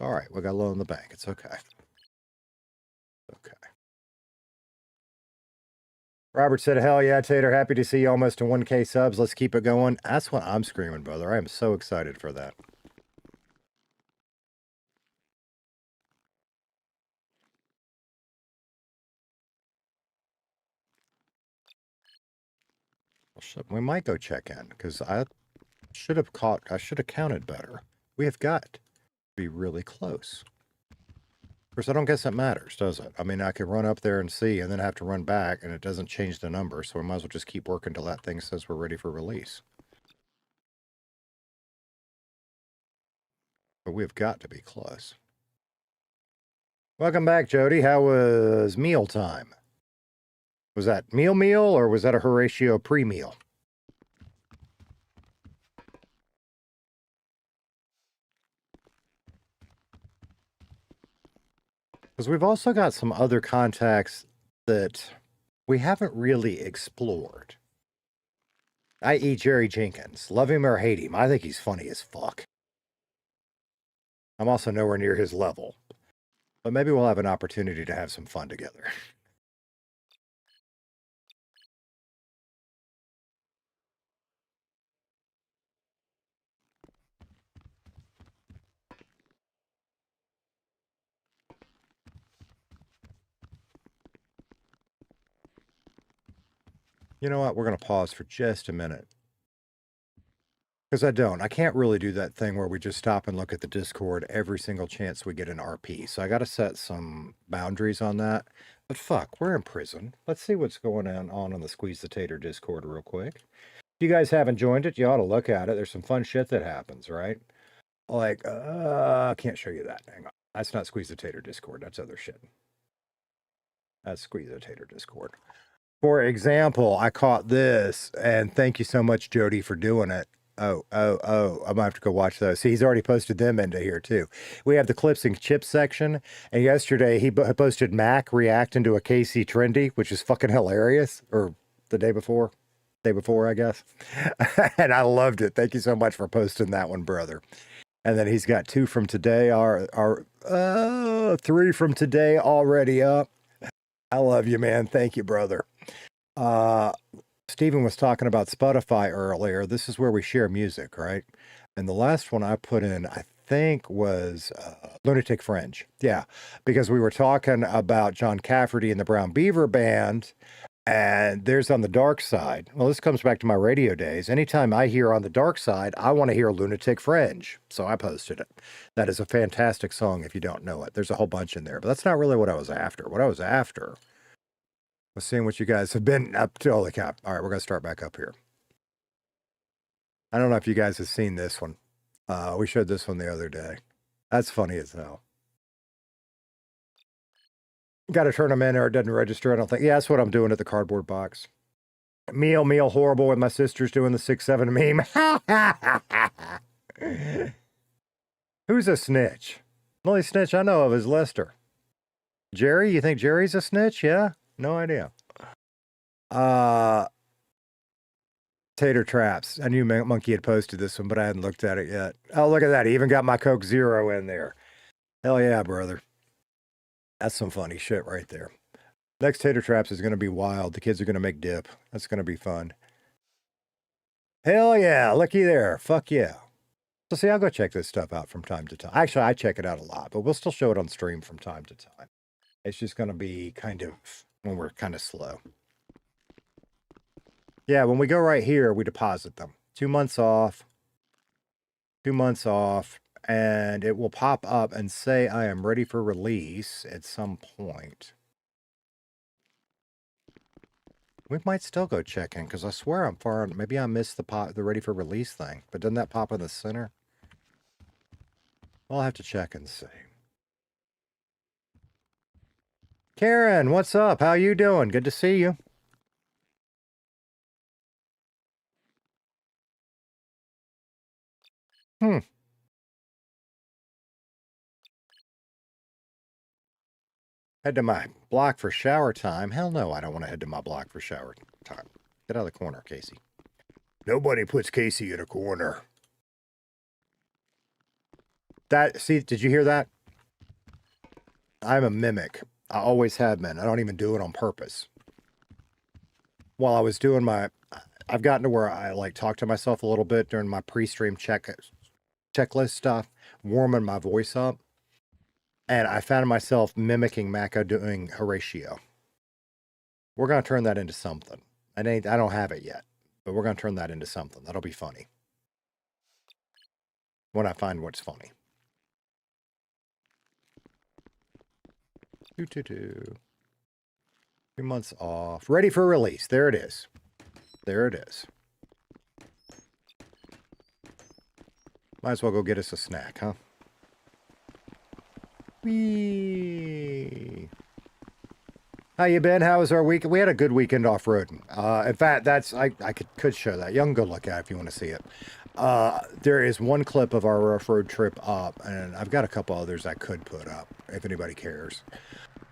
All right, we got low in the bank. It's okay. Okay. Robert said, hell yeah, Tater. Happy to see you almost to 1K subs. Let's keep it going. That's what I'm screaming, brother. I am so excited for that. We might go check in because I should have counted better. We have got to be really close. Of course, I don't guess it matters, does it? I mean, I could run up there and see and then have to run back and it doesn't change the number. So we might as well just keep working till that thing says we're ready for release. But we've got to be close. Welcome back, Jody. How was meal time? Was that meal or was that a Horatio pre-meal? Because we've also got some other contacts that we haven't really explored. I.e. Jerry Jenkins. Love him or hate him. I think he's funny as fuck. I'm also nowhere near his level. But maybe we'll have an opportunity to have some fun together. You know what? We're going to pause for just a minute. Because I can't really do that thing where we just stop and look at the Discord every single chance we get an RP. So I got to set some boundaries on that. But fuck, we're in prison. Let's see what's going on the Squeeze the Tater Discord real quick. If you guys haven't joined it, you ought to look at it. There's some fun shit that happens, right? Like, I can't show you that. Hang on. That's not Squeeze the Tater Discord. That's other shit. That's Squeeze the Tater Discord. For example, I caught this, and thank you so much, Jody, for doing it. Oh, I'm going to have to go watch those. See, he's already posted them into here, too. We have the clips and chips section, and yesterday he posted Mac reacting to a KC Trendy, which is fucking hilarious, or the day before, I guess. And I loved it. Thank you so much for posting that one, brother. And then he's got 2 from today, 3 from today already up. I love you, man. Thank you, brother. Steven was talking about Spotify earlier. This is where we share music, right? And the last one I put in, I think, was Lunatic Fringe. Yeah, because we were talking about John Cafferty and the Brown Beaver Band, and there's On the Dark Side. Well, this comes back to my radio days. Anytime I hear On the Dark Side, I want to hear Lunatic Fringe. So I posted it. That is a fantastic song if you don't know it. There's a whole bunch in there, but that's not really what I was after. What I was after was seeing what you guys have been up to. Holy cow. All right, we're going to start back up here. I don't know if you guys have seen this one. We showed this one the other day. That's funny as hell. Got to turn them in or it doesn't register, I don't think. Yeah, that's what I'm doing at the cardboard box. Meal horrible with my sister's doing the 6-7 meme. Who's a snitch? The only snitch I know of is Lester. Jerry? You think Jerry's a snitch? Yeah? No idea. Tater traps. I knew Monkey had posted this one, but I hadn't looked at it yet. Oh, look at that. He even got my Coke Zero in there. Hell yeah, brother. That's some funny shit right there. Next tater traps is going to be wild. The kids are going to make dip. That's going to be fun. Hell yeah. Looky there. Fuck yeah. So see, I'll go check this stuff out from time to time. Actually, I check it out a lot, but we'll still show it on stream from time to time. It's just going to be kind of when we're kind of slow. Yeah, when we go right here, we deposit them. 2 months off. 2 months off. And it will pop up and say I am ready for release at some point. We might still go check in because I swear I'm far. Maybe I missed the ready for release thing. But doesn't that pop in the center? I'll have to check and see. Karen, what's up? How you doing? Good to see you. Head to my block for shower time. Hell no, I don't want to head to my block for shower time. Get out of the corner, Casey. Nobody puts Casey in a corner. See, did you hear that? I'm a mimic. I always have been. I don't even do it on purpose. While I was doing I've gotten to where I like talk to myself a little bit during my pre-stream checklist stuff, warming my voice up. And I found myself mimicking Mako doing Horatio. We're going to turn that into something. I don't have it yet, but we're going to turn that into something. That'll be funny. When I find what's funny. 2 months off. Ready for release. There it is. There it is. Might as well go get us a snack, huh? Whee. How you been? How was our week? We had a good weekend off-roading. In fact, I could show that. You can go look at it if you want to see it. There is one clip of our off-road trip up, and I've got a couple others I could put up if anybody cares.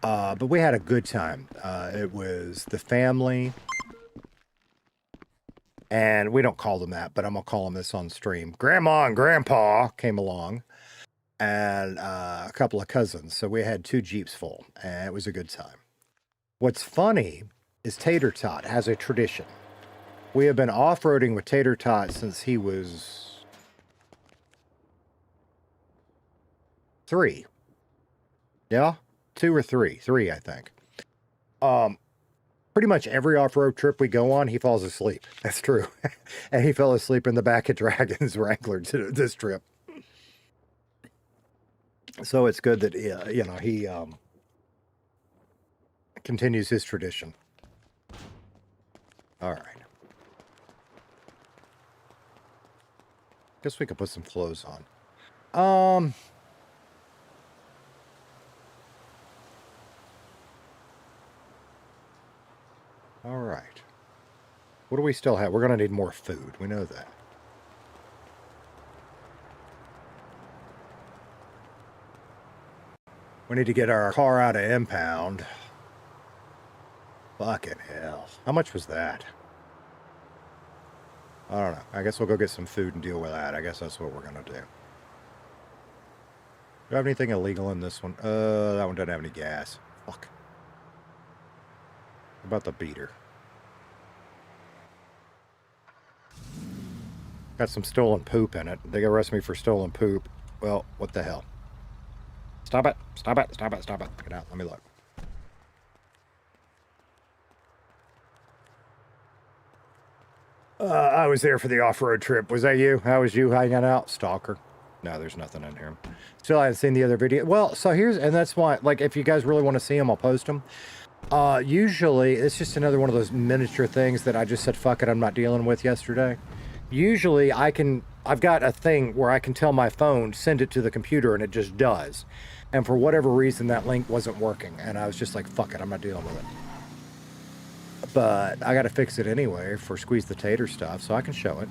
But we had a good time. It was the family, and we don't call them that, but I'm going to call them this on stream. Grandma and Grandpa came along. And a couple of cousins. So we had 2 Jeeps full, and it was a good time. What's funny is Tater Tot has a tradition. We have been off-roading with Tater Tot since he was 3. Yeah? 2 or 3. 3, I think. Pretty much every off-road trip we go on, he falls asleep. That's true. And he fell asleep in the back of Dragon's Wrangler this trip. So it's good that, he continues his tradition. All right. Guess we could put some clothes on. All right. What do we still have? We're going to need more food. We know that. We need to get our car out of impound. Fucking hell. How much was that? I don't know. I guess we'll go get some food and deal with that. I guess that's what we're going to do. Do I have anything illegal in this one? That one doesn't have any gas. Fuck. What about the beater? Got some stolen poop in it. They gonna arrest me for stolen poop. Well, what the hell? Stop it. Stop it. Stop it. Stop it. Get out. Let me look. I was there for the off-road trip. Was that you? How was you hanging out? Stalker. No, there's nothing in here. Still haven't seen the other video. Well, so and that's why, like, if you guys really want to see them, I'll post them. Usually, it's just another one of those miniature things that I just said, fuck it, I'm not dealing with yesterday. Usually, I've got a thing where I can tell my phone, send it to the computer, and it just does. And for whatever reason, that link wasn't working. And I was just like, fuck it, I'm not dealing with it. But I got to fix it anyway for Squeeze the Tater stuff, so I can show it.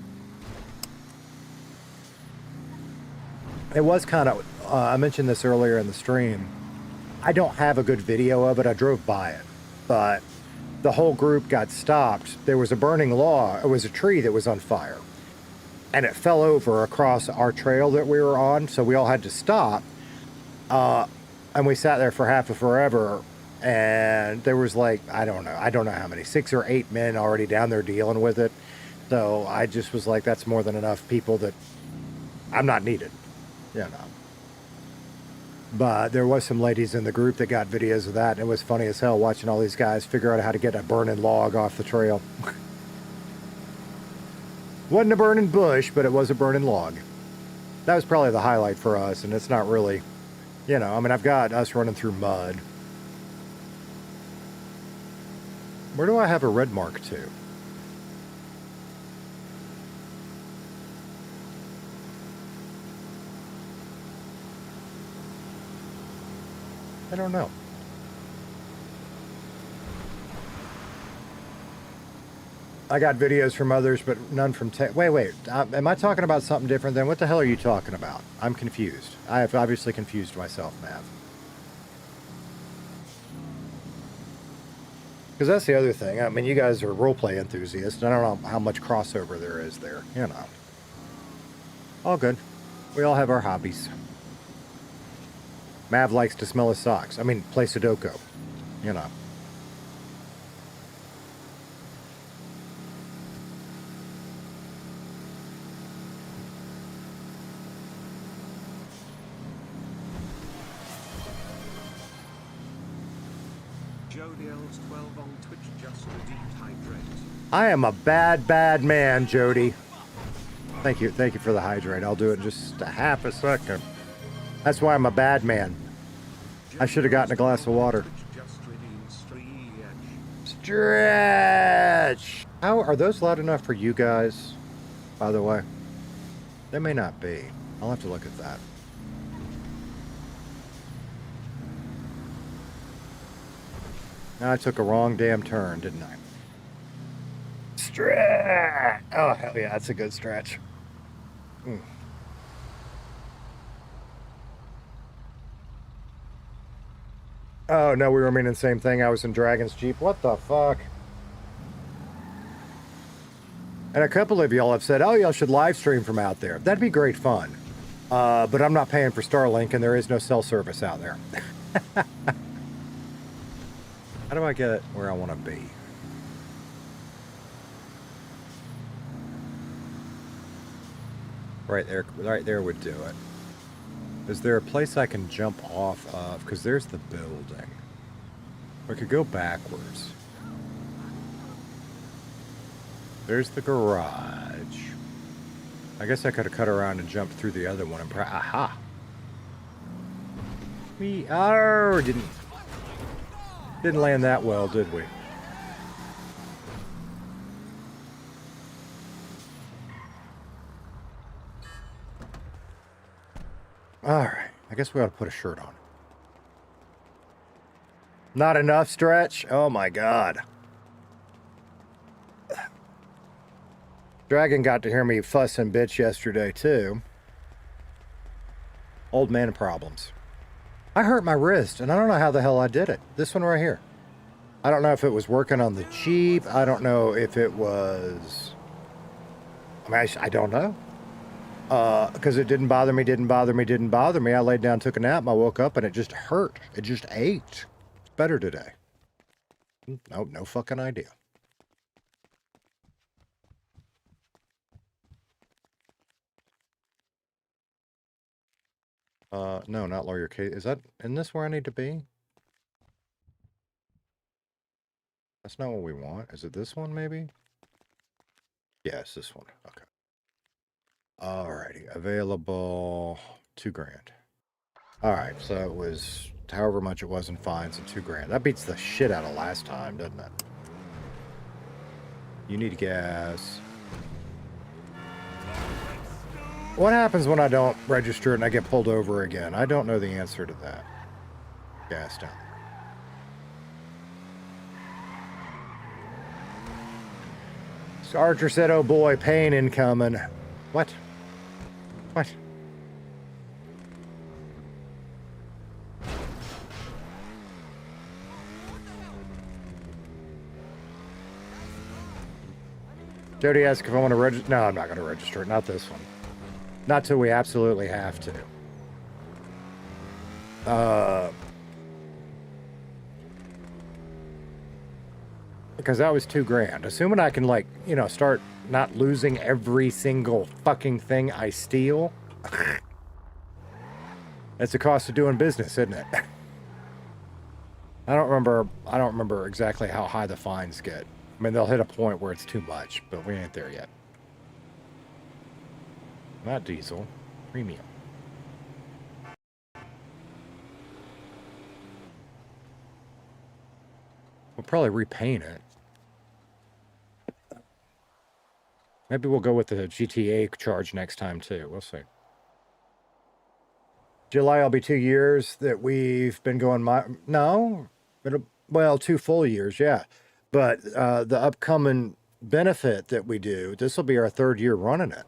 It was kind of, I mentioned this earlier in the stream. I don't have a good video of it. I drove by it. But the whole group got stopped. There was a burning log. It was a tree that was on fire. And it fell over across our trail that we were on, so we all had to stop. And we sat there for half of forever, and there was like, I don't know how many, 6 or 8 men already down there dealing with it. So I just was like, that's more than enough people that I'm not needed, you know. But there was some ladies in the group that got videos of that, and it was funny as hell watching all these guys figure out how to get a burning log off the trail. Wasn't a burning bush, but it was a burning log. That was probably the highlight for us, and it's not really, you know, I mean, I've got us running through mud. Where do I have a red mark to? I don't know. I got videos from others, but none from Wait. Am I talking about something different then? What the hell are you talking about? I'm confused. I have obviously confused myself, Mav. Because that's the other thing. I mean, you guys are roleplay enthusiasts. I don't know how much crossover there is there. You know. All good. We all have our hobbies. Mav likes to smell his socks. I mean, play Sudoku. You know. Jodiel's 12 on Twitch just redeemed hydrate. I am a bad man, Jody. Thank you for the hydrate. I'll do it in just a half a second. That's why I'm a bad man. I should have gotten a glass of water. Stretch! How are those loud enough for you guys, by the way? They may not be. I'll have to look at that. I took a wrong damn turn, didn't I? Stretch! Oh, hell yeah, that's a good stretch. Mm. Oh, no, we were meaning the same thing. I was in Dragon's Jeep. What the fuck? And a couple of y'all have said, oh, y'all should live stream from out there. That'd be great fun. But I'm not paying for Starlink, and there is no cell service out there. How do I get it where I want to be? Right there would do it. Is there a place I can jump off of? Because there's the building. We could go backwards. There's the garage. I guess I could have cut around and jumped through the other one and aha! We are didn't land that well, did we? Alright, I guess we ought to put a shirt on. Not enough stretch? Oh my god. Dragon got to hear me fuss and bitch yesterday too. Old man problems. I hurt my wrist, and I don't know how the hell I did it. This one right here. I don't know if it was working on the Jeep. I don't know if it was... I mean, I don't know. Because it didn't bother me. I laid down, took a nap, and I woke up, and it just hurt. It just ached. It's better today. No fucking idea. No, not lawyer case. Isn't this where I need to be? That's not what we want. Is it this one, maybe? Yeah, it's this one. Okay. Alrighty. Available $2,000. Alright, so it was however much it was in fines and $2,000. That beats the shit out of last time, doesn't it? You need gas. What happens when I don't register and I get pulled over again? I don't know the answer to that. Gas down there. So Archer said, oh boy, pain incoming. What? What? Jody asked if I want to register. No, I'm not going to register it. Not this one. Not till we absolutely have to. Because that was $2,000. Assuming I can, like, you know, start not losing every single fucking thing I steal. That's the cost of doing business, isn't it? I don't remember exactly how high the fines get. I mean, they'll hit a point where it's too much, but we ain't there yet. Not diesel, premium. We'll probably repaint it. Maybe we'll go with the GTA charge next time, too. We'll see. July will be 2 years that we've been going... well, 2 full years, yeah. But the upcoming benefit that we do, this will be our 3rd year running it.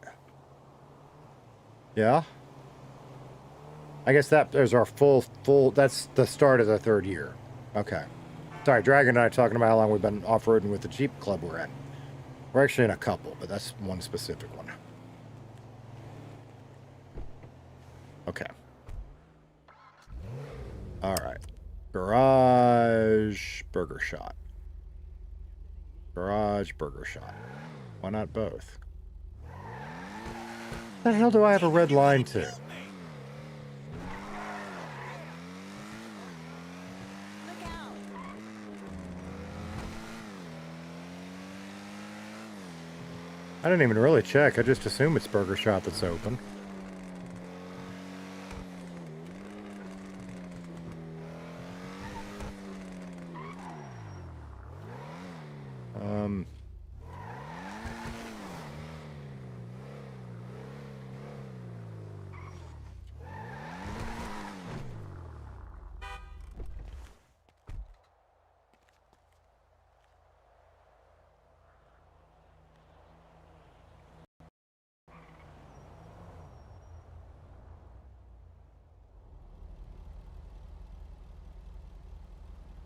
Yeah? I guess that is our full... That's the start of the 3rd year. Okay. Sorry, Dragon and I are talking about how long we've been off-roading with the Jeep club we're in. We're actually in a couple, but that's one specific one. Okay. All right. Garage burger shot. Garage burger shot. Why not both? The hell do I have a red line to? I didn't even really check. I just assume it's Burger Shot that's open.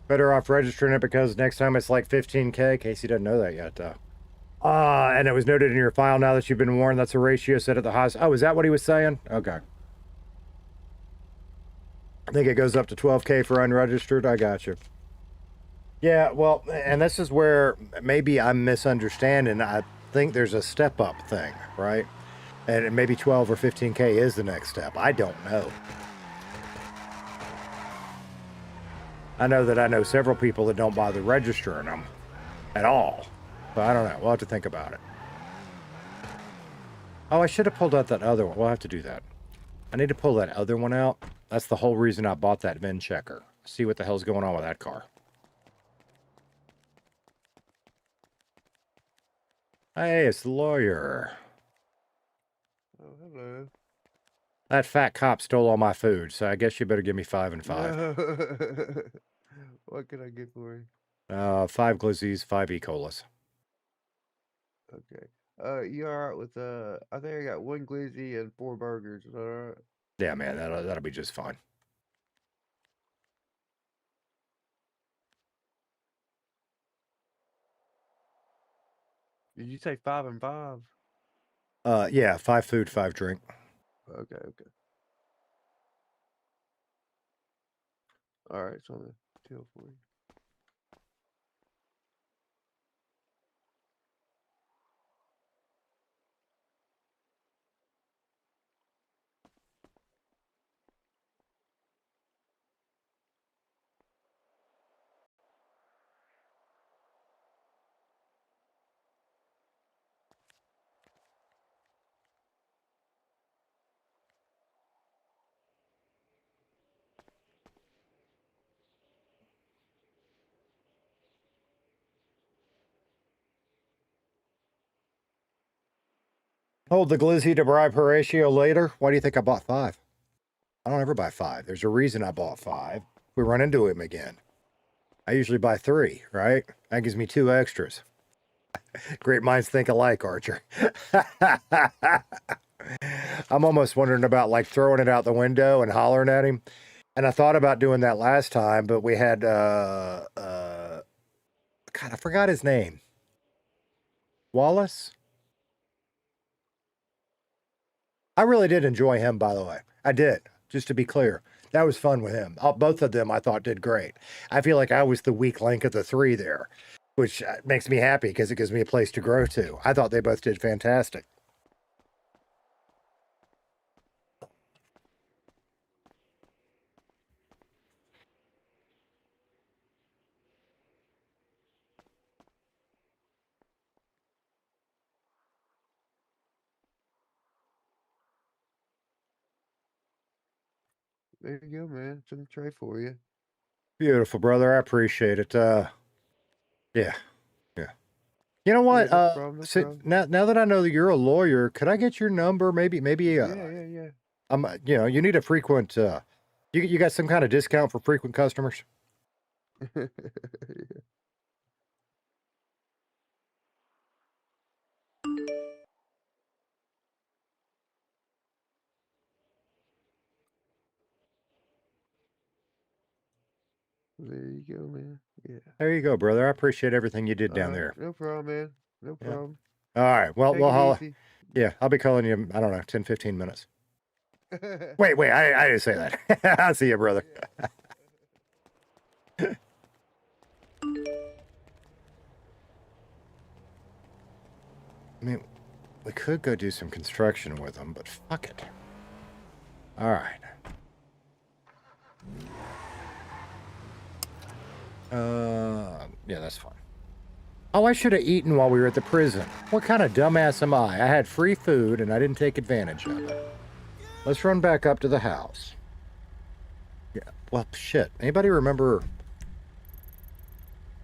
Better off registering it because next time it's like 15K. Casey doesn't know that yet, though. And it was noted in your file now that you've been warned. That's a ratio set at the highest. Oh, is that what he was saying? Okay. I think it goes up to 12K for unregistered. I got you. Yeah, well, and this is where maybe I'm misunderstanding. I think there's a step-up thing, right? And maybe 12 or 15K is the next step. I don't know. I know that I know several people that don't bother registering them at all. But I don't know. We'll have to think about it. Oh, I should have pulled out that other one. We'll have to do that. I need to pull that other one out. That's the whole reason I bought that VIN checker. See what the hell's going on with that car. Hey, it's the lawyer. Oh, hello. That fat cop stole all my food, so I guess you better give me 5 and 5. No. What can I get for you? 5 glizzies, 5 E. colas. Okay. You alright with I think I got 1 glizzy and 4 burgers. Is that alright? Yeah, man, that'll be just fine. Did you say 5 and 5? Yeah, 5 food, 5 drink. Okay, okay. Alright, so I'm gonna till for you. Hold the glizzy to bribe Horatio later. Why do you think I bought 5? I don't ever buy 5. There's a reason I bought 5. We run into him again. I usually buy 3, right? That gives me 2 extras. Great minds think alike, Archer. I'm almost wondering about like throwing it out the window and hollering at him. And I thought about doing that last time, but we had God, I forgot his name. Wallace? I really did enjoy him, by the way. I did, just to be clear. That was fun with him. Both of them I thought did great. I feel like I was the weak link of the three there, which makes me happy because it gives me a place to grow to. I thought they both did fantastic. There you go, man. It's in the tray for you. Beautiful, brother. I appreciate it. Yeah. Yeah. You know what? Yeah, no problem, no problem. Now that I know that you're a lawyer, could I get your number? Maybe. Yeah. You need a frequent. You got some kind of discount for frequent customers? Yeah. There you go, man. Yeah. There you go, brother. I appreciate everything you did down there. No problem, man. No problem. All right. Well, Take we'll it holla. easy. Yeah, I'll be calling you. I don't know, 10, 15 minutes. Wait. I didn't say that. I'll see you, brother. I mean, we could go do some construction with them, but fuck it. All right. Yeah, that's fine. Oh, I should have eaten while we were at the prison. What kind of dumbass am I? I had free food and I didn't take advantage of it. Let's run back up to the house. Yeah, well, shit. Anybody remember?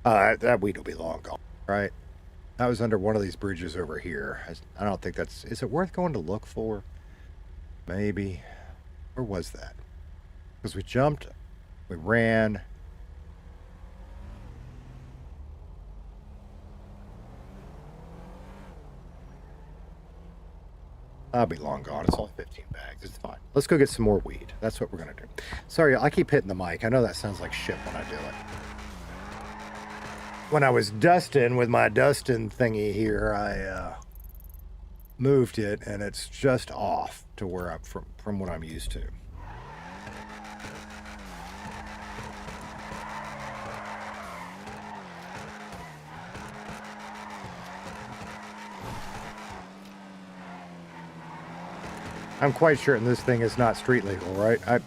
That weed will be long gone, right? That was under one of these bridges over here. I don't think that's... Is it worth going to look for? Maybe. Where was that? Because we jumped, we ran... I'll be long gone. It's only 15 bags. It's fine. Let's go get some more weed. That's what we're going to do. Sorry, I keep hitting the mic. I know that sounds like shit when I do it. When I was dusting with my dusting thingy here, I moved it, and it's just off to where I'm from what I'm used to. I'm quite certain this thing is not street legal, right? I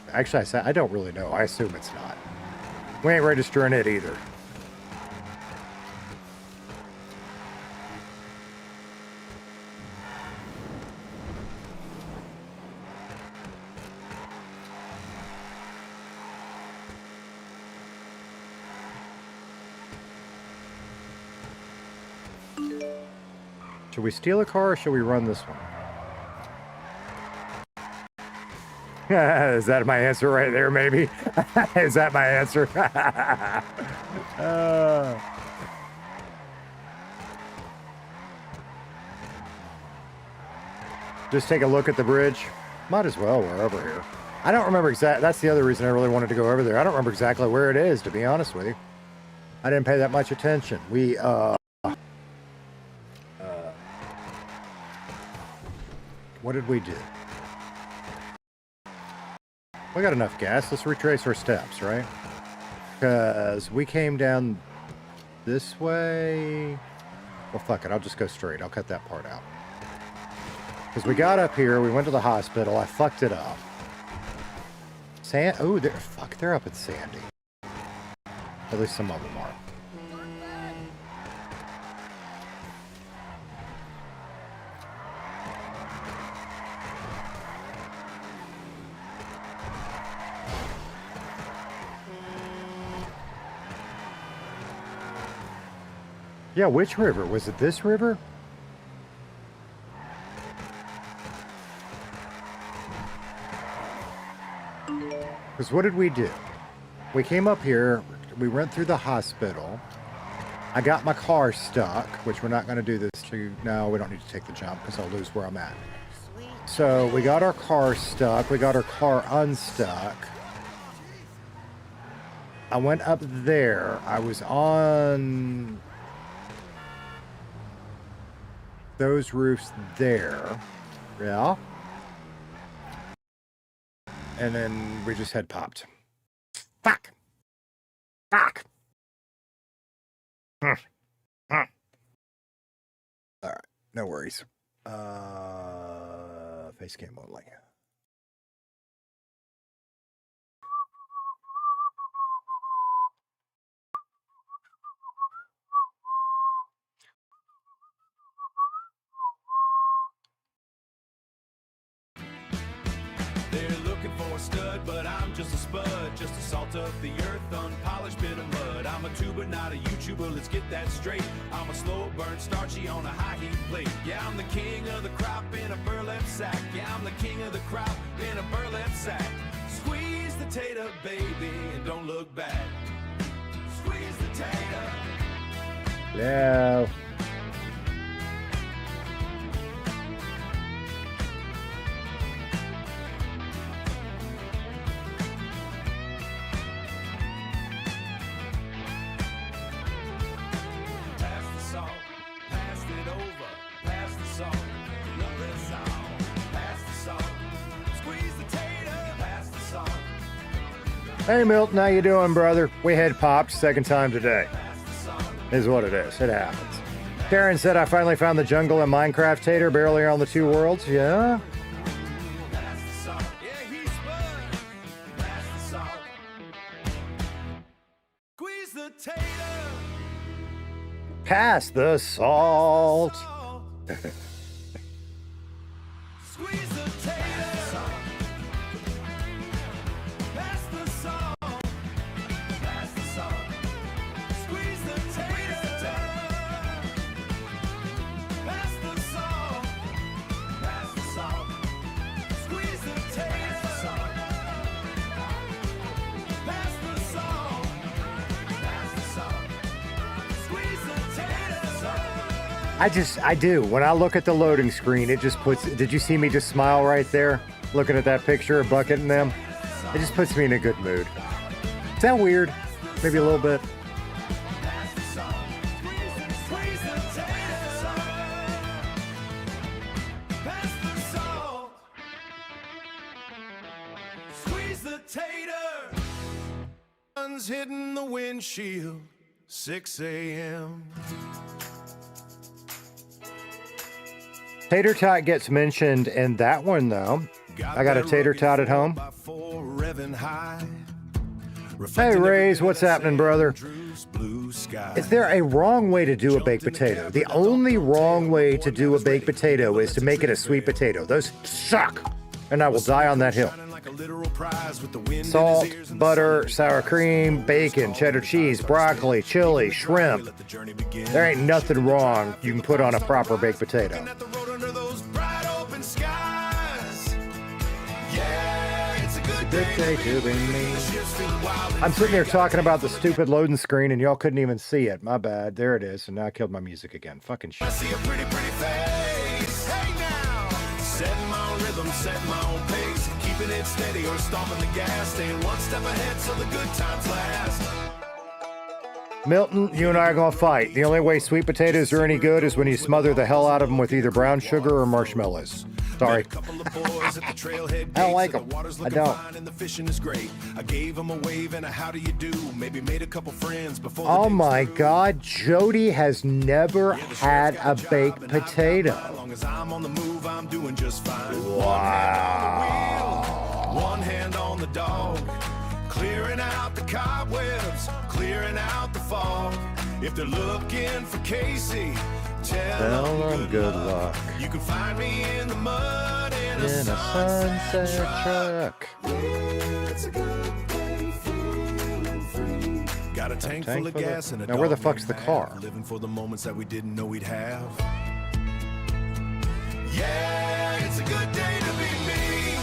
don't really know. I assume it's not. We ain't registering it either. Should we steal a car or should we run this one? Is that my answer right there, maybe? Is that my answer? Just take a look at the bridge. Might as well, we're over here. I don't remember exactly. That's the other reason I really wanted to go over there. I don't remember exactly where it is, to be honest with you. I didn't pay that much attention. What did we do? We got enough gas. Let's retrace our steps, right? Because we came down this way. Well, fuck it. I'll just go straight. I'll cut that part out. Because we got up here. We went to the hospital. I fucked it up. Oh, they're up at Sandy. At least some of them are. Yeah, which river? Was it this river? Because what did we do? We came up here, we went through the hospital. I got my car stuck, which we're not going to do this to. No, we don't need to take the jump because I'll lose where I'm at. So we got our car stuck. We got our car unstuck. I went up there. I was on those roofs there. Yeah. and then we just had popped. Fuck. Fuck. All right, no worries. Face cam only. They're looking for a stud, but I'm just a spud. Just a salt of the earth, unpolished bit of mud. I'm a tuber, not a YouTuber, let's get that straight. I'm a slow burn, starchy on a high heat plate. Yeah, I'm the king of the crop in a burlap sack. Yeah, I'm the king of the crop in a burlap sack. Squeeze the tater, baby, and don't look back. Squeeze the tater. Hello. Pass the salt, pass it over, pass the salt. Love this song, pass the salt. Squeeze the tater, pass the salt. Hey Milton, how you doing, brother? We had popped second time today. Is what it is. It happens. Karen said, I finally found the jungle in Minecraft Tater, barely on the two worlds. Yeah? Pass the salt, yeah, he's spun. Pass the salt. Squeeze the tater. Pass the salt. Squeeze the tater. Pass the salt. Pass the salt. Squeeze the tater. Pass the salt. Pass the salt. Squeeze the tater. Pass the salt. Pass the salt. Squeeze the tater. I do. When I look at the loading screen, it just puts, did you see me just smile right there? Looking at that picture of Bucket and them? It just puts me in a good mood. Is that weird? Maybe a little bit. Pass the salt. Squeeze the tater. Pass the salt. Squeeze the tater. Sun's hitting the windshield. 6 a.m. Tater tot gets mentioned in that one, though. I got a tater tot at home. Hey, Rays, what's happening, brother? Is there a wrong way to do a baked potato? The only wrong way to do a baked potato is to make it a sweet potato. Those suck, and I will die on that hill. Salt, butter, sour cream, bacon, cheddar cheese, broccoli, chili, shrimp. There ain't nothing wrong you can put on a proper baked potato. Good day to be me. I'm sitting there talking about the stupid loading screen and y'all couldn't even see it. My bad. There it is. And now I killed my music again. Fucking shit. I see a pretty face. Hey now, setting my own rhythm, setting my own pace, keeping it steady or stomping the gas, staying one step ahead so the good times last. Milton, you and I are going to fight. The only way sweet potatoes are any good is when you smother the hell out of them with either brown sugar or marshmallows. Sorry. I don't like them. I don't. I gave them a wave and a how do you do? Maybe made a couple friends before. Oh my God, Jody has never had a baked potato. As long as I'm on the move, I'm doing just fine. Wow. One hand on the dog, clearing out the cobwebs, clearing out the fog. If they're looking for Casey, tell them good luck. You can find me in the mud in a sunset truck. It's a good day, feeling free. Got a tank full of gas and a now where the fuck's the car? Living for the moments that we didn't know we'd have. Yeah, it's a good day to be me.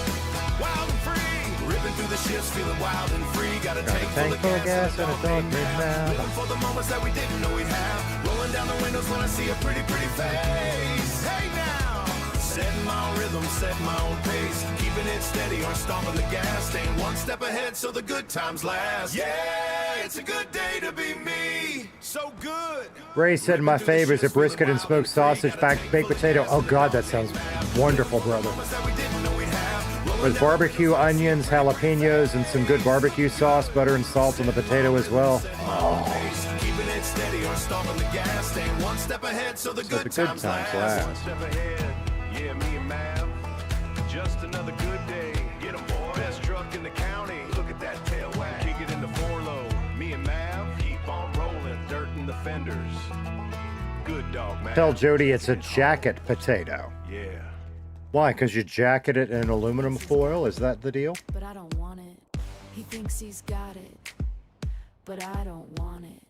Wild and free, ripping through the shifts, feeling wild and free. Got a tank full of gas and a dog named Mal. Living for the moments that we didn't know we'd have. Rolling down the windows when I see a pretty face. Hey now, setting my own rhythm, setting my own pace, keeping it steady or stomping the gas, staying one step ahead so the good times last. Yeah, it's a good day to be me. So good. Ray said my fave is a brisket and smoked sausage baked potato. Oh God, that sounds wonderful, brother. With barbecue, onions, jalapenos, and some good barbecue sauce, butter and salt on the potato as well. Keeping it steady or stomping the gas. Staying one step ahead so the good times last. One step ahead. Yeah, me and Mav. Just another good day. Get 'em, boy. Best truck in the county. Look at that tail wag. Kick it in the 4-low. Me and Mav keep on rolling. Dirt in the fenders. Good dog, man. Tell Jody it's a jacket potato. Yeah. Why? Because you jacket it in aluminum foil? Is that the deal? But I don't want it. He thinks he's got it, but I don't want it.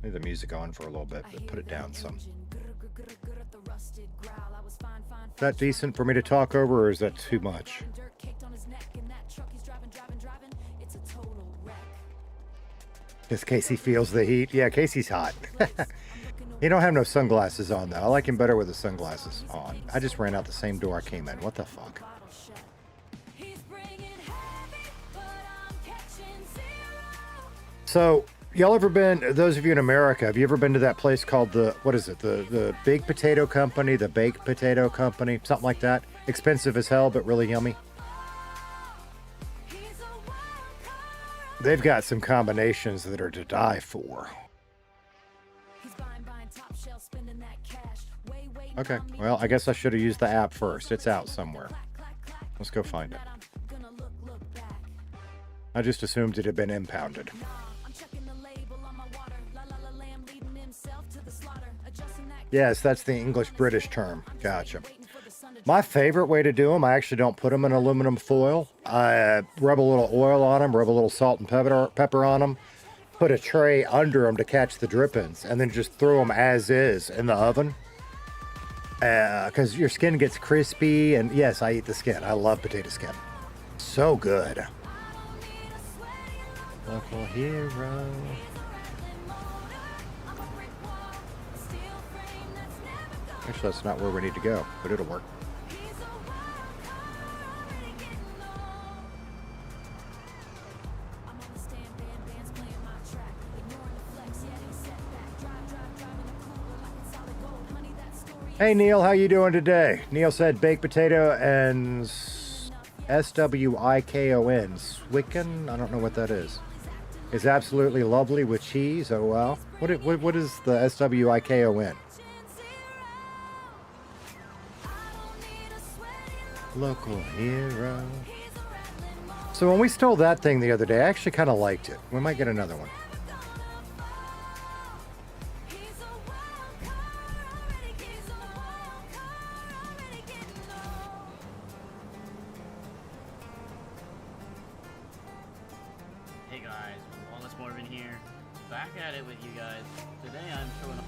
Leave the music on for a little bit, but put it down some. Is that decent for me to talk over, or is that too much? Because Casey feels the heat. Yeah, Casey's hot. He don't have no sunglasses on, though. I like him better with the sunglasses on. I just ran out the same door I came in. What the fuck? So, y'all ever been, those of you in America, have you ever been to that place called the, what is it, the Big Potato Company, the Baked Potato Company, something like that? Expensive as hell, but really yummy. They've got some combinations that are to die for. Okay, well, I guess I should have used the app first. It's out somewhere. Let's go find it. I just assumed it had been impounded. Yes, that's the English-British term. Gotcha. My favorite way to do them, I actually don't put them in aluminum foil. I rub a little oil on them, rub a little salt and pepper on them, put a tray under them to catch the drippings, and then just throw them as is in the oven. Because your skin gets crispy, and yes, I eat the skin. I love potato skin. So good. Local hero. Actually, that's not where we need to go, but it'll work. Hey Neil, how you doing today? Neil said baked potato and S-W-I-K-O-N, Swicken? I don't know what that is. It's absolutely lovely with cheese. Oh wow. What is the S-W-I-K-O-N? Local hero. So when we stole that thing the other day, I actually kind of liked it. We might get another one. Hey guys, Wallace Morgan here. Back at it with you guys. Today I'm showing up.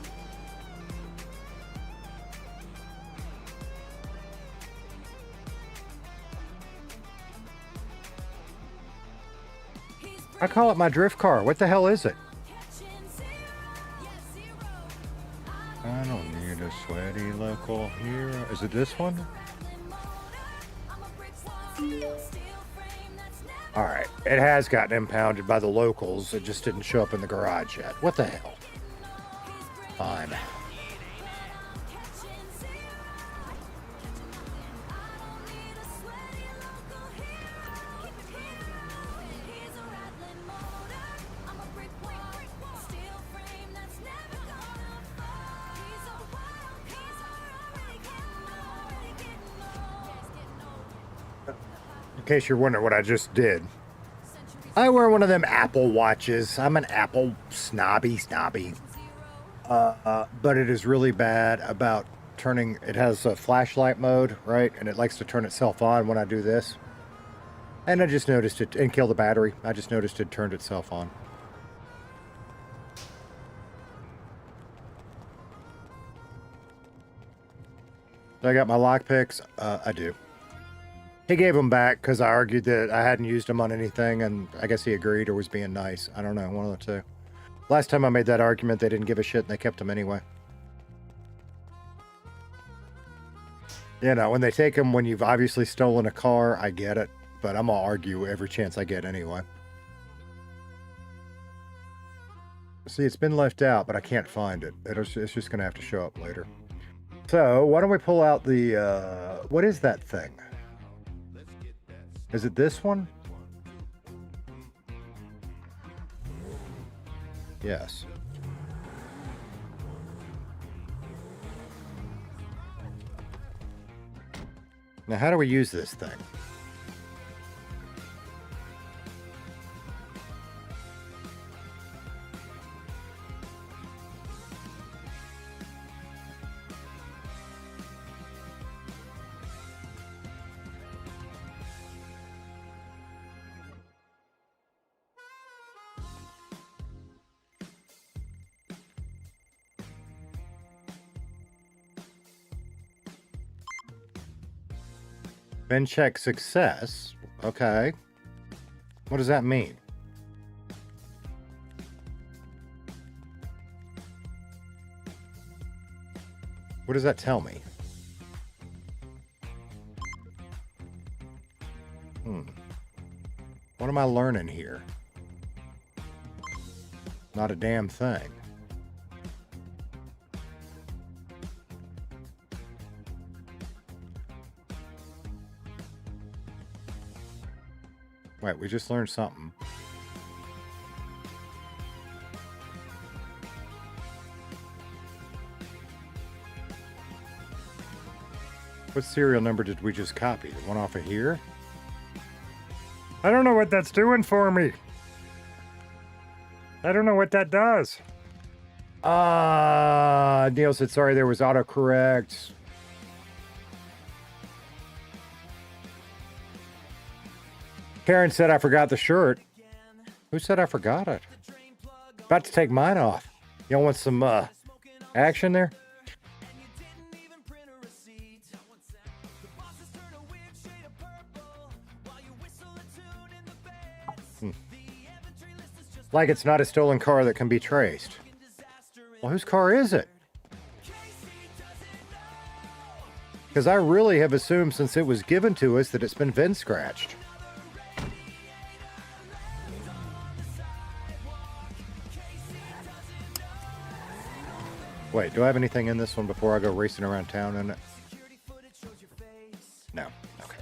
I call it my drift car. What the hell is it? I don't need a sweaty local hero. Is it this one? Alright, it has gotten impounded by the locals. It just didn't show up in the garage yet. What the hell? Fine. In case you're wondering what I just did, I wear one of them Apple watches. I'm an Apple snobby. But it is really bad about turning. It has a flashlight mode, right? And it likes to turn itself on when I do this. And I just noticed it, and kill the battery. I just noticed it turned itself on. I got my lockpicks. I do. He gave them back because I argued that I hadn't used them on anything, and I guess he agreed or was being nice. I don't know, one of the two. Last time I made that argument, they didn't give a shit, and they kept them anyway. You know, when they take them when you've obviously stolen a car, I get it, but I'm going to argue every chance I get anyway. See, it's been left out, but I can't find it. It's just going to have to show up later. So why don't we pull out the, what is that thing? Is it this one? Yes. Now, how do we use this thing? Bin check success. Okay. What does that mean? What does that tell me? What am I learning here? Not a damn thing. Wait, we just learned something. What serial number did we just copy? The one off of here? I don't know what that's doing for me. I don't know what that does. Neil said, sorry, there was autocorrect. Karen said I forgot the shirt. Who said I forgot it? About to take mine off. Y'all want some action there? Like it's not a stolen car that can be traced. Well, whose car is it? Because I really have assumed since it was given to us that it's been VIN scratched. Wait, do I have anything in this one before I go racing around town in it? No. Okay.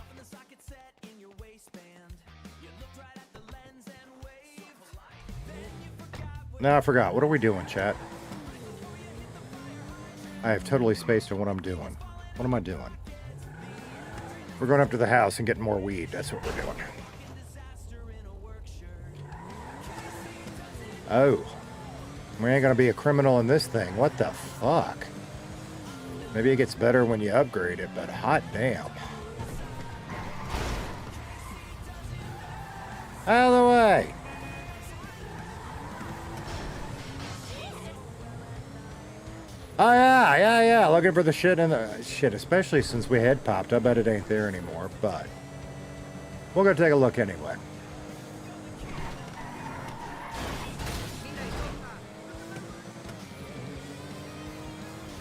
No, I forgot. What are we doing, chat? I have totally spaced on what I'm doing. What am I doing? We're going up to the house and getting more weed. That's what we're doing. Oh. We ain't gonna be a criminal in this thing. What the fuck? Maybe it gets better when you upgrade it, but hot damn. Out of the way! Oh yeah. Looking for the shit in the shit, especially since we had popped. I bet it ain't there anymore, but we'll go take a look anyway.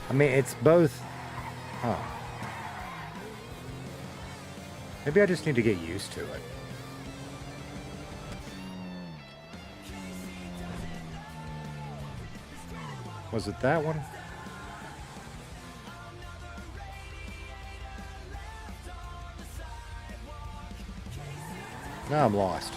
I mean, it's both. Huh. Maybe I just need to get used to it. Was it that one? Now I'm lost.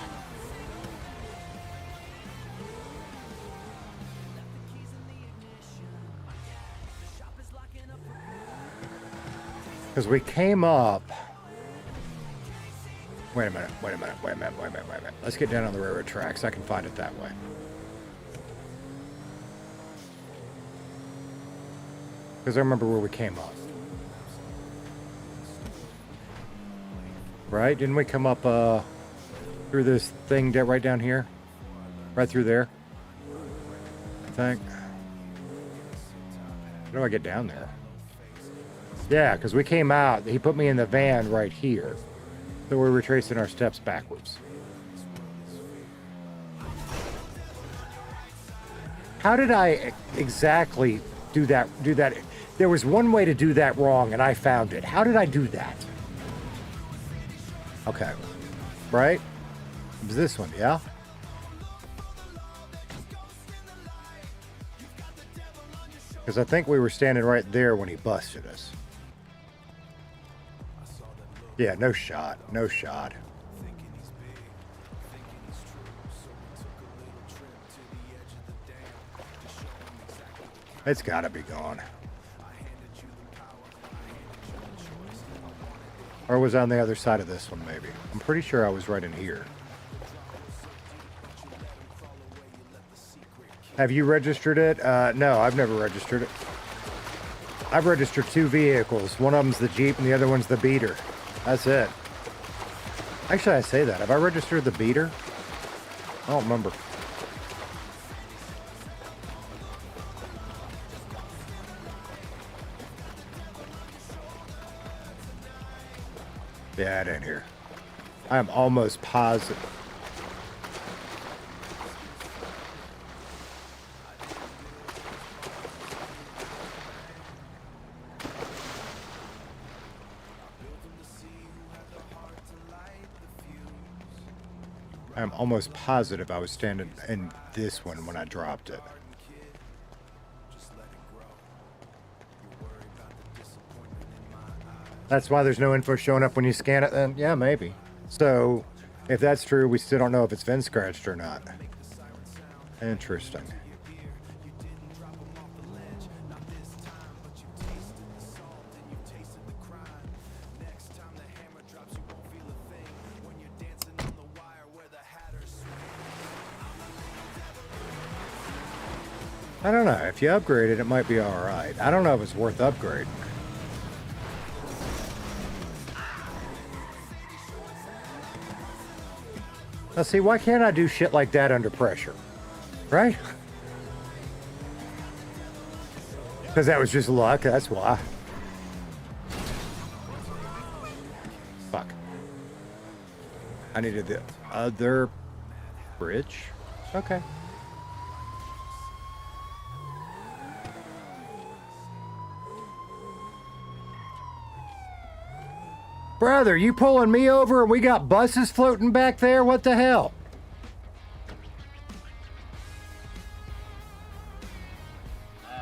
Because we came up. Wait a minute. Let's get down on the railroad tracks. I can find it that way. Because I remember where we came up. Right? Didn't we come up through this thing right down here? Right through there? I think. How do I get down there? Yeah, because we came out. He put me in the van right here. So we're retracing our steps backwards. How did I exactly do that? There was one way to do that wrong, and I found it. How did I do that? Okay. Right? It was this one, yeah? Because I think we were standing right there when he busted us. Yeah, no shot. No shot. It's gotta be gone. Or was I on the other side of this one, maybe? I'm pretty sure I was right in here. Have you registered it? No, I've never registered it. I've registered 2 vehicles. One of them's the Jeep and the other one's the Beater. That's it. Actually, I say that. Have I registered the Beater? I don't remember. Yeah, it ain't here. I am almost positive. I'm almost positive I was standing in this one when I dropped it. That's why there's no info showing up when you scan it then? Yeah, maybe. So, if that's true, we still don't know if it's been scratched or not. Interesting. I don't know. If you upgrade it, it might be alright. I don't know if it's worth upgrading. Now see, why can't I do shit like that under pressure? Right? Because that was just luck, that's why. Fuck. I needed the other bridge? Okay. Brother, you pulling me over and we got buses floating back there? What the hell?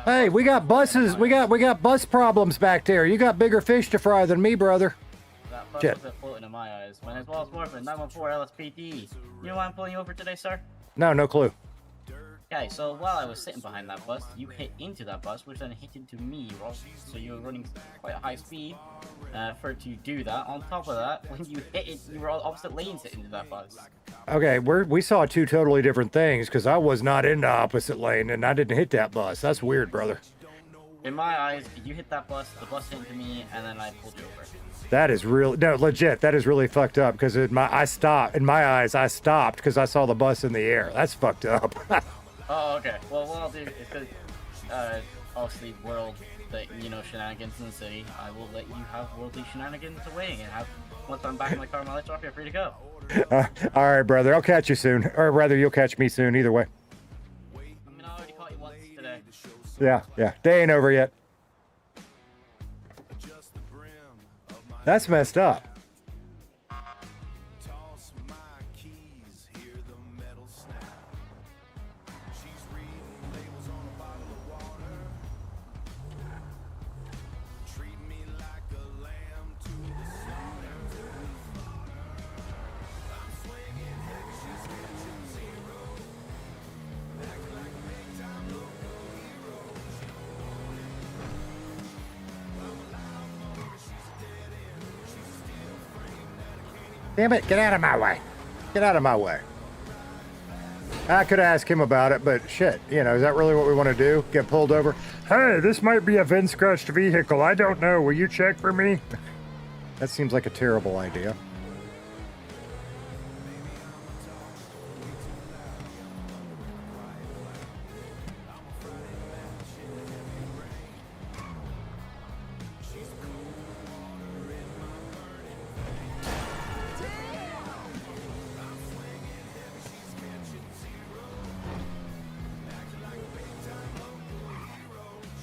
Hey, we got buses. We got bus problems back there. You got bigger fish to fry than me, brother. That bus Shit. wasn't floating in my eyes. My name's Wallace Morphin, 914 LSPD. You know why I'm pulling you over today, sir? No clue. Okay, so while I was sitting behind that bus, you hit into that bus, which then hit into me, Ross. So you were running quite a high speed for it to do that. On top of that, when you hit it, you were on opposite lanes hitting into that bus. Okay, we saw 2 totally different things because I was not in the opposite lane and I didn't hit that bus. That's weird, brother. In my eyes, you hit that bus, the bus hit into me, and then I pulled you over. That is real. No, legit. That is really fucked up because in my eyes, I stopped because I saw the bus in the air. That's fucked up. Oh, okay. Well, what I'll do is because, obviously, shenanigans in the city, I will let you have worldly shenanigans away and once I'm back in my car and my lights are off, you're free to go. All right, brother. I'll catch you soon. Or rather, you'll catch me soon. Either way. I mean, I already caught you once today. Yeah. Day ain't over yet. That's messed up. Damn it, get out of my way. Get out of my way. I could ask him about it, but shit, is that really what we want to do? Get pulled over? Hey, this might be a VIN-scratched vehicle. I don't know. Will you check for me? That seems like a terrible idea.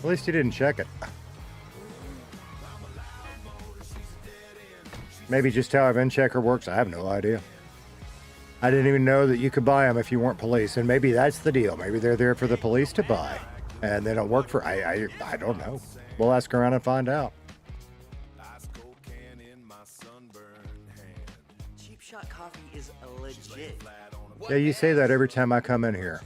At least you didn't check it. Maybe just how a VIN checker works, I have no idea. I didn't even know that you could buy them if you weren't police, and maybe that's the deal. Maybe they're there for the police to buy. And they don't work for, I don't know. We'll ask around and find out. Cheap Shot coffee is legit. Yeah, you say that every time I come in here.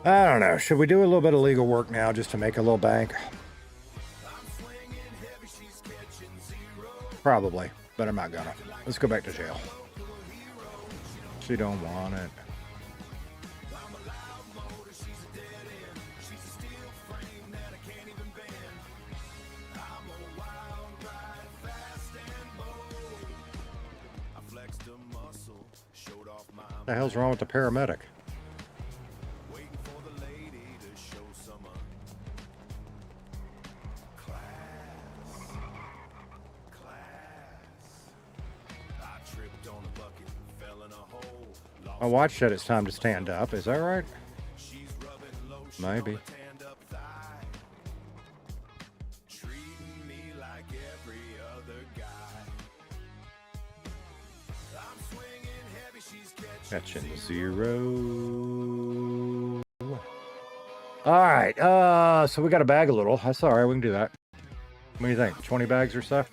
I don't know. Should we do a little bit of legal work now just to make a little bank? Probably, but I'm not gonna. Let's go back to jail. She don't want it. What the hell's wrong with the paramedic? My watch said it's time to stand up. Is that right? Maybe. Catching zero. All right. So we got to bag a little. That's all right. We can do that. What do you think? 20 bags or so?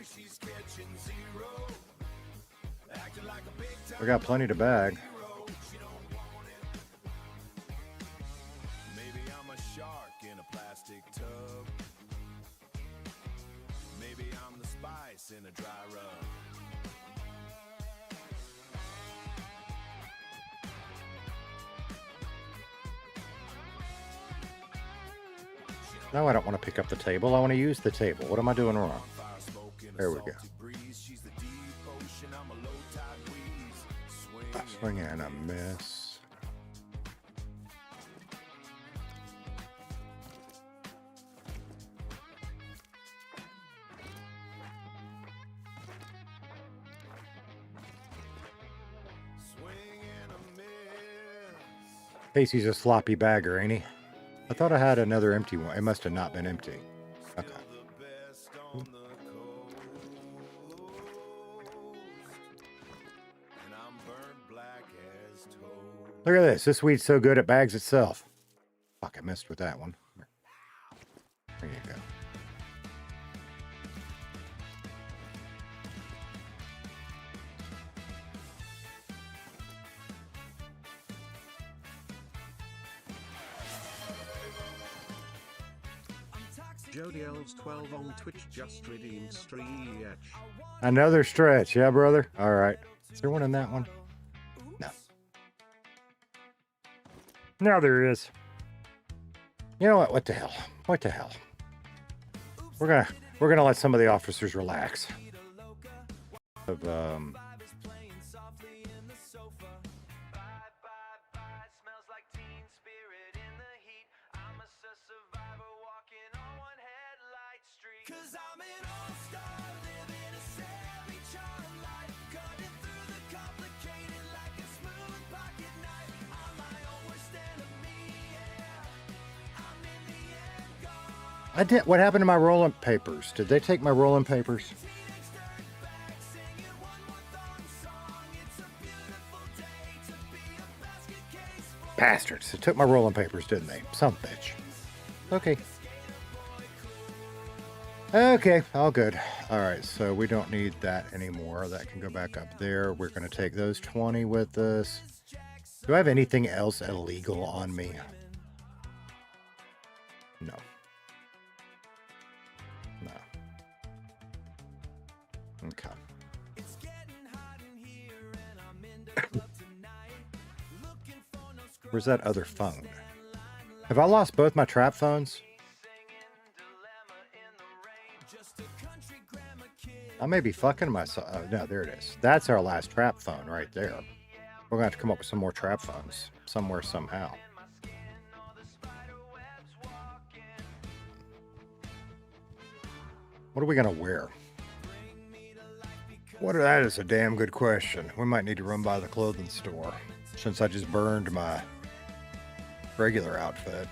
We got plenty to bag. No, I don't want to pick up the table. I want to use the table. What am I doing wrong? There we go. Swing and a miss. Casey's a sloppy bagger, ain't he? I thought I had another empty one. It must have not been empty. Okay. Look at this. This weed's so good it bags itself. Fuck, I missed with that one. There you go. Jody Elves 12 on Twitch just redeemed stretch. Another stretch, yeah, brother? All right. Is there one in that one? No. No, there is. You know what? What the hell? What the hell? We're gonna let some of the officers relax. Of I did. What happened to my rolling papers? Did they take my rolling papers? Bastards. They took my rolling papers, didn't they? Some bitch. Okay. Okay, all good. All right, so we don't need that anymore. That can go back up there. We're going to take those 20 with us. Do I have anything else illegal on me? No. No. Okay. Where's that other phone? Have I lost both my trap phones? I may be fucking myself. Oh, no, there it is. That's our last trap phone right there. We're going to have to come up with some more trap phones somewhere, somehow. What are we going to wear? That is a damn good question. We might need to run by the clothing store since I just burned my regular outfit.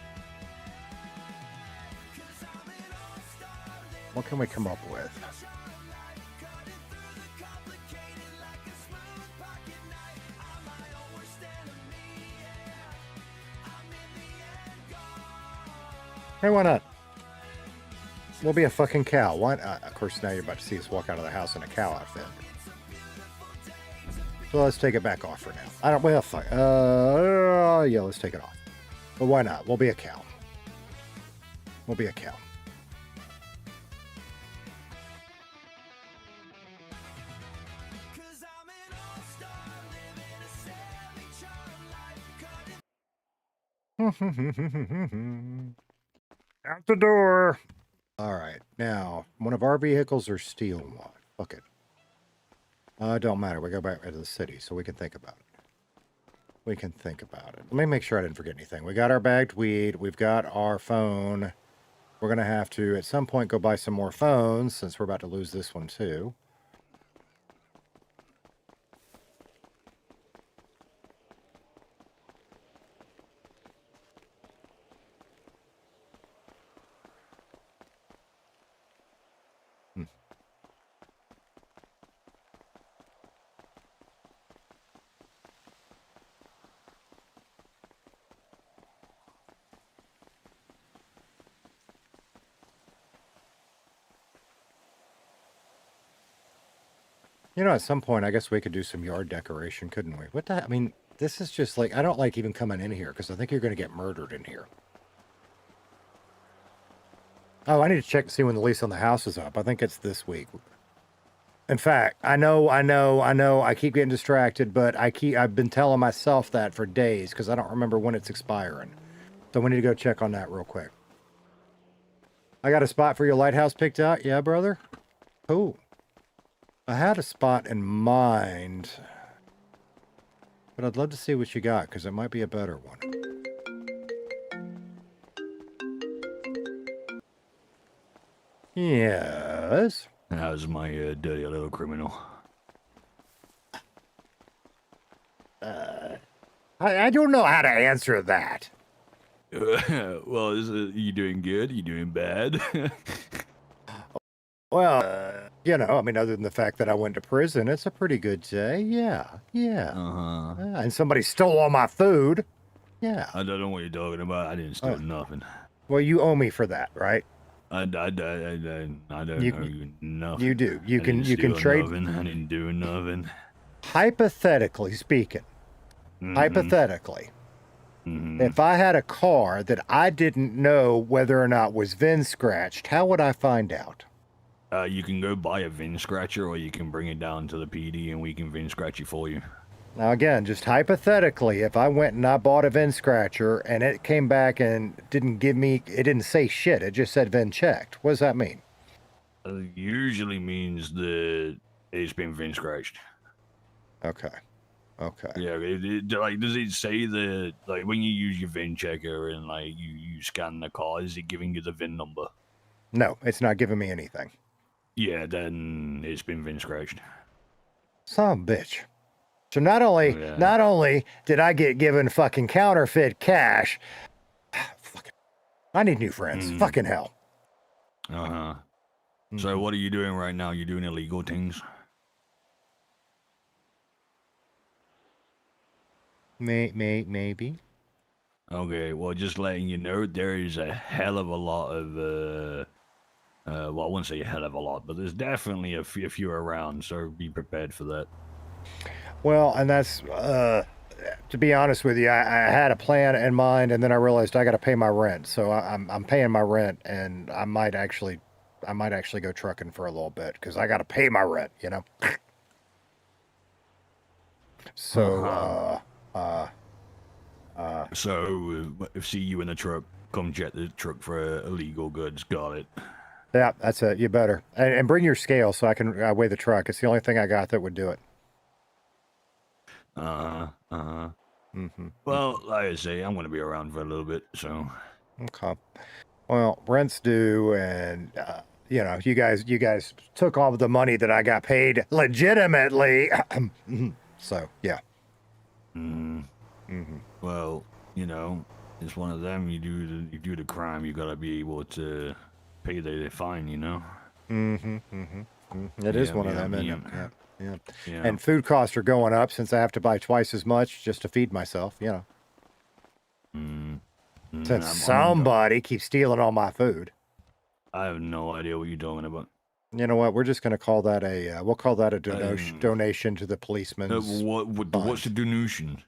What can we come up with? Hey, why not? We'll be a fucking cow. Why? Of course, now you're about to see us walk out of the house in a cow outfit. So let's take it back off for now. I don't. Well, fuck. Yeah, let's take it off. But why not? We'll be a cow. We'll be a cow. Out the door. All right. Now, one of our vehicles are stealing one. Fuck it. It don't matter. We go back into the city, so we can think about it. We can think about it. Let me make sure I didn't forget anything. We got our bagged weed. We've got our phone. We're going to have to, at some point, go buy some more phones, since we're about to lose this one, too. You know, at some point, I guess we could do some yard decoration, couldn't we? What the? I mean, this is just like, I don't like even coming in here because I think you're going to get murdered in here. Oh, I need to check to see when the lease on the house is up. I think it's this week. In fact, I know. I keep getting distracted, but I've been telling myself that for days because I don't remember when it's expiring. So we need to go check on that real quick. I got a spot for your lighthouse picked out. Yeah, brother. Cool. I had a spot in mind, but I'd love to see what you got, because it might be a better one. Yes? How's my dirty little criminal? I don't know how to answer that. Well, you doing good? You doing bad? Well, you know, I mean, other than the fact that I went to prison, it's a pretty good day. Yeah. And somebody stole all my food. Yeah. I don't know what you're talking about. I didn't steal nothing. Well, you owe me for that, right? I don't know you nothing. You do. You can trade. Nothing. I didn't do nothing. Hypothetically speaking, hypothetically, if I had a car that I didn't know whether or not was VIN scratched, how would I find out? You can go buy a VIN scratcher, or you can bring it down to the PD and we can VIN scratch it for you. Now, again, just hypothetically, if I went and I bought a VIN scratcher and it came back and it didn't say shit, it just said VIN checked. What does that mean? Usually means that it's been VIN scratched. Okay. Yeah, does it say that, like, when you use your VIN checker and, like, you scan the car, is it giving you the VIN number? No, it's not giving me anything. Yeah, then it's been VIN scratched. Son of a bitch. So not only did I get given fucking counterfeit cash, I need new friends. Fucking hell. So what are you doing right now? You doing illegal things? Maybe. Okay, well, just letting you know, there is a hell of a lot of, well, I wouldn't say a hell of a lot, but there's definitely a few around, so be prepared for that. Well, and that's, to be honest with you, I had a plan in mind, and then I realized I got to pay my rent. So I'm paying my rent, and I might actually go trucking for a little bit because I got to pay my rent, you know. So see you in the truck. Come jet the truck for illegal goods. Got it. Yeah, that's it. You better and bring your scale so I can weigh the truck. It's the only thing I got that would do it. Well, like I say, I'm gonna be around for a little bit, so. Okay. Well, rent's due, and you know, you guys took all of the money that I got paid legitimately. So yeah. Well, you know, it's one of them. You do the crime, you gotta be able to pay the fine. You know. It is one of them, isn't it? Yeah. And food costs are going up since I have to buy twice as much just to feed myself, you know. Since somebody keeps stealing all my food. I have no idea what you're talking about. You know what? We're just going to call that a, we'll call that a donation to the policeman's What's a donation?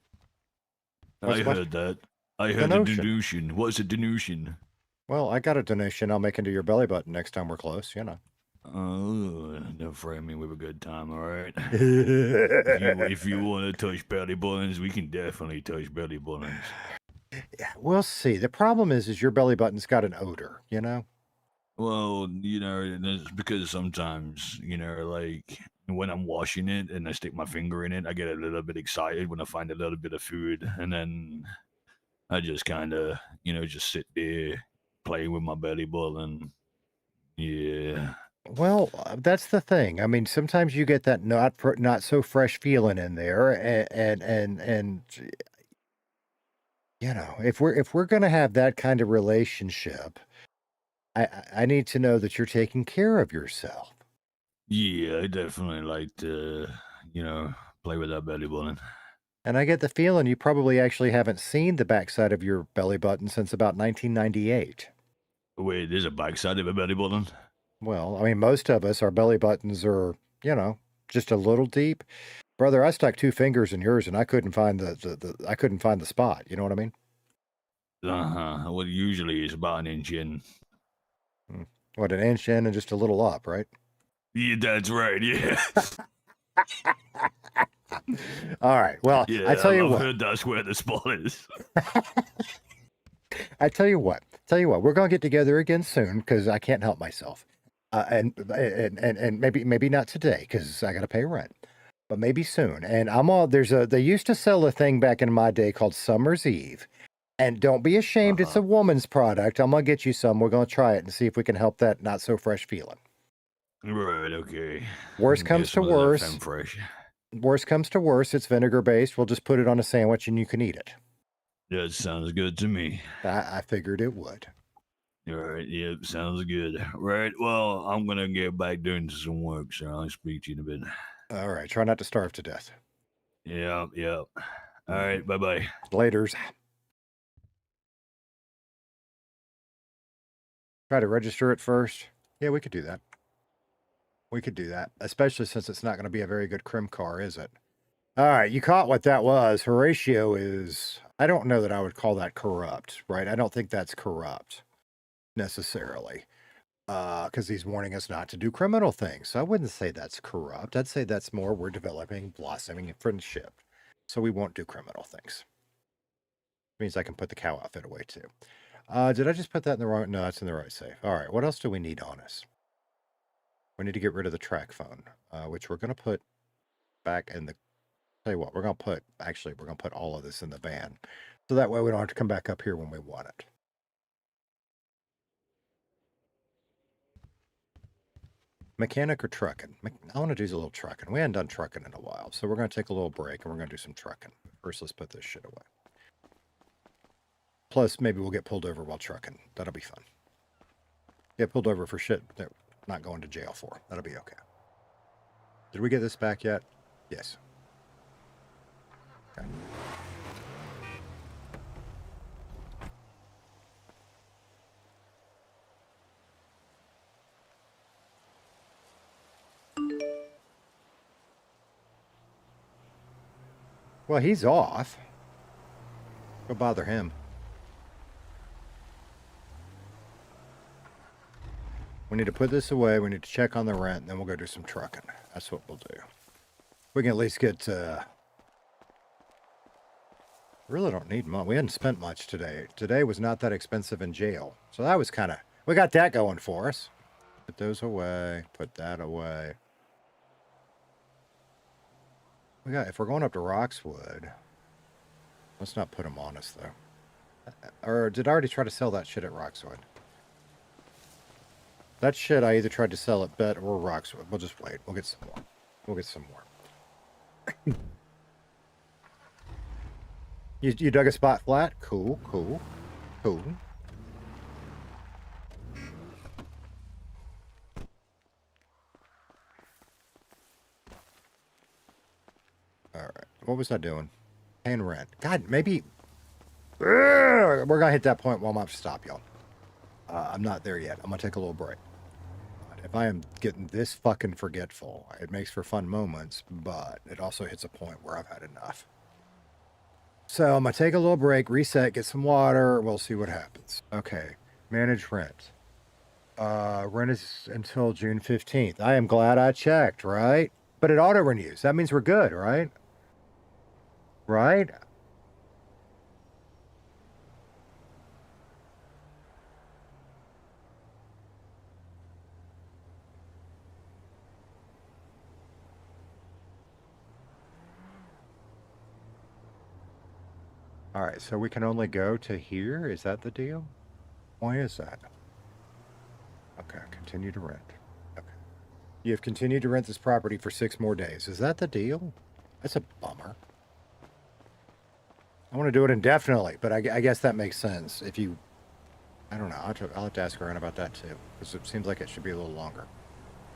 What's I what? heard that. I heard a donation. What's a donation? Well, I got a donation I'll make into your belly button next time we're close, you know. Oh, don't frame me with a good time, all right? if you want to touch belly buttons, we can definitely touch belly buttons. Yeah, we'll see. The problem is your belly button's got an odor, you know? Well, it's because sometimes, like when I'm washing it and I stick my finger in it, I get a little bit excited when I find a little bit of food. And then I just kind of, just sit there playing with my belly button. Yeah. Well, that's the thing. I mean, sometimes you get that not so fresh feeling in there, and if we're gonna have that kind of relationship, I need to know that you're taking care of yourself. Yeah, I definitely like to, play with that belly button. And I get the feeling you probably actually haven't seen the backside of your belly button since about 1998. Wait, there's a backside of a belly button? Well, I mean, most of us, our belly buttons are, just a little deep. Brother, I stuck 2 fingers in yours and I couldn't find I couldn't find the spot. You know what I mean? Uh-huh. Well, usually it's about an inch in. What, an inch in and just a little up, right? Yeah, that's right, yeah. All right. Well, yeah, I tell you what. I heard that's where the spot is. I tell you what. We're gonna get together again soon because I can't help myself, and maybe not today because I gotta pay rent, but maybe soon. And they used to sell a thing back in my day called Summer's Eve, and don't be ashamed. It's a woman's product. I'm gonna get you some. We're gonna try it and see if we can help that not so fresh feeling. Right. Okay. Worst comes to worst. Worst comes to worst. It's vinegar based. We'll just put it on a sandwich and you can eat it. That sounds good to me. I figured it would. All right, yep, sounds good. Right, well, I'm going to get back doing some work, so I'll speak to you in a bit. All right, try not to starve to death. Yeah. All right, bye-bye. Laters. Try to register it first. Yeah, we could do that. Especially since it's not going to be a very good crim car, is it? All right, you caught what that was. Horatio is... I don't know that I would call that corrupt, right? I don't think that's corrupt, necessarily. Because he's warning us not to do criminal things. So I wouldn't say that's corrupt. I'd say that's more we're developing, blossoming friendship. So we won't do criminal things. Means I can put the cow outfit away, too. Did I just put that in the wrong... No, that's in the right safe. All right, what else do we need on us? We need to get rid of the track phone, which we're going to put back in the... Tell you what, we're going to put all of this in the van. So that way we don't have to come back up here when we want it. Mechanic or trucking? I want to do a little trucking. We hadn't done trucking in a while. So we're going to take a little break and we're going to do some trucking. First, let's put this shit away. Plus, maybe we'll get pulled over while trucking. That'll be fun. Get pulled over for shit that we're not going to jail for. That'll be okay. Did we get this back yet? Yes. Okay. Well, he's off. Go bother him. We need to put this away. We need to check on the rent, and then we'll go do some trucking. That's what we'll do. We can at least get... really don't need much. We hadn't spent much today. Today was not that expensive in jail. So that was kind of... We got that going for us. Put those away. Put that away. If we're going up to Roxwood... Let's not put them on us, though. Or did I already try to sell that shit at Roxwood? That shit, I either tried to sell at Bet or Roxwood. We'll just wait. We'll get some more. You dug a spot flat? Cool. Alright. What was I doing? Paying rent. God, maybe We're going to hit that point where I'm going to stop, y'all. I'm not there yet. I'm going to take a little break. If I am getting this fucking forgetful, it makes for fun moments, but it also hits a point where I've had enough. So I'm going to take a little break, reset, get some water. We'll see what happens. Okay. Manage rent. Rent is until June 15th. I am glad I checked, right? But it auto-renews. That means we're good, right? Right? All right, so we can only go to here? Is that the deal? Why is that? Okay, continue to rent. Okay. You have continued to rent this property for 6 more days. Is that the deal? That's a bummer. I want to do it indefinitely, but I guess that makes sense. If you... I don't know. I'll have to ask around about that, too. Because it seems like it should be a little longer.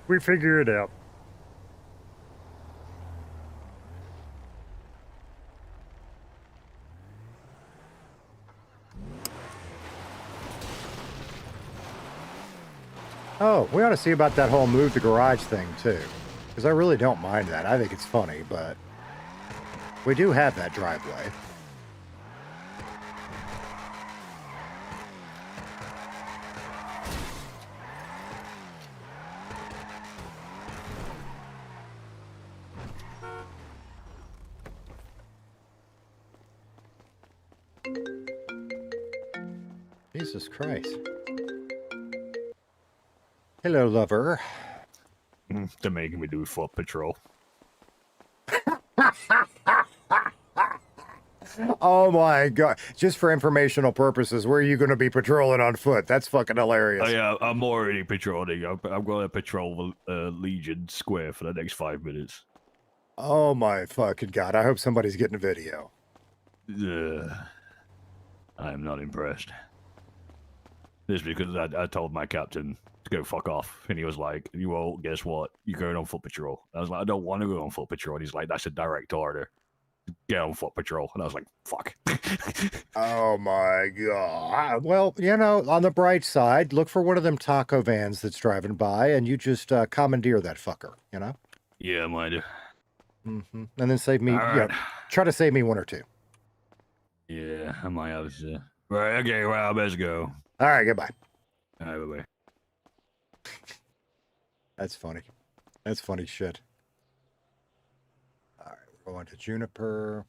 We figure it out. Oh, we ought to see about that whole move the garage thing, too. Because I really don't mind that. I think it's funny, but... we do have that driveway. Jesus Christ. Hello, lover. They're making me do foot patrol. Oh my God. Just for informational purposes, where are you going to be patrolling on foot? That's fucking hilarious. Oh, yeah, I'm already patrolling. I'm going to patrol Legion Square for the next 5 minutes. Oh my fucking God. I hope somebody's getting a video. I'm not impressed. This is because I told my captain to go fuck off. And he was like, well, guess what? You're going on foot patrol. I was like, I don't want to go on foot patrol. And he's like, that's a direct order. Get on foot patrol. And I was like, fuck. Oh my God. Well, you know, on the bright side, look for one of them taco vans that's driving by and you just commandeer that fucker, you know? Yeah, mind. Mm-hmm. And then save me, Right. try to save me 1 or 2. Yeah, I might have to. Right, okay, well, I best go. All right, goodbye. All right, bye-bye. That's funny. That's funny shit. All right, we're going to Juniper.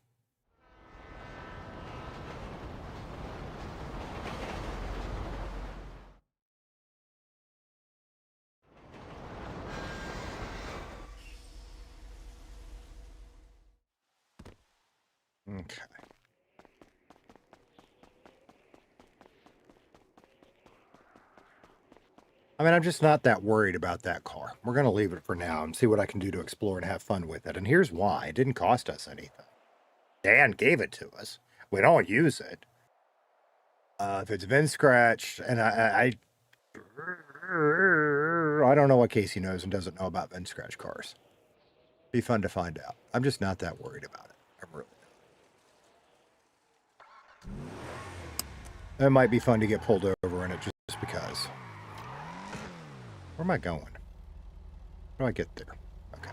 Okay. I mean, I'm just not that worried about that car. We're going to leave it for now and see what I can do to explore and have fun with it. And here's why. It didn't cost us anything. Dan gave it to us. We don't use it. If it's been scratched, and I don't know what Casey knows and doesn't know about VIN scratch cars. Be fun to find out. I'm just not that worried about it. I'm really not. It might be fun to get pulled over in it just because. Where am I going? How do I get there? Okay.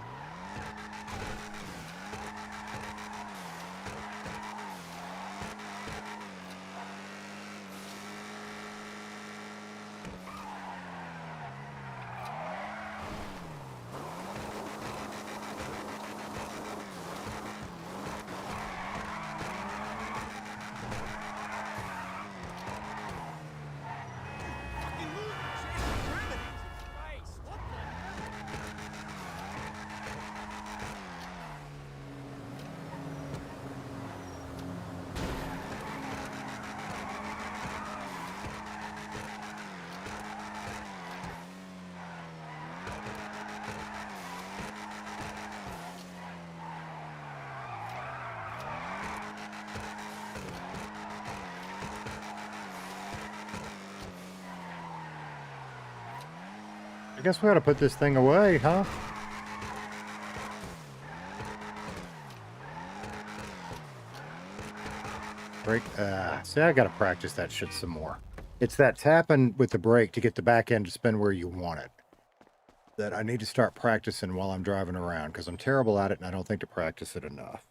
I guess we ought to put this thing away, huh? Brake. See, I got to practice that shit some more. It's that tapping with the brake to get the back end to spin where you want it that I need to start practicing while I'm driving around, because I'm terrible at it and I don't think to practice it enough.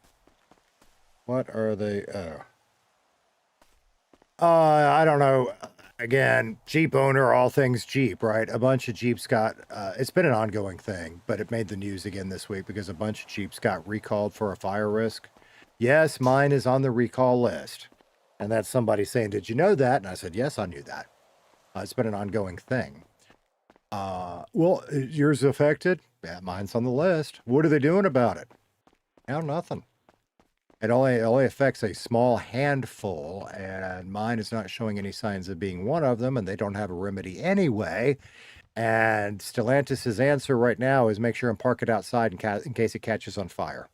What are they? I don't know. Again, Jeep owner, all things Jeep, right? A bunch of Jeeps got, it's been an ongoing thing, but it made the news again this week because a bunch of Jeeps got recalled for a fire risk. Yes, mine is on the recall list. And that's somebody saying, did you know that? And I said, yes, I knew that. It's been an ongoing thing. Well, is yours affected? Yeah, mine's on the list. What are they doing about it? No, nothing. It only affects a small handful, and mine is not showing any signs of being one of them, and they don't have a remedy anyway. And Stellantis' answer right now is make sure and park it outside in case it catches on fire.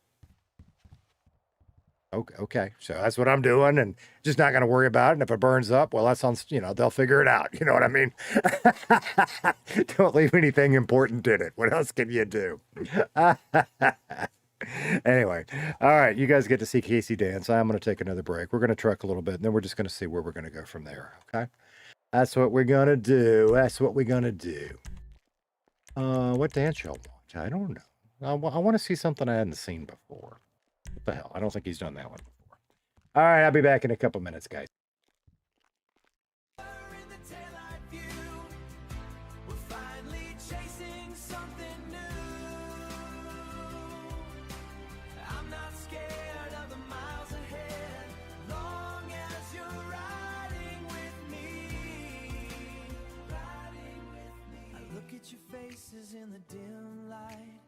Okay, so that's what I'm doing, and just not going to worry about it. And if it burns up, well, that's on, they'll figure it out. You know what I mean? Don't leave anything important in it. What else can you do? Anyway, all right, you guys get to see Casey dance. I'm going to take another break. We're going to truck a little bit, and then we're just going to see where we're going to go from there, okay? That's what we're going to do. That's what we're going to do. What dance y'all want? I don't know. I want to see something I hadn't seen before. What the hell? I don't think he's done that one before. All right, I'll be back in a couple minutes, guys. In the dim light,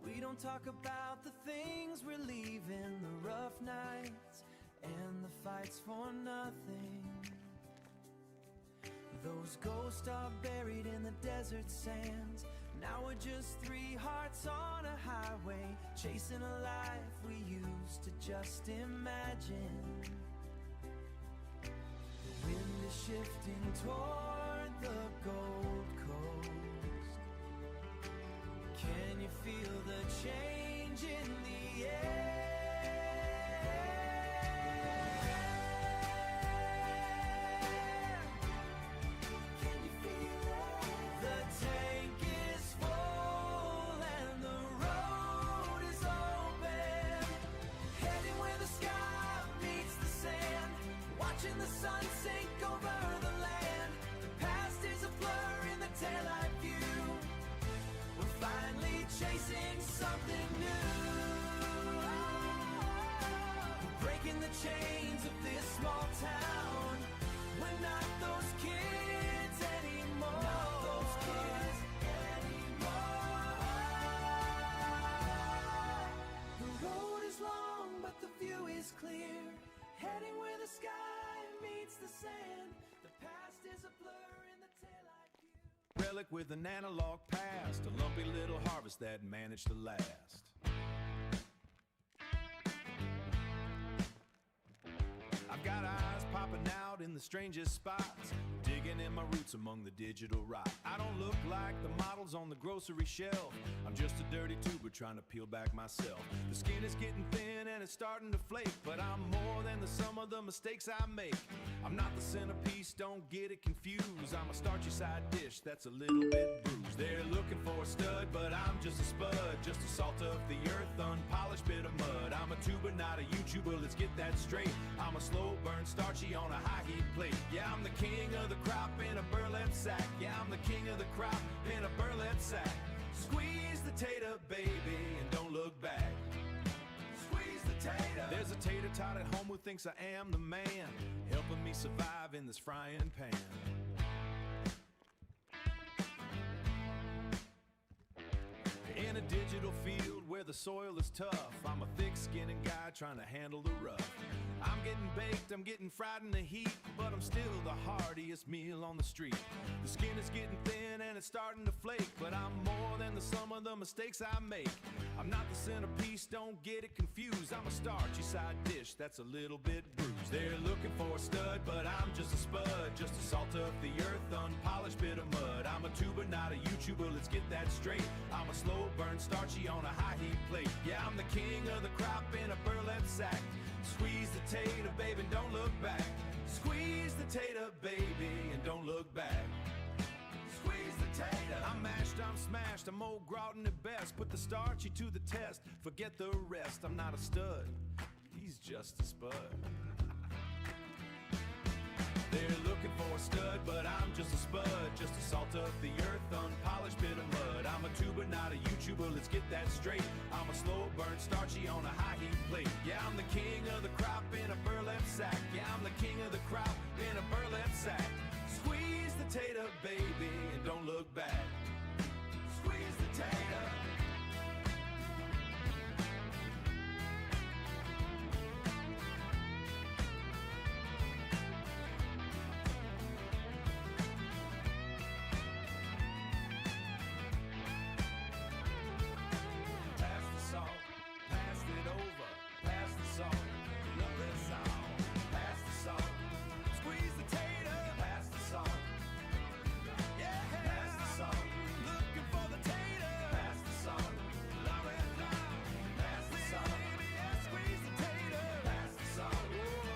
we don't talk about the things we're leaving, the rough nights and the fights for nothing. Those ghosts are buried in the desert sands. Now we're just three hearts on a highway, chasing a life we used to just imagine. The wind is shifting toward the Gold Coast. Can you feel the change in the air? Can you feel it? The tank is full and the road is open. Heading where the sky meets the sand. Watching the sun sink over the land. The past is a blur in the taillight view. We're finally chasing something new. We're breaking the chains of this small town. We're not those kids anymore. Not those kids anymore. The road is long, but the view is clear. Heading where the sky meets the sand. The past is a blur in the taillight view. Relic with an analog past, a lumpy little harvest that managed to last. I've got eyes popping out in the strangest spots, digging in my roots among the digital rot. I don't look like the models on the grocery shelf. I'm just a dirty tuber trying to peel back myself. The skin is getting thin and it's starting to flake, but I'm more than the sum of the mistakes I make. I'm not the centerpiece, don't get it confused. I'm a starchy side dish that's a little bit bruised. They're looking for a stud, but I'm just a spud, just a salt of the earth, unpolished bit of mud. I'm a tuber, not a YouTuber, let's get that straight. I'm a slow burn starchy on a high heat plate. Yeah, I'm the king of the crop in a burlap sack. Yeah, I'm the king of the crop in a burlap sack. Squeeze the tater, baby, and don't look back. Squeeze the tater. There's a tater tot at home who thinks I am the man, helping me survive in this frying pan. In a digital field where the soil is tough, I'm a thick-skinned guy trying to handle the rough. I'm getting baked, I'm getting fried in the heat, but I'm still the hardiest meal on the street. The skin is getting thin and it's starting to flake, but I'm more than the sum of the mistakes I make. I'm not the centerpiece, don't get it confused. I'm a starchy side dish that's a little bit bruised. They're looking for a stud, but I'm just a spud, just a salt of the earth, unpolished bit of mud. I'm a tuber, not a YouTuber, let's get that straight. I'm a slow burn starchy on a high heat plate. Yeah, I'm the king of the crop in a burlap sack. Squeeze the tater, baby, and don't look back. Squeeze the tater, baby, and don't look back. Squeeze the tater. I'm mashed, I'm smashed, I'm old Groton at best. Put the starchy to the test, forget the rest. I'm not a stud, he's just a spud. They're looking for a stud, but I'm just a spud. Just a salt of the earth, unpolished bit of mud. I'm a tuber, not a YouTuber, let's get that straight. I'm a slow burn starchy on a high heat plate. Yeah, I'm the king of the crop in a burlap sack. Yeah, I'm the king of the crop in a burlap sack. Squeeze the tater, baby, and don't look back. Squeeze the tater.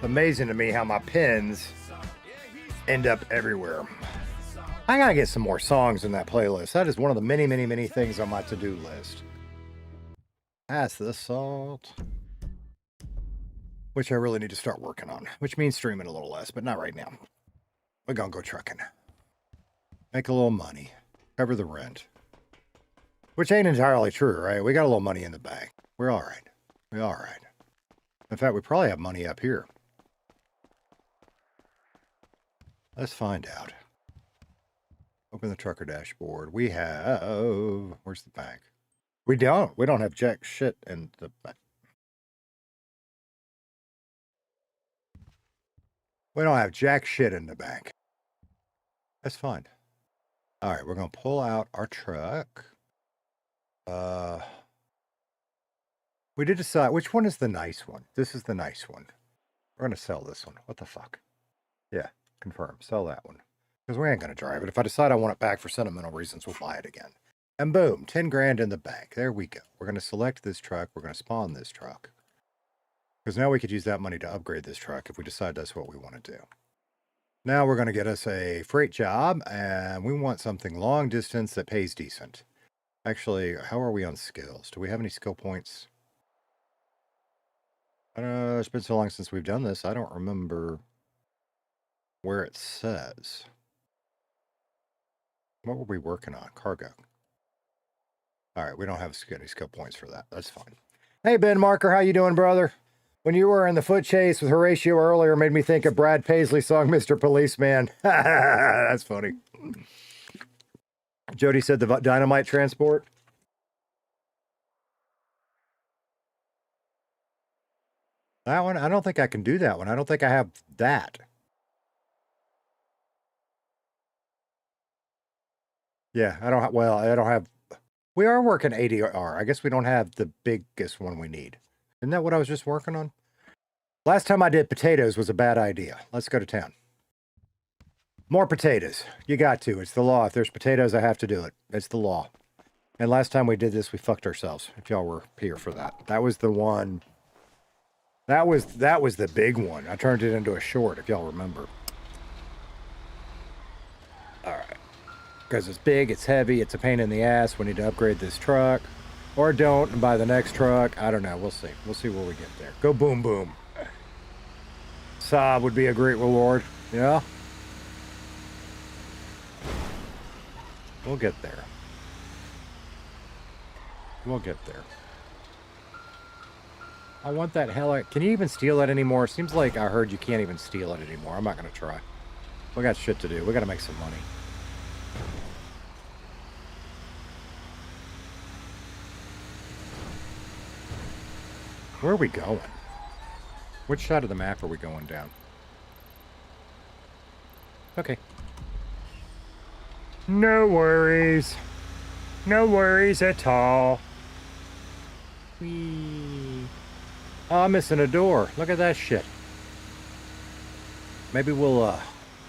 Amazing to me how my pins end up everywhere. I gotta get some more songs in that playlist. That is one of the many, many, many things on my to-do list. Pass the salt. Which I really need to start working on. Which means streaming a little less, but not right now. We're gonna go trucking. Make a little money. Cover the rent. Which ain't entirely true, right? We got a little money in the bank. We're alright. We're alright. In fact, we probably have money up here. Let's find out. Open the trucker dashboard. We have... Where's the bank? We don't. We don't have jack shit in the bank. We don't have jack shit in the bank. That's fine. All right, we're going to pull out our truck. We did decide... Which one is the nice one? This is the nice one. We're going to sell this one. What the fuck? Yeah. Confirm. Sell that one. Because we ain't going to drive it. If I decide I want it back for sentimental reasons, we'll buy it again. And boom, 10 grand in the bank. There we go. We're going to select this truck. We're going to spawn this truck. Because now we could use that money to upgrade this truck if we decide that's what we want to do. Now we're going to get us a freight job. And we want something long distance that pays decent. Actually, how are we on skills? Do we have any skill points? It's been so long since we've done this. I don't remember where it says. What were we working on? Cargo. All right, we don't have any skill points for that. That's fine. Hey, Ben Marker, how you doing, brother? When you were in the foot chase with Horatio earlier, made me think of Brad Paisley's song, Mr. Policeman. That's funny. Jody said the dynamite transport. That one, I don't think I can do that one. I don't think I have that. Yeah, I don't have, well, I don't have, we are working ADR. I guess we don't have the biggest one we need. Isn't that what I was just working on? Last time I did potatoes was a bad idea. Let's go to town. More potatoes. You got to. It's the law. If there's potatoes, I have to do it. It's the law. And last time we did this, we fucked ourselves. If y'all were here for that. That was the one. That was the big one. I turned it into a short, if y'all remember. All right. Because it's big, it's heavy, it's a pain in the ass. We need to upgrade this truck. Or don't and buy the next truck. I don't know. We'll see. We'll see where we get there. Go boom boom. Saab would be a great reward. Yeah? We'll get there. We'll get there. I want that heli. Can you even steal that anymore? Seems like I heard you can't even steal it anymore. I'm not going to try. We got shit to do. We got to make some money. Where are we going? Which side of the map are we going down? Okay. No worries. No worries at all. Whee. Oh, I'm missing a door. Look at that shit. Maybe we'll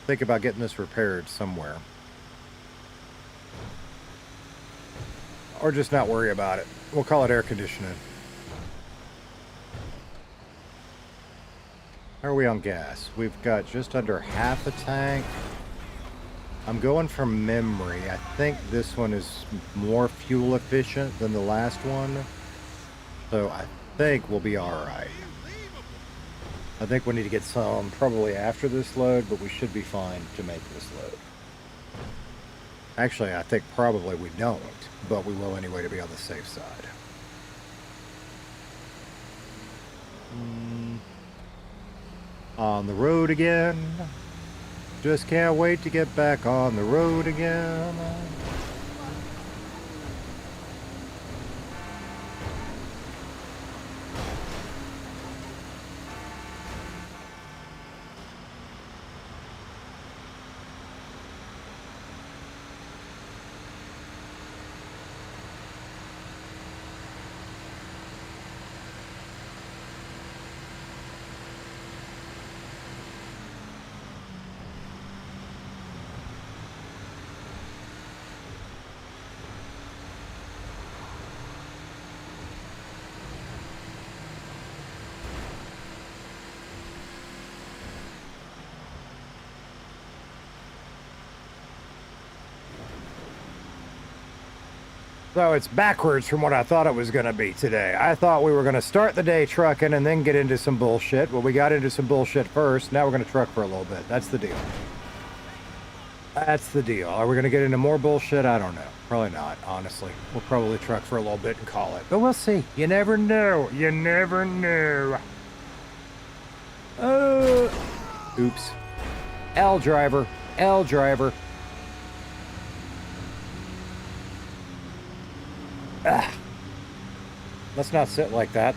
think about getting this repaired somewhere. Or just not worry about it. We'll call it air conditioning. How are we on gas? We've got just under half a tank. I'm going from memory. I think this one is more fuel efficient than the last one. So I think we'll be alright. I think we need to get some probably after this load, but we should be fine to make this load. Actually, I think probably we don't, but we will anyway to be on the safe side. On the road again. Just can't wait to get back on the road again. So it's backwards from what I thought it was going to be today. I thought we were going to start the day trucking and then get into some bullshit. Well, we got into some bullshit first. Now we're going to truck for a little bit. That's the deal. That's the deal. Are we going to get into more bullshit? I don't know. Probably not, honestly. We'll probably truck for a little bit and call it. But we'll see. You never know. You never know. Oops. L driver. L driver. Let's not sit like that.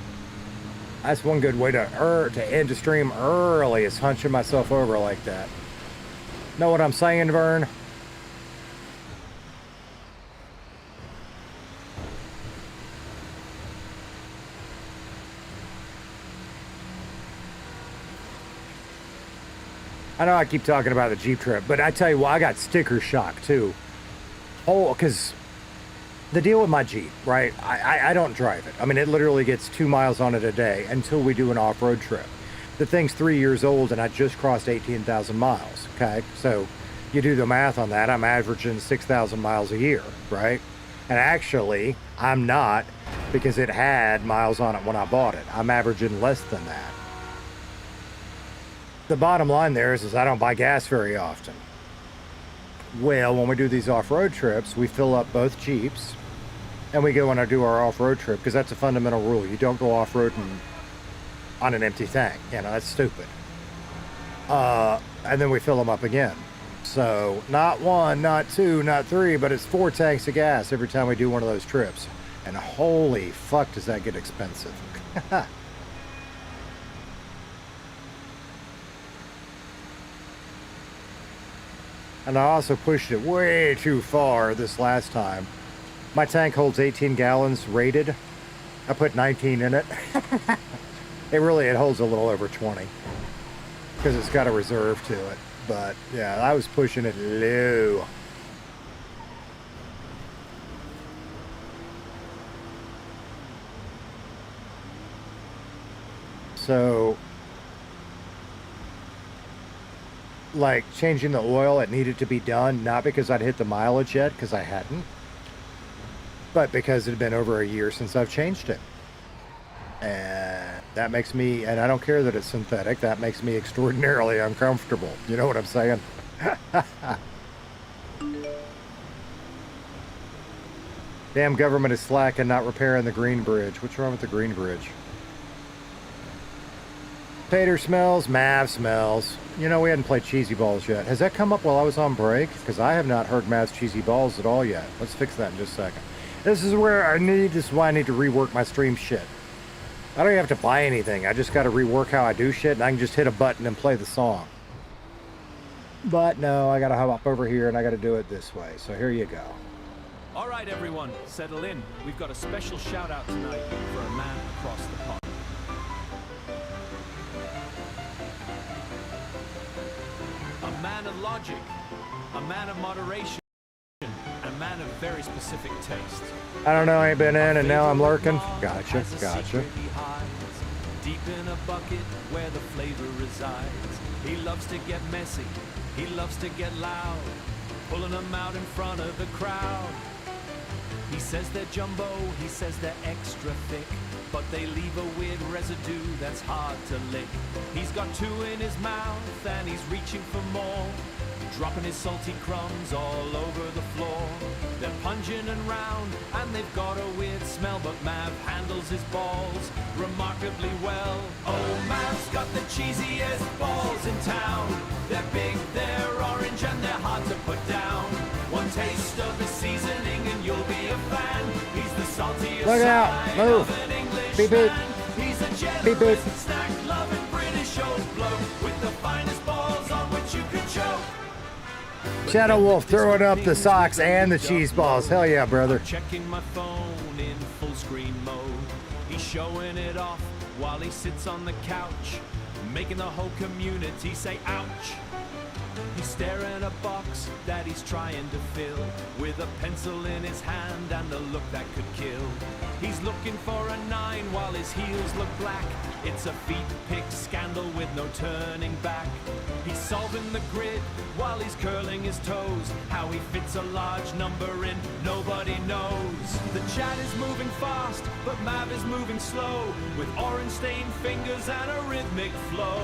That's one good way to end the stream early, is hunching myself over like that. Know what I'm saying, Vern? I know I keep talking about the Jeep trip, but I tell you what, I got sticker shock too. Oh, because the deal with my Jeep, right? I don't drive it. I mean, it literally gets 2 miles on it a day until we do an off-road trip. The thing's 3 years old and I just crossed 18,000 miles, okay? So you do the math on that, I'm averaging 6,000 miles a year, right? And actually, I'm not, because it had miles on it when I bought it. I'm averaging less than that. The bottom line there is I don't buy gas very often. Well, when we do these off-road trips, we fill up both Jeeps and we go and do our off-road trip, because that's a fundamental rule. You don't go off-roading on an empty tank. You know, that's stupid. And then we fill them up again. So not 1, not 2, not 3, but it's 4 tanks of gas every time we do one of those trips. And holy fuck, does that get expensive. And I also pushed it way too far this last time. My tank holds 18 gallons rated. I put 19 in it. It holds a little over 20. Because it's got a reserve to it. But yeah, I was pushing it low. So, like, changing the oil, it needed to be done, not because I'd hit the mileage yet, because I hadn't, but because it had been over a year since I've changed it. And that makes me, and I don't care that it's synthetic, that makes me extraordinarily uncomfortable. You know what I'm saying? Damn government is slack and not repairing the Green Bridge. What's wrong with the Green Bridge? Tater smells, Mav smells. You know, we hadn't played Cheesy Balls yet. Has that come up while I was on break? Because I have not heard Mav's Cheesy Balls at all yet. Let's fix that in just a second. This is why I need to rework my stream shit. I don't even have to buy anything. I just got to rework how I do shit, and I can just hit a button and play the song. But no, I got to hop over here, and I got to do it this way. So here you go. All right, everyone, settle in. We've got a special shout-out tonight for a man across the pond. A man of logic, a man of moderation, a man of very specific taste. I don't know, I ain't been in and now I'm lurking. Gotcha, gotcha. deep in a bucket where the flavor resides. He loves to get messy, he loves to get loud, pulling them out in front of the crowd. He says they're jumbo, he says they're extra thick, but they leave a weird residue that's hard to lick. He's got 2 in his mouth and he's reaching for more, dropping his salty crumbs all over the floor. They're pungent and round and they've got a weird smell, but Mav handles his balls remarkably well. Oh, Mav's got the cheesiest balls in town. They're big, they're orange and they're hard to put down. One taste of his seasoning and you'll be a fan. He's the saltiest Look out, side move. of an English Beep, beep. man. He's a Beep, beep. generous and snack-loving British old bloke with the finest balls on which you could choke. Shadow Wolf throwing up the socks and the cheese balls. Hell yeah, brother. Checking my phone in full screen mode. He's showing it off while he sits on the couch, making the whole community say ouch. He's staring at a box that he's trying to fill, with a pencil in his hand and a look that could kill. He's looking for a 9 while his heels look black. It's a feet pick scandal with no turning back. He's solving the grid while he's curling his toes. How he fits a large number in, nobody knows. The chat is moving fast, but Mav is moving slow, with orange stained fingers and a rhythmic flow.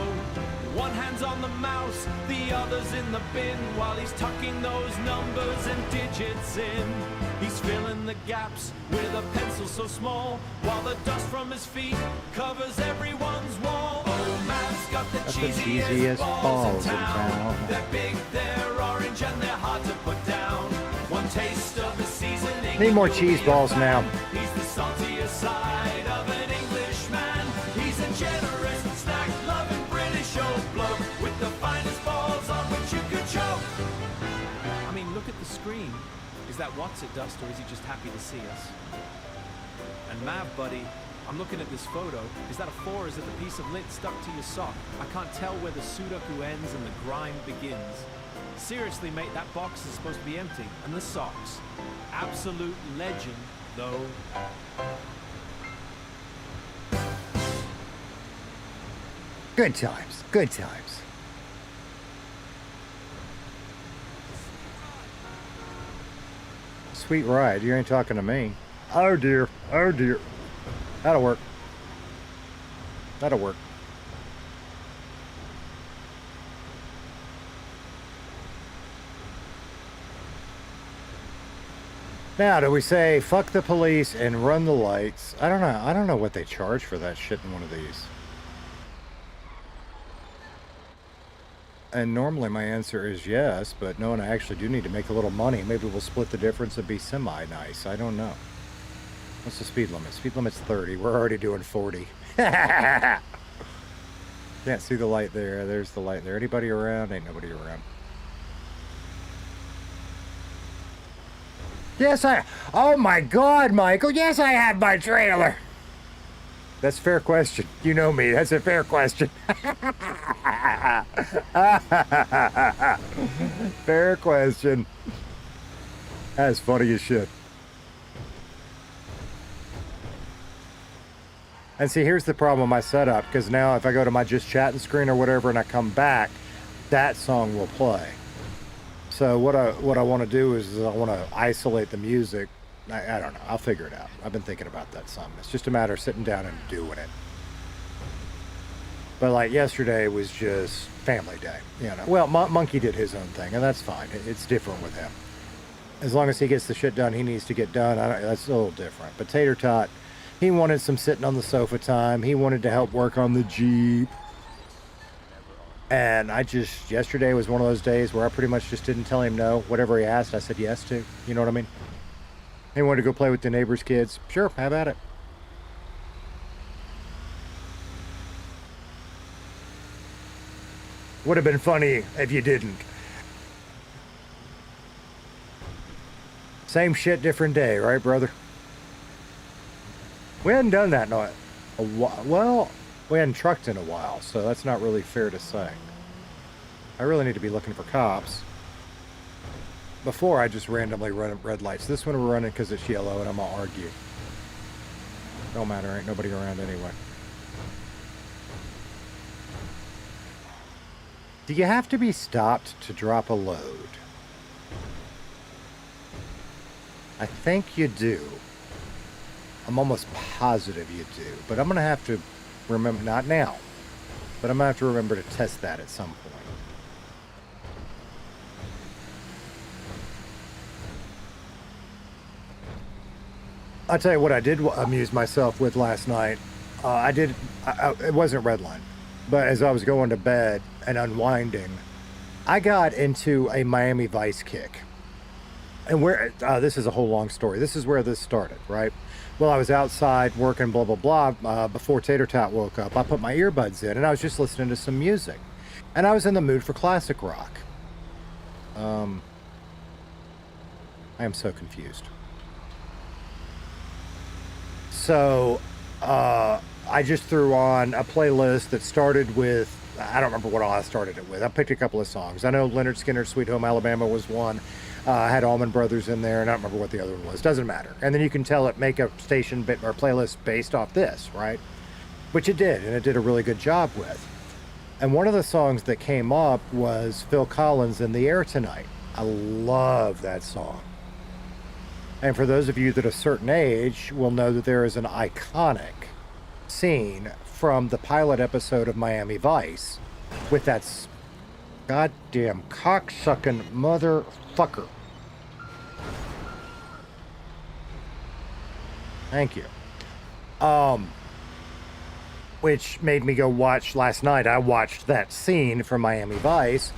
One hand's on the mouse, the other's in the bin, while he's tucking those numbers and digits in. He's filling the gaps with a pencil so small, while the dust from his feet covers everyone's wall. Oh, Mav's got the cheesiest balls in town. They're big, they're orange, and they're hard to put down. One taste of the seasoning. Need more cheese balls now. He's the saltiest side of an Englishman. He's a generous, snack-loving British old bloke with the finest balls on which you could choke. I mean, look at the screen. Is that what's it, Dust, or is he just happy to see us? And Mav, buddy, I'm looking at this photo. Is that a 4 or is it the piece of lint stuck to your sock? I can't tell where the Sudoku ends and the grind begins. Seriously, mate, that box is supposed to be empty. And the socks. Absolute legend, though. Good times. Good times. Sweet ride. You ain't talking to me. Oh dear. Oh dear. That'll work. That'll work. Now, do we say fuck the police and run the lights? I don't know. I don't know what they charge for that shit in one of these. And normally my answer is yes, but no, and I actually do need to make a little money. Maybe we'll split the difference and be semi-nice. I don't know. What's the speed limit? Speed limit's 30. We're already doing 40. Can't see the light there. There's the light there. Anybody around? Ain't nobody around. Yes, oh my God, Michael. Yes, I have my trailer. That's a fair question. You know me. That's a fair question. Fair question. That's funny as shit. And see, here's the problem with my setup, because now if I go to my just chatting screen or whatever and I come back, that song will play. So what I want to do is I want to isolate the music. I don't know. I'll figure it out. I've been thinking about that some. It's just a matter of sitting down and doing it. But like yesterday was just family day, you know. Well, Monkey did his own thing, and that's fine. It's different with him. As long as he gets the shit done he needs to get done, that's a little different. But Tater Tot, he wanted some sitting on the sofa time. He wanted to help work on the Jeep. And yesterday was one of those days where I pretty much just didn't tell him no. Whatever he asked, I said yes to. You know what I mean? He wanted to go play with the neighbor's kids. Sure, have at it. Would have been funny if you didn't. Same shit, different day, right, brother? We hadn't done that in a while. Well, we hadn't trucked in a while, so that's not really fair to say. I really need to be looking for cops. Before, I just randomly run red lights. This one we're running because it's yellow, and I'm going to argue. Don't matter, ain't nobody around anyway. Do you have to be stopped to drop a load? I think you do. I'm almost positive you do. But I'm going to have to remember, not now, but I'm going to have to remember to test that at some point. I'll tell you what I did amuse myself with last night. It wasn't Redline, but as I was going to bed and unwinding, I got into a Miami Vice kick. And this is a whole long story. This is where this started, right? Well, I was outside working, blah, blah, blah, before Tater Tot woke up. I put my earbuds in, and I was just listening to some music. And I was in the mood for classic rock. I am so confused. So, I just threw on a playlist that started with, I don't remember what all I started it with. I picked a couple of songs. I know Leonard Skinner's Sweet Home Alabama was one. I had Allman Brothers in there, and I don't remember what the other one was. Doesn't matter. And then you can tell it make a station bit or playlist based off this, right? Which it did, and it did a really good job with. And one of the songs that came up was Phil Collins' In the Air Tonight. I love that song. And for those of you that are a certain age will know that there is an iconic scene from the pilot episode of Miami Vice with that goddamn cocksucking motherfucker. Thank you. Which made me go watch last night. I watched that scene from Miami Vice,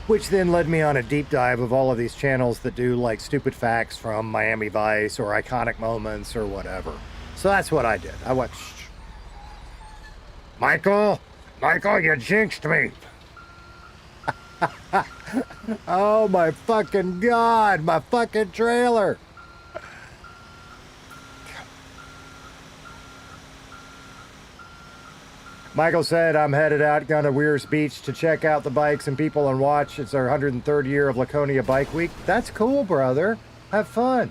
which then led me on a deep dive of all of these channels that do like stupid facts from Miami Vice or iconic moments or whatever. So that's what I did. I watched. Michael, you jinxed me. Oh my fucking God, my fucking trailer. Michael said, I'm headed out going to Weir's Beach to check out the bikes and people and watch. It's our 103rd year of Laconia Bike Week. That's cool, brother. Have fun.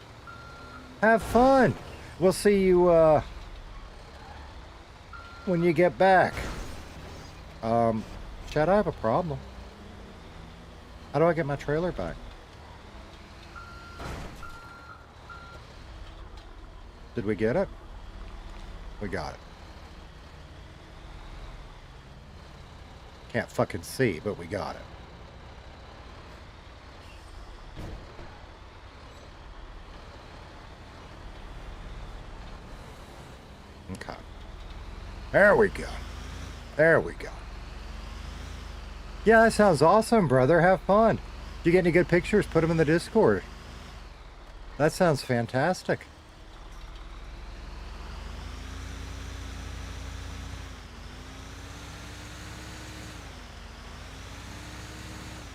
Have fun. We'll see you when you get back. Chad, I have a problem. How do I get my trailer back? Did we get it? We got it. Can't fucking see, but we got it. Okay. There we go. There we go. Yeah, that sounds awesome, brother. Have fun. If you get any good pictures, put them in the Discord. That sounds fantastic.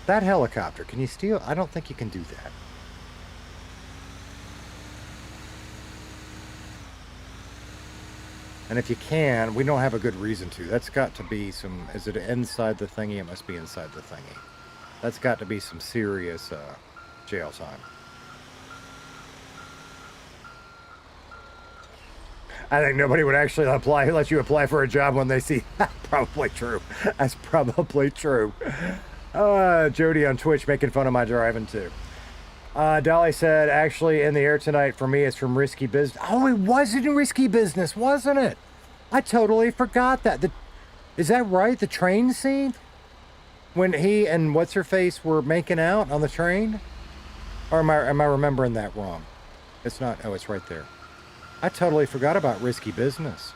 That helicopter, can you steal? I don't think you can do that. And if you can, we don't have a good reason to. That's got to be some, is it inside the thingy? It must be inside the thingy. That's got to be some serious jail time. I think nobody would actually let you apply for a job when they see. Probably true. That's probably true. Jody on Twitch making fun of my driving too. Dolly said, actually, In the Air Tonight for me is from Risky Business. Oh, it was in Risky Business, wasn't it? I totally forgot that. Is that right? The train scene? When he and What's-Her-Face were making out on the train? Or am I remembering that wrong? It's not. Oh, it's right there. I totally forgot about Risky Business.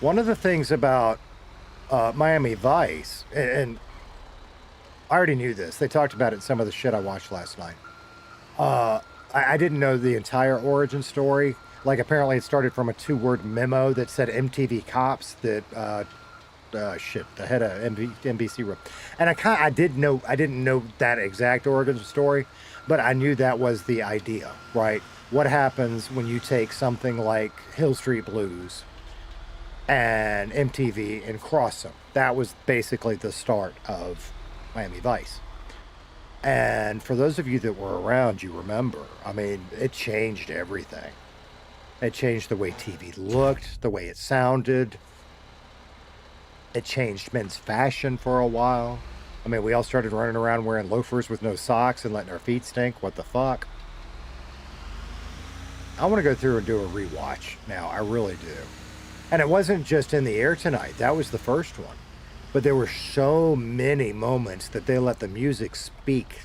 One of the things about Miami Vice, and I already knew this. They talked about it in some of the shit I watched last night. I didn't know the entire origin story. Like, apparently it started from a 2-word memo that said MTV Cops that, the head of NBC wrote. And I didn't know that exact origin story, but I knew that was the idea, right? What happens when you take something like Hill Street Blues and MTV and cross them? That was basically the start of Miami Vice. And for those of you that were around, you remember, I mean, it changed everything. It changed the way TV looked, the way it sounded. It changed men's fashion for a while. I mean, we all started running around wearing loafers with no socks and letting our feet stink. What the fuck? I want to go through and do a rewatch now. I really do. And it wasn't just In the Air Tonight. That was the first one. But there were so many moments that they let the music speak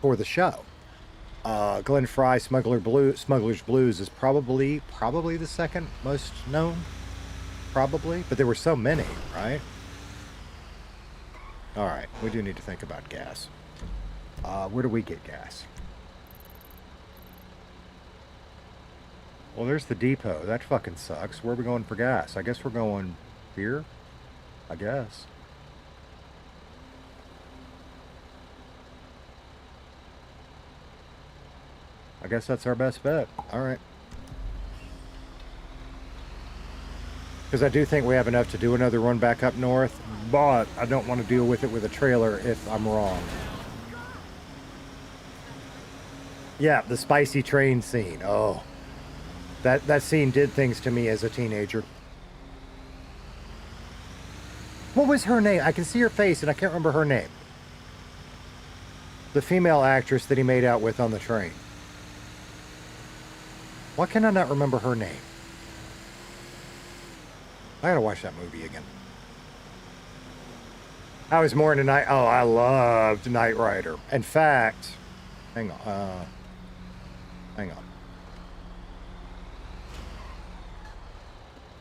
for the show. Glenn Frey, Smuggler's Blues is probably the second most known. Probably. But there were so many, right? All right. We do need to think about gas. Where do we get gas? Well, there's the depot. That fucking sucks. Where are we going for gas? I guess we're going here. I guess. I guess that's our best bet. All right. Because I do think we have enough to do another run back up north, but I don't want to deal with it with a trailer if I'm wrong. Yeah, the spicy train scene. Oh. That scene did things to me as a teenager. What was her name? I can see her face and I can't remember her name. The female actress that he made out with on the train. Why can I not remember her name? I gotta watch that movie again. I was more into Night... Oh, I loved Knight Rider. In fact... Hang on. Hang on.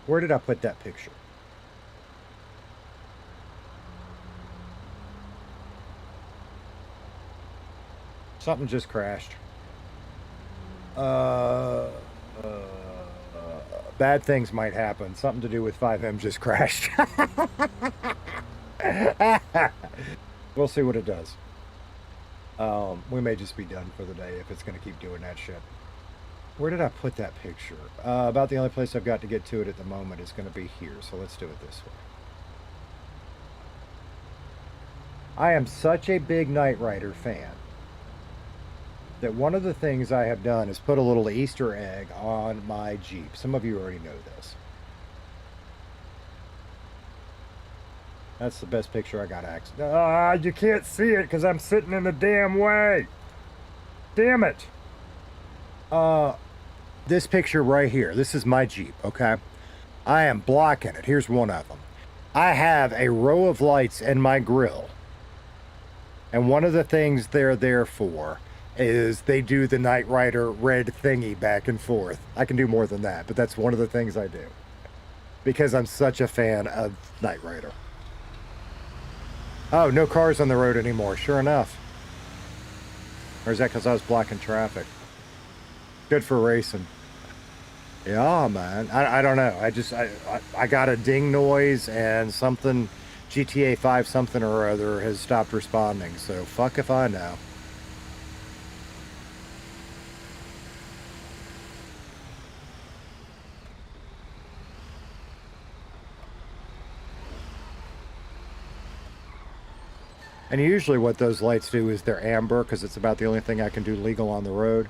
Where did I put that picture? Something just crashed. Bad things might happen. Something to do with 5M just crashed. We'll see what it does. We may just be done for the day if it's going to keep doing that shit. Where did I put that picture? About the only place I've got to get to it at the moment is going to be here, so let's do it this way. I am such a big Knight Rider fan that one of the things I have done is put a little Easter egg on my Jeep. Some of you already know this. That's the best picture I got access. Ah, you can't see it because I'm sitting in the damn way. Damn it. This picture right here, this is my Jeep, okay? I am blocking it. Here's one of them. I have a row of lights in my grill. And one of the things they're there for is they do the Knight Rider red thingy back and forth. I can do more than that, but that's one of the things I do. Because I'm such a fan of Knight Rider. Oh, no cars on the road anymore, sure enough. Or is that because I was blocking traffic? Good for racing. Yeah, man. I don't know. I got a ding noise and something, GTA 5 something or other has stopped responding. So fuck if I know. And usually what those lights do is they're amber because it's about the only thing I can do legal on the road.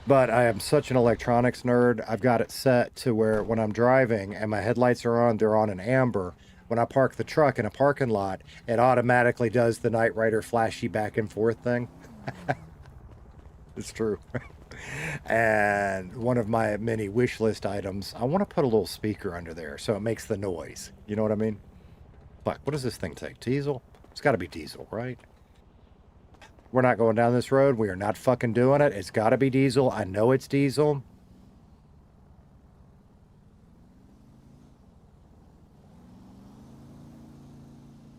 But I am such an electronics nerd. I've got it set to where when I'm driving and my headlights are on, they're on an amber. When I park the truck in a parking lot, it automatically does the Knight Rider flashy back and forth thing. It's true. And one of my many wish list items, I want to put a little speaker under there so it makes the noise. You know what I mean? Fuck, what does this thing take? Diesel? It's got to be diesel, right? We're not going down this road. We are not fucking doing it. It's got to be diesel. I know it's diesel.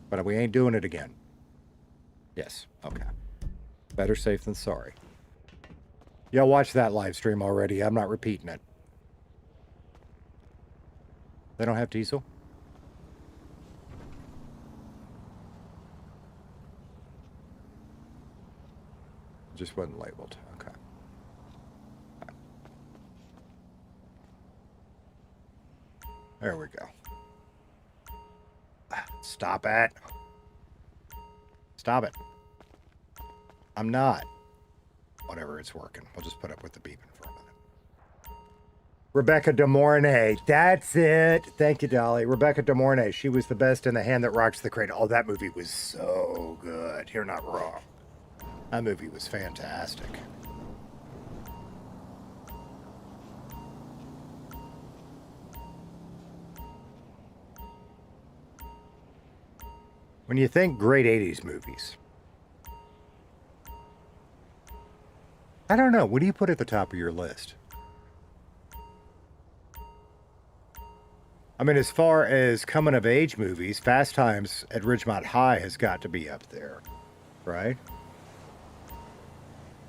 But we ain't doing it again. Yes. Okay. Better safe than sorry. Y'all watch that live stream already. I'm not repeating it. They don't have diesel? Just wasn't labeled. Okay. There we go. Stop it. Stop it. I'm not. Whatever, it's working. We'll just put up with the beeping for a minute. Rebecca De Mornay. That's it. Thank you, Dolly. Rebecca De Mornay. She was the best in The Hand That Rocks the Cradle. Oh, that movie was so good. You're not wrong. That movie was fantastic. When you think great 80s movies, I don't know. What do you put at the top of your list? I mean, as far as coming of age movies, Fast Times at Ridgemont High has got to be up there, right?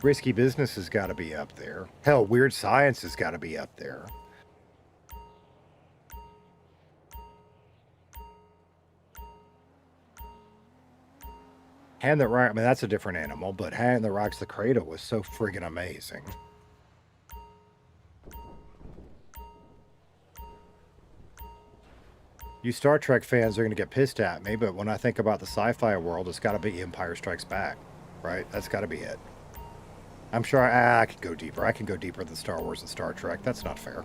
Risky Business has got to be up there. Hell, Weird Science has got to be up there. Hand That Rocks, I mean, that's a different animal, but Hand That Rocks the Cradle was so friggin' amazing. You Star Trek fans are going to get pissed at me, but when I think about the sci-fi world, it's got to be Empire Strikes Back, right? That's got to be it. I'm sure I could go deeper. I can go deeper than Star Wars and Star Trek. That's not fair.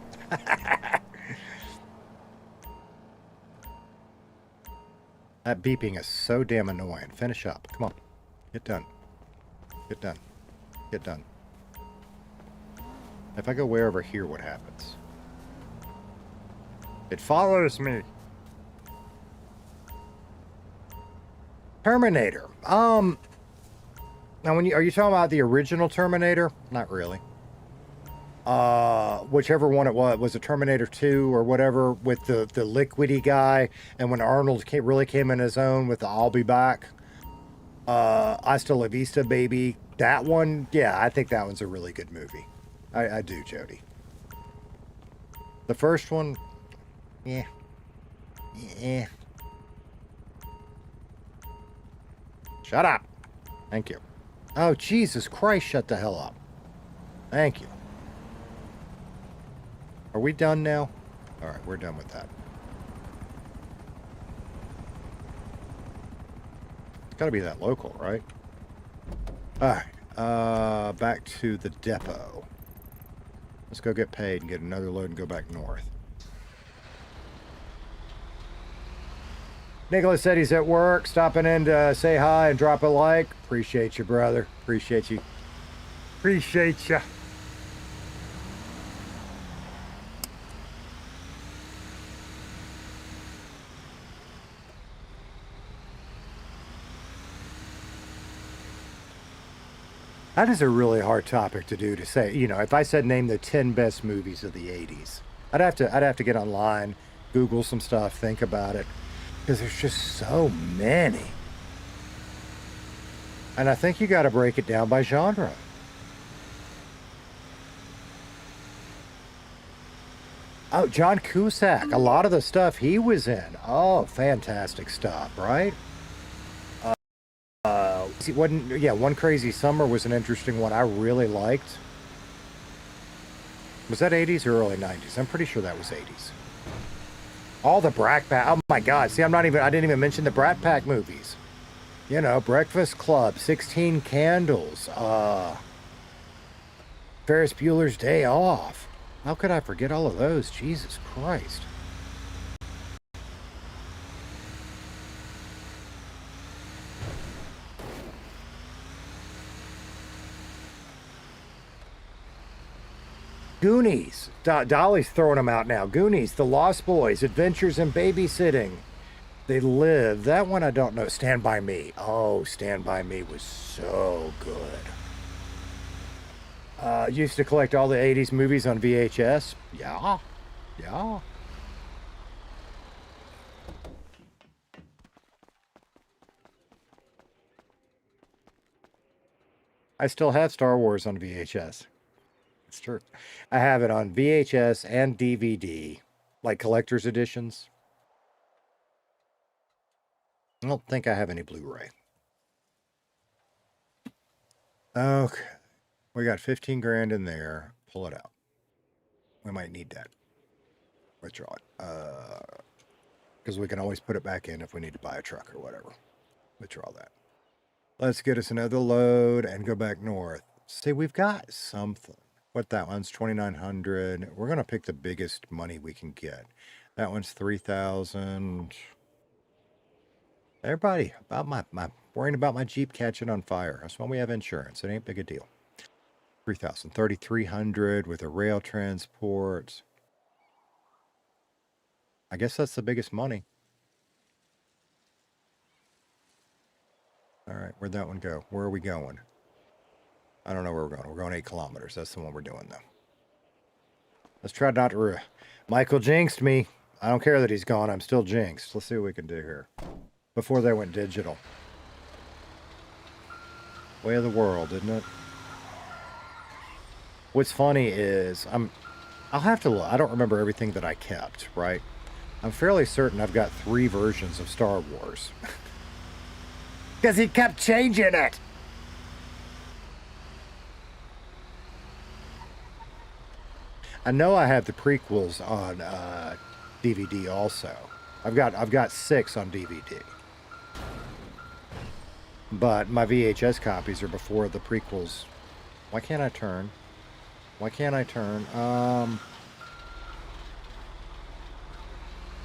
That beeping is so damn annoying. Finish up. Come on. Get done. Get done. Get done. If I go way over here, what happens? It follows me. Terminator. Now when are you talking about the original Terminator? Not really. Whichever one it was it Terminator 2 or whatever with the liquidy guy, and when Arnold really came in his own with the I'll Be Back. Hasta La Vista, baby. That one, yeah, I think that one's a really good movie. I do, Jody. The first one, yeah. Yeah. Shut up. Thank you. Oh, Jesus Christ, shut the hell up. Thank you. Are we done now? All right, we're done with that. It's got to be that local, right? All right, back to the depot. Let's go get paid and get another load and go back north. Nicholas said he's at work, stopping in to say hi and drop a like. Appreciate you, brother. Appreciate you. Appreciate you. That is a really hard topic to do, to say. You know, if I said name the 10 best movies of the 80s, I'd have to get online, Google some stuff, think about it, because there's just so many. And I think you got to break it down by genre. Oh, John Cusack, a lot of the stuff he was in. Oh, fantastic stuff, right? One Crazy Summer was an interesting one I really liked. Was that 80s or early 90s? I'm pretty sure that was 80s. All the Brat Pack. Oh my God. See, I didn't even mention the Brat Pack movies. You know, Breakfast Club, 16 Candles, Ferris Bueller's Day Off. How could I forget all of those? Jesus Christ. Goonies. Dolly's throwing them out now. Goonies, The Lost Boys, Adventures in Babysitting. They Live. That one I don't know. Stand By Me. Oh, Stand By Me was so good. Used to collect all the 80s movies on VHS. Yeah. Yeah. I still have Star Wars on VHS. It's true. I have it on VHS and DVD, like collector's editions. I don't think I have any Blu-ray. Okay. We got 15 grand in there. Pull it out. We might need that. Withdraw it. Because we can always put it back in if we need to buy a truck or whatever. Withdraw that. Let's get us another load and go back north. See, we've got something. what that one's 2,900. We're gonna pick the biggest money we can get. That one's 3,000. Everybody, about my worrying about my Jeep catching on fire. That's why we have insurance. It ain't big a deal. 3,000, 3,300 with a rail transport. I guess that's the biggest money. All right, where'd that one go? Where are we going? I don't know where we're going. We're going 8 kilometers. That's the one we're doing, though. Let's try not to... Michael jinxed me. I don't care that he's gone. I'm still jinxed. Let's see what we can do here. Before they went digital. Way of the world, isn't it? What's funny is I'll have to look. I don't remember everything that I kept, right? I'm fairly certain I've got 3 versions of Star Wars. Because he kept changing it. I know I have the prequels on DVD also. I've got 6 on DVD. But my VHS copies are before the prequels. Why can't I turn? Why can't I turn?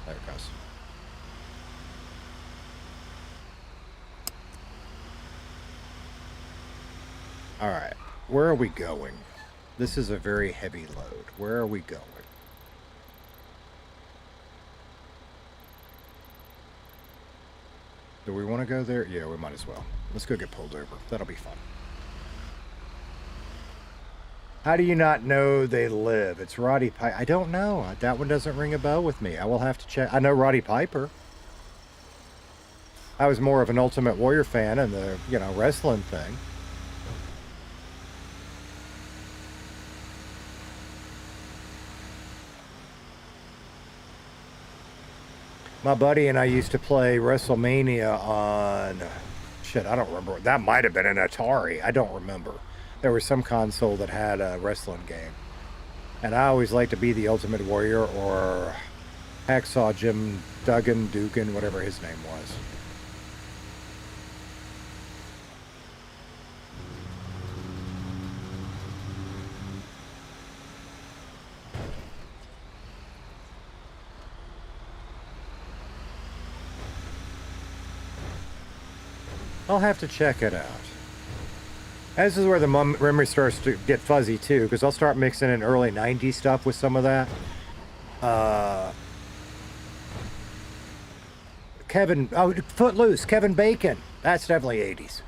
There it goes. All right. Where are we going? This is a very heavy load. Where are we going? Do we want to go there? Yeah, we might as well. Let's go get pulled over. That'll be fun. How do you not know they live? It's Roddy Piper. I don't know. That one doesn't ring a bell with me. I will have to check. I know Roddy Piper. I was more of an Ultimate Warrior fan and the, wrestling thing. My buddy and I used to play WrestleMania on, shit, I don't remember. That might have been an Atari. I don't remember. There was some console that had a wrestling game. And I always liked to be the Ultimate Warrior or Hacksaw Jim Dugan, whatever his name was. I'll have to check it out. This is where the memory starts to get fuzzy too, because I'll start mixing in early 90s stuff with some of that. Footloose, Kevin Bacon. That's definitely 80s.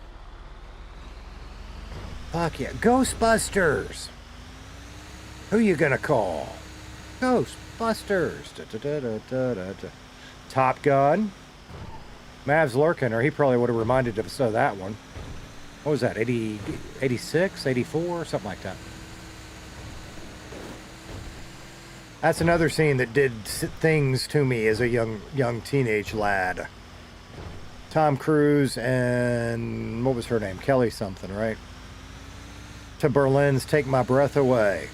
Fuck yeah. Ghostbusters. Who you gonna call? Ghostbusters. Top Gun. Mav's lurking, or he probably would have reminded us of that one. What was that, 86, 84, something like that. That's another scene that did things to me as a young teenage lad. Tom Cruise and, what was her name? Kelly something, right? To Berlin's Take My Breath Away.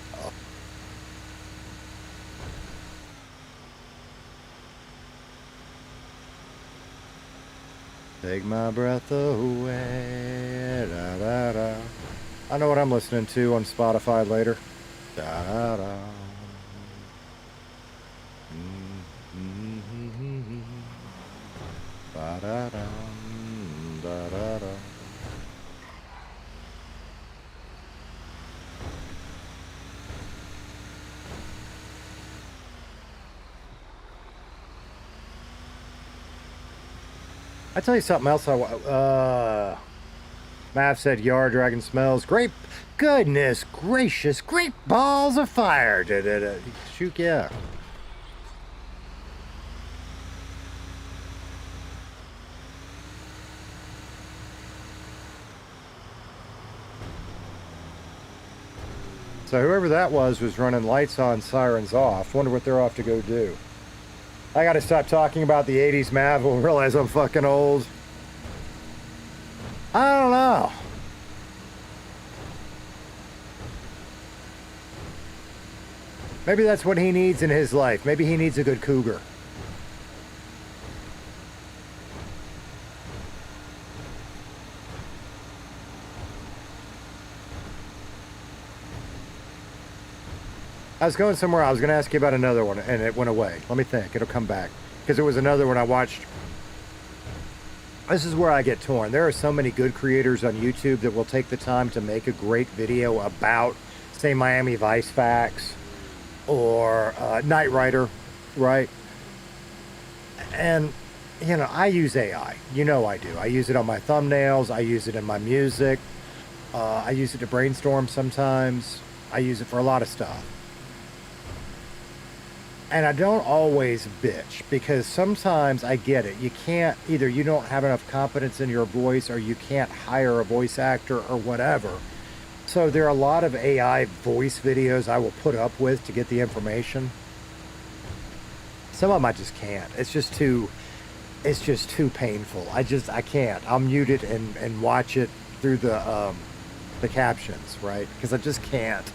Take my breath away. Da, da, da. I know what I'm listening to on Spotify later. Da, da, da. Ba, da, da, da, da, da. I tell you something else. Mav said, "Yar dragon smells great. Goodness gracious, great balls of fire." Shoot, yeah. So whoever that was running lights on, sirens off. Wonder what they're off to go do. I gotta stop talking about the 80s, Mav. We'll realize I'm fucking old. I don't know. Maybe that's what he needs in his life. Maybe he needs a good cougar. I was going somewhere. I was going to ask you about another one, and it went away. Let me think. It'll come back. Because it was another one I watched. This is where I get torn. There are so many good creators on YouTube that will take the time to make a great video about, say, Miami Vice facts or Knight Rider, right? And, you know, I use AI. You know I do. I use it on my thumbnails. I use it in my music. I use it to brainstorm sometimes. I use it for a lot of stuff. And I don't always bitch, because sometimes I get it. You can't, either you don't have enough confidence in your voice, or you can't hire a voice actor or whatever. So there are a lot of AI voice videos I will put up with to get the information. Some of them I just can't. It's just too painful. I can't. I'll mute it and watch it through the captions, right? Because I just can't.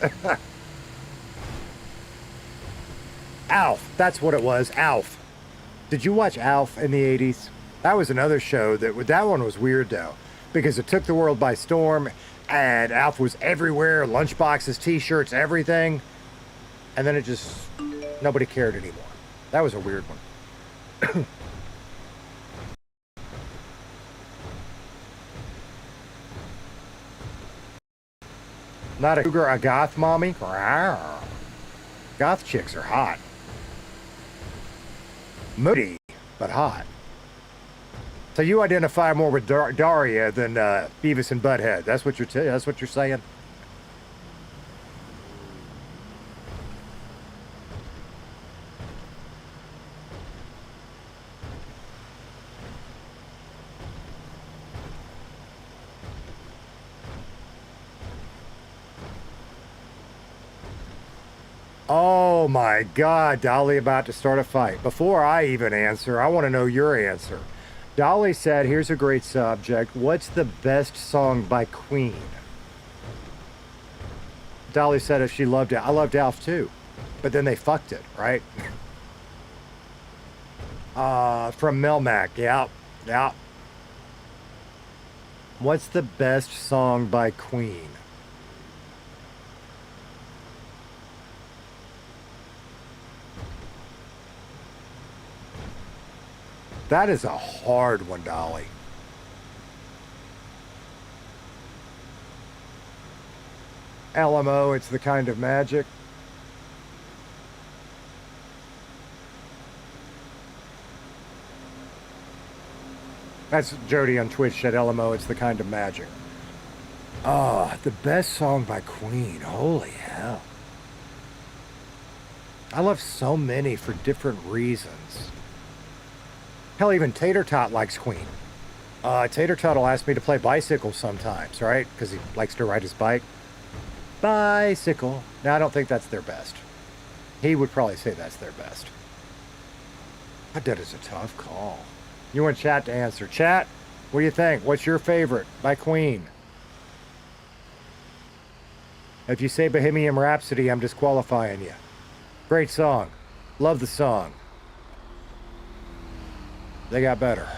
Alf, that's what it was. Alf. Did you watch Alf in the 80s? That was another show that one was weird though, because it took the world by storm, and Alf was everywhere, lunchboxes, t-shirts, everything. And then it just, nobody cared anymore. That was a weird one. Not a cougar, a goth mommy? Goth chicks are hot. Moody, but hot. So you identify more with Daria than Beavis and Butthead. That's what you're saying? Oh my God, Dolly about to start a fight. Before I even answer, I want to know your answer. Dolly said, here's a great subject. What's the best song by Queen? Dolly said if she loved it. I loved Alf too. But then they fucked it, right? From Melmac. Yeah. What's the best song by Queen? That is a hard one, Dolly. LMO, it's the kind of magic. That's Jody on Twitch said LMO, it's the kind of magic. Oh, the best song by Queen. Holy hell. I love so many for different reasons. Hell, even Tater Tot likes Queen. Tater Tot will ask me to play Bicycle sometimes, right? Because he likes to ride his bike. Bicycle. Now, I don't think that's their best. He would probably say that's their best. But that is a tough call. You want chat to answer. Chat, what do you think? What's your favorite by Queen? If you say Bohemian Rhapsody, I'm disqualifying you. Great song. Love the song. They got better.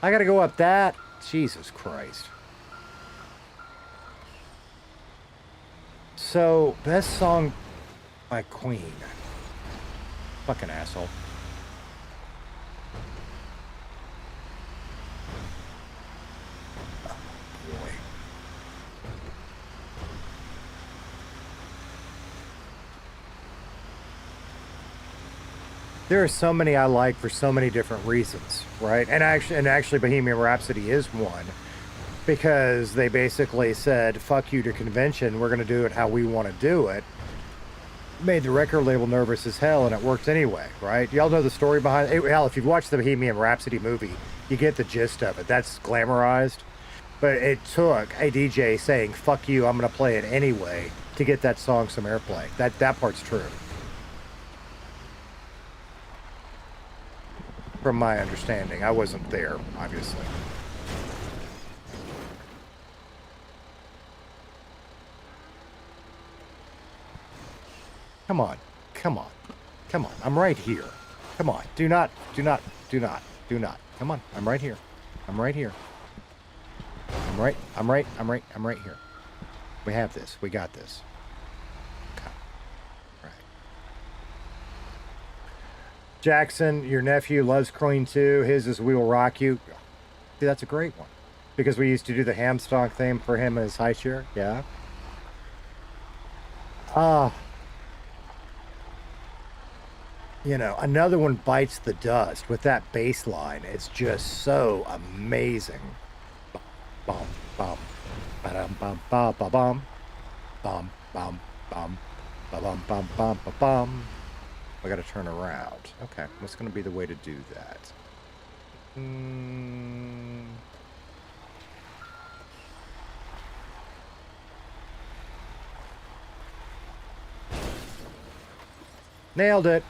I gotta go up that? Jesus Christ. So, best song by Queen. Fucking asshole. There are so many I like for so many different reasons, right? And actually Bohemian Rhapsody is one, because they basically said, fuck you to convention, we're going to do it how we want to do it. Made the record label nervous as hell, and it worked anyway, right? Y'all know the story behind it. Hell, if you've watched the Bohemian Rhapsody movie, you get the gist of it. That's glamorized. But it took a DJ saying, fuck you, I'm going to play it anyway, to get that song some airplay. That part's true. From my understanding. I wasn't there, obviously. Come on. Come on. Come on, I'm right here. Come on, do not. Come on, I'm right here. I'm right here. I'm right here. We have this. We got this. Okay. Right. Jackson, your nephew loves Queen too. His is We Will Rock You. See, that's a great one. Because we used to do the Hamstock theme for him as high chair. Yeah. You know, another one bites the dust with that bass line. It's just so amazing. Bum, bum, ba-dum, bum, ba, ba, bum, bum, bum, bum, ba, bum, bum, bum, ba, bum. I gotta turn around. Okay, what's gonna be the way to do that? Nailed it.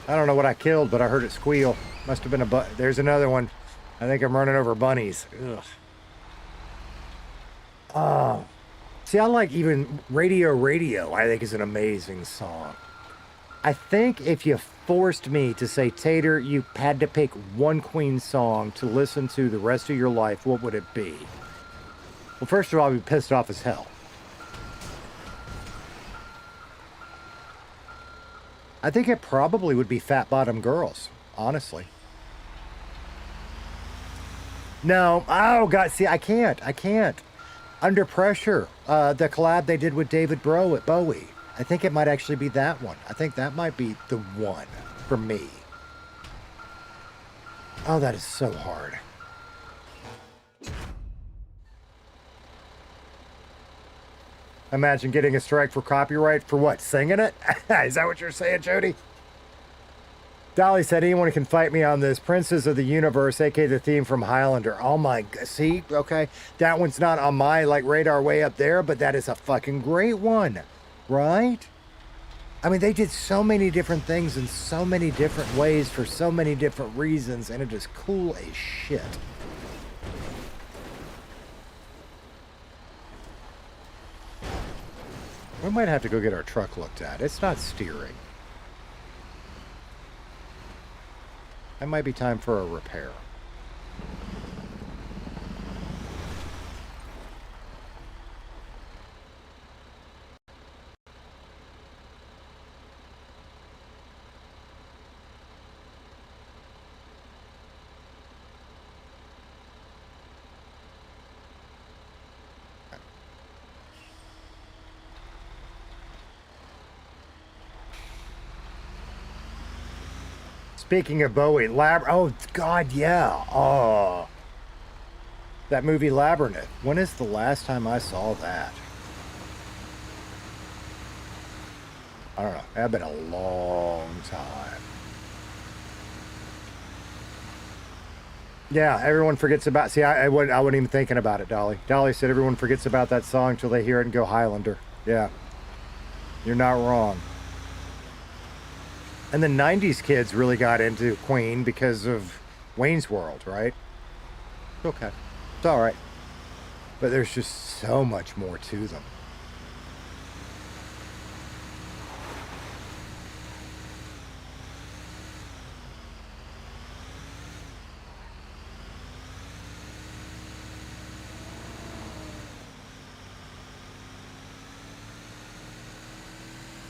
I don't know what I killed, but I heard it squeal. Must have been a there's another one. I think I'm running over bunnies. Ugh. Oh. See, I like even Radio, I think is an amazing song. I think if you forced me to say, Tater, you had to pick one Queen song to listen to the rest of your life, what would it be? Well, first of all, I'd be pissed off as hell. I think it probably would be Fat Bottom Girls, honestly. No, oh God, see, I can't. Under Pressure, the collab they did with David Bowie. I think it might actually be that one. I think that might be the one for me. Oh, that is so hard. Imagine getting a strike for copyright for what? Singing it? Is that what you're saying, Jody? Dolly said, anyone can fight me on this. Princes of the Universe, aka the theme from Highlander. Oh my, see? Okay. That one's not on my radar way up there, but that is a fucking great one. Right? I mean, they did so many different things in so many different ways for so many different reasons, and it is cool as shit. We might have to go get our truck looked at. It's not steering. That might be time for a repair. Speaking of Bowie, oh God, yeah. Oh, that movie Labyrinth. When is the last time I saw that? I don't know. It's been a long time. Yeah, everyone forgets about. See, I wasn't even thinking about it, Dolly. Dolly said everyone forgets about that song till they hear it and go Highlander. Yeah, you're not wrong. And the 90s kids really got into Queen because of Wayne's World, right? Okay. It's all right. But there's just so much more to them.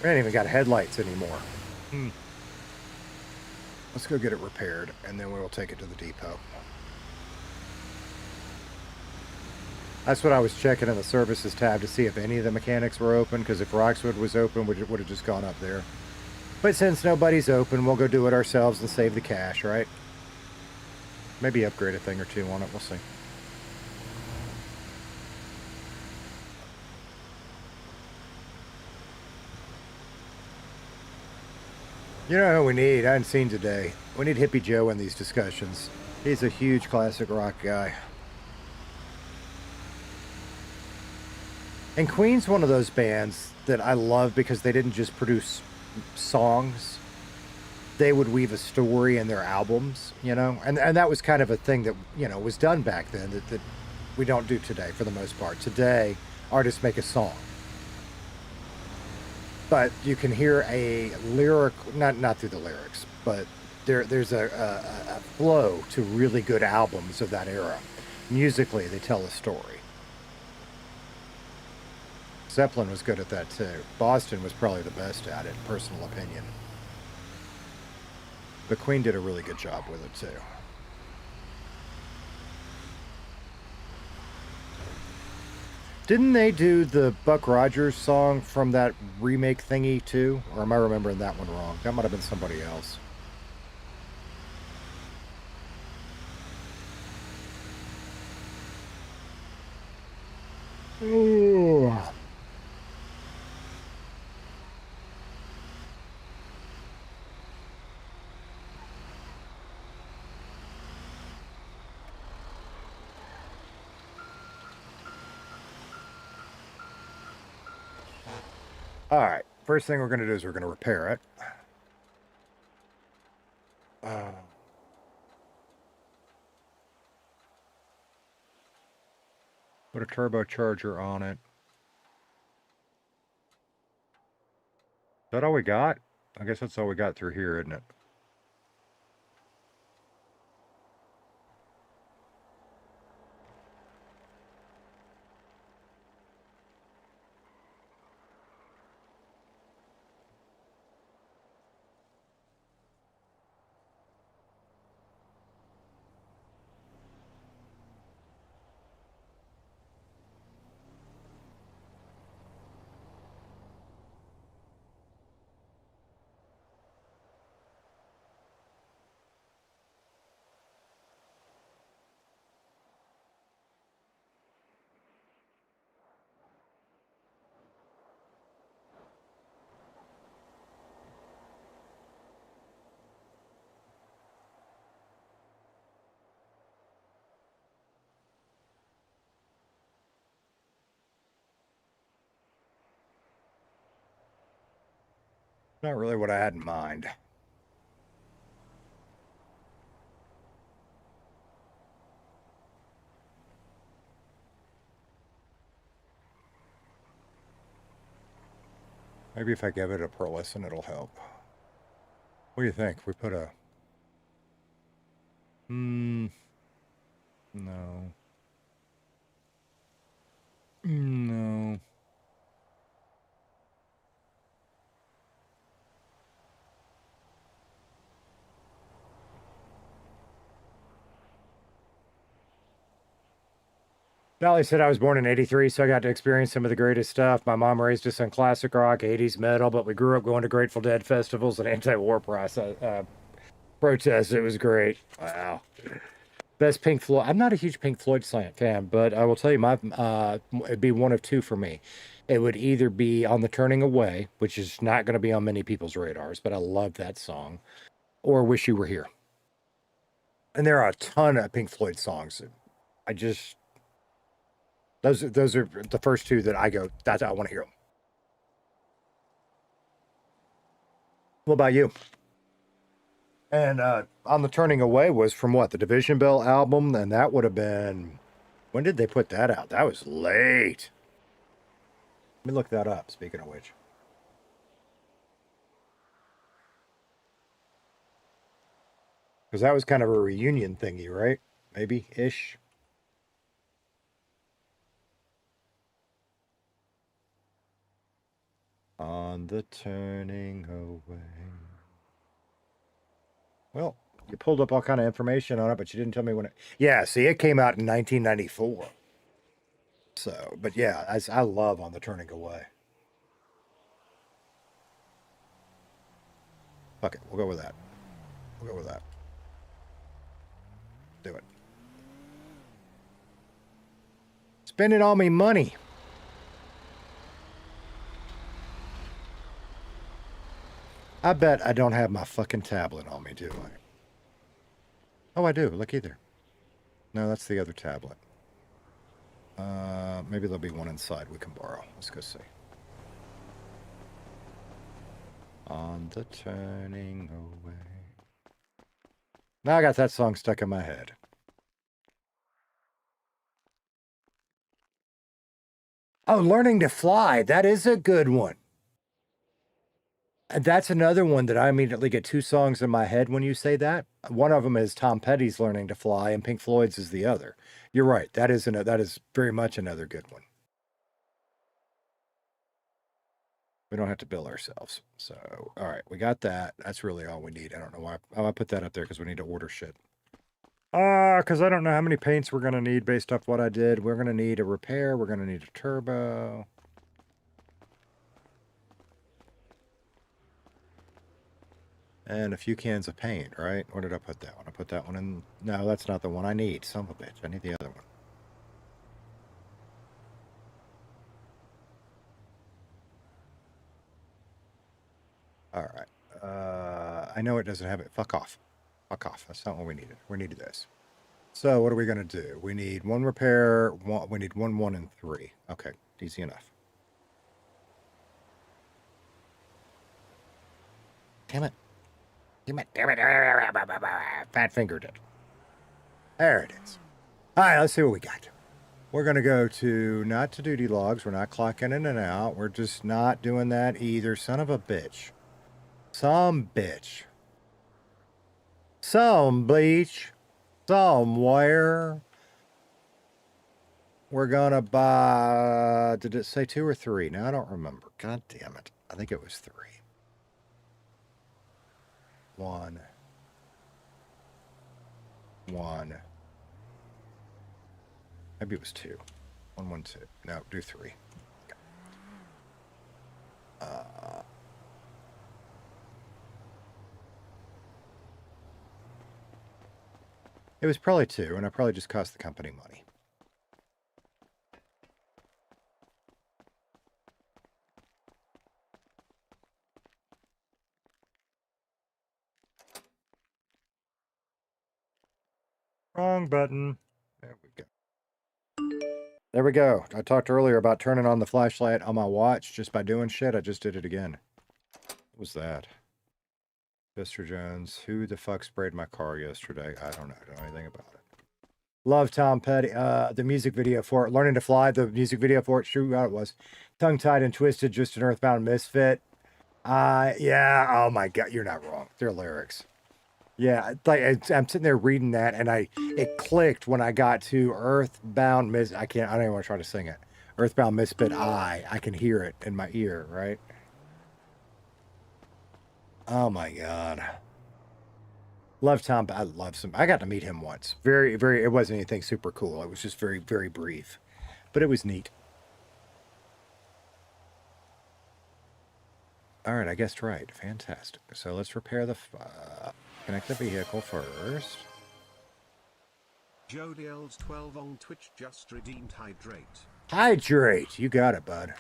We ain't even got headlights anymore. Let's go get it repaired, and then we'll take it to the depot. That's what I was checking in the services tab to see if any of the mechanics were open, because if Roxwood was open, we would have just gone up there. But since nobody's open, we'll go do it ourselves and save the cash, right? Maybe upgrade a thing or two on it. We'll see. You know who we need? I hadn't seen today. We need Hippie Joe in these discussions. He's a huge classic rock guy. And Queen's one of those bands that I love because they didn't just produce songs. they would weave a story in their albums, you know, and that was kind of a thing that, you know, was done back then that we don't do today for the most part. Today, artists make a song, but you can hear a lyric, not through the lyrics, but there's a flow to really good albums of that era. Musically, they tell a story. Zeppelin was good at that too. Boston was probably the best at it, personal opinion. But Queen did a really good job with it too. Didn't they do the Buck Rogers song from that remake thingy too? Or am I remembering that one wrong? That might have been somebody else. Ooh. All right, first thing we're going to do is we're going to repair it. Put a turbocharger on it. Is that all we got? I guess that's all we got through here, isn't it? Not really what I had in mind. Maybe if I give it a pearlescent, it'll help. What do you think? We put a... No. No. Dolly said I was born in '83, so I got to experience some of the greatest stuff. My mom raised us on classic rock, '80s metal, but we grew up going to Grateful Dead festivals and anti-war protests. It was great. Wow. Best Pink Floyd. I'm not a huge Pink Floyd fan, but I will tell you, it'd be one of two for me. It would either be On the Turning Away, which is not going to be on many people's radars, but I love that song, or Wish You Were Here. And there are a ton of Pink Floyd songs. Those are the first two that I go, I want to hear them. What about you? And On the Turning Away was from what? The Division Bell album? And that would have been... When did they put that out? That was late. Let me look that up, speaking of which. Because that was kind of a reunion thingy, right? Maybe-ish. On the Turning Away. Well, you pulled up all kind of information on it, but you didn't tell me when it... Yeah, see, it came out in 1994. So, but yeah, I love On the Turning Away. Fuck it, we'll go with that. We'll go with that. Do it. Spending all me money. I bet I don't have my fucking tablet on me, do I? Oh, I do. Look either. No, that's the other tablet. Maybe there'll be one inside we can borrow. Let's go see. On the Turning Away. Now I got that song stuck in my head. Oh, Learning to Fly. That is a good one. And that's another one that I immediately get two songs in my head when you say that. One of them is Tom Petty's Learning to Fly, and Pink Floyd's is the other. You're right. That is very much another good one. We don't have to bill ourselves. So, all right, we got that. That's really all we need. I don't know why. Oh, I put that up there because we need to order shit. Because I don't know how many paints we're going to need based off what I did. We're going to need a repair. We're going to need a turbo. And a few cans of paint, right? Where did I put that one? I put that one in. No, that's not the one I need. Son of a bitch. I need the other one. All right. I know it doesn't have it. Fuck off. Fuck off. That's not what we needed. We needed this. So what are we going to do? We need one repair. We need 1, 1, and 3. Okay. Easy enough. Damn it. Damn it. Damn it. Fat fingered it. There it is. All right. Let's see what we got. We're going to go to not to duty logs. We're not clocking in and out. We're just not doing that either. Son of a bitch. Some bitch. Some bleach. Somewhere. We're going to buy... Did it say 2 or 3? No, I don't remember. God damn it. I think it was 3. 1. 1. Maybe it was 2. 1, 1, 2. No, do 3. It was probably 2, and I probably just cost the company money. Wrong button. There we go. There we go. I talked earlier about turning on the flashlight on my watch just by doing shit. I just did it again. What was that? Mr. Jones, who the fuck sprayed my car yesterday? I don't know. I don't know anything about it. Love Tom Petty. The music video for it. Learning to Fly, the music video for it. Shoot, it was. Tongue-tied and twisted, just an earthbound misfit. Yeah. Oh my God. You're not wrong. They're lyrics. Yeah. Like I'm sitting there reading that, and it clicked when I got to Earthbound I don't even want to try to sing it. Earthbound Misfit I can hear it in my ear, right? Oh my God. Love Tom. I love him. I got to meet him once. Very, very, it wasn't anything super cool. It was just very, very brief, but it was neat. All right. I guessed right. Fantastic. So let's repair the, connect the vehicle first. Jody L's 12 on Twitch just redeemed hydrate. Hydrate. You got it, bud.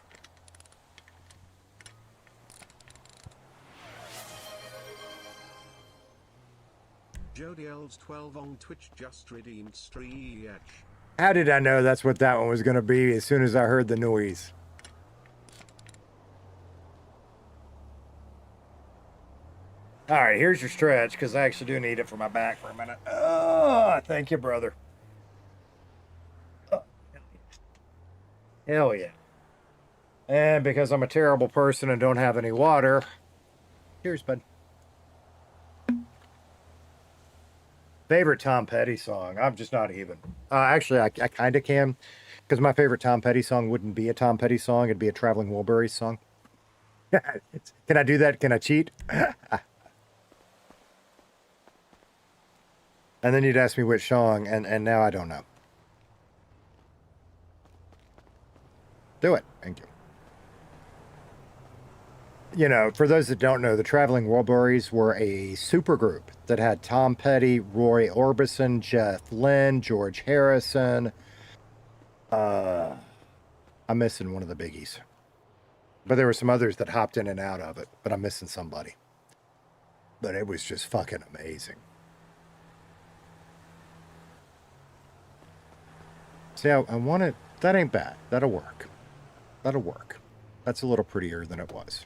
Jody L's 12 on Twitch just redeemed stretch. How did I know that's what that one was going to be as soon as I heard the noise? All right, here's your stretch, because I actually do need it for my back for a minute. Oh, thank you, brother. Oh, hell yeah. And because I'm a terrible person and don't have any water, here's bud. Favorite Tom Petty song? I'm just not even. Actually, I kind of can, because my favorite Tom Petty song wouldn't be a Tom Petty song. It'd be a Traveling Wilburys song. Can I do that? Can I cheat? And then you'd ask me which song, and now I don't know. Do it. Thank you. You know, for those that don't know, the Traveling Wilburys were a supergroup that had Tom Petty, Roy Orbison, Jeff Lynne, George Harrison. I'm missing one of the biggies. But there were some others that hopped in and out of it, but I'm missing somebody. But it was just fucking amazing. See, I want it. That ain't bad. That'll work. That'll work. That's a little prettier than it was.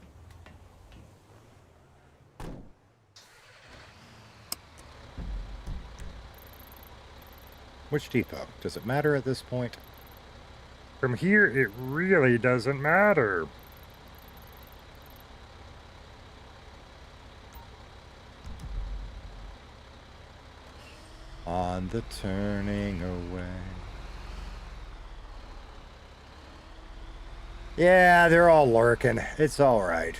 Which depot? Does it matter at this point? From here, it really doesn't matter. On the turning away. Yeah, they're all lurking. It's all right.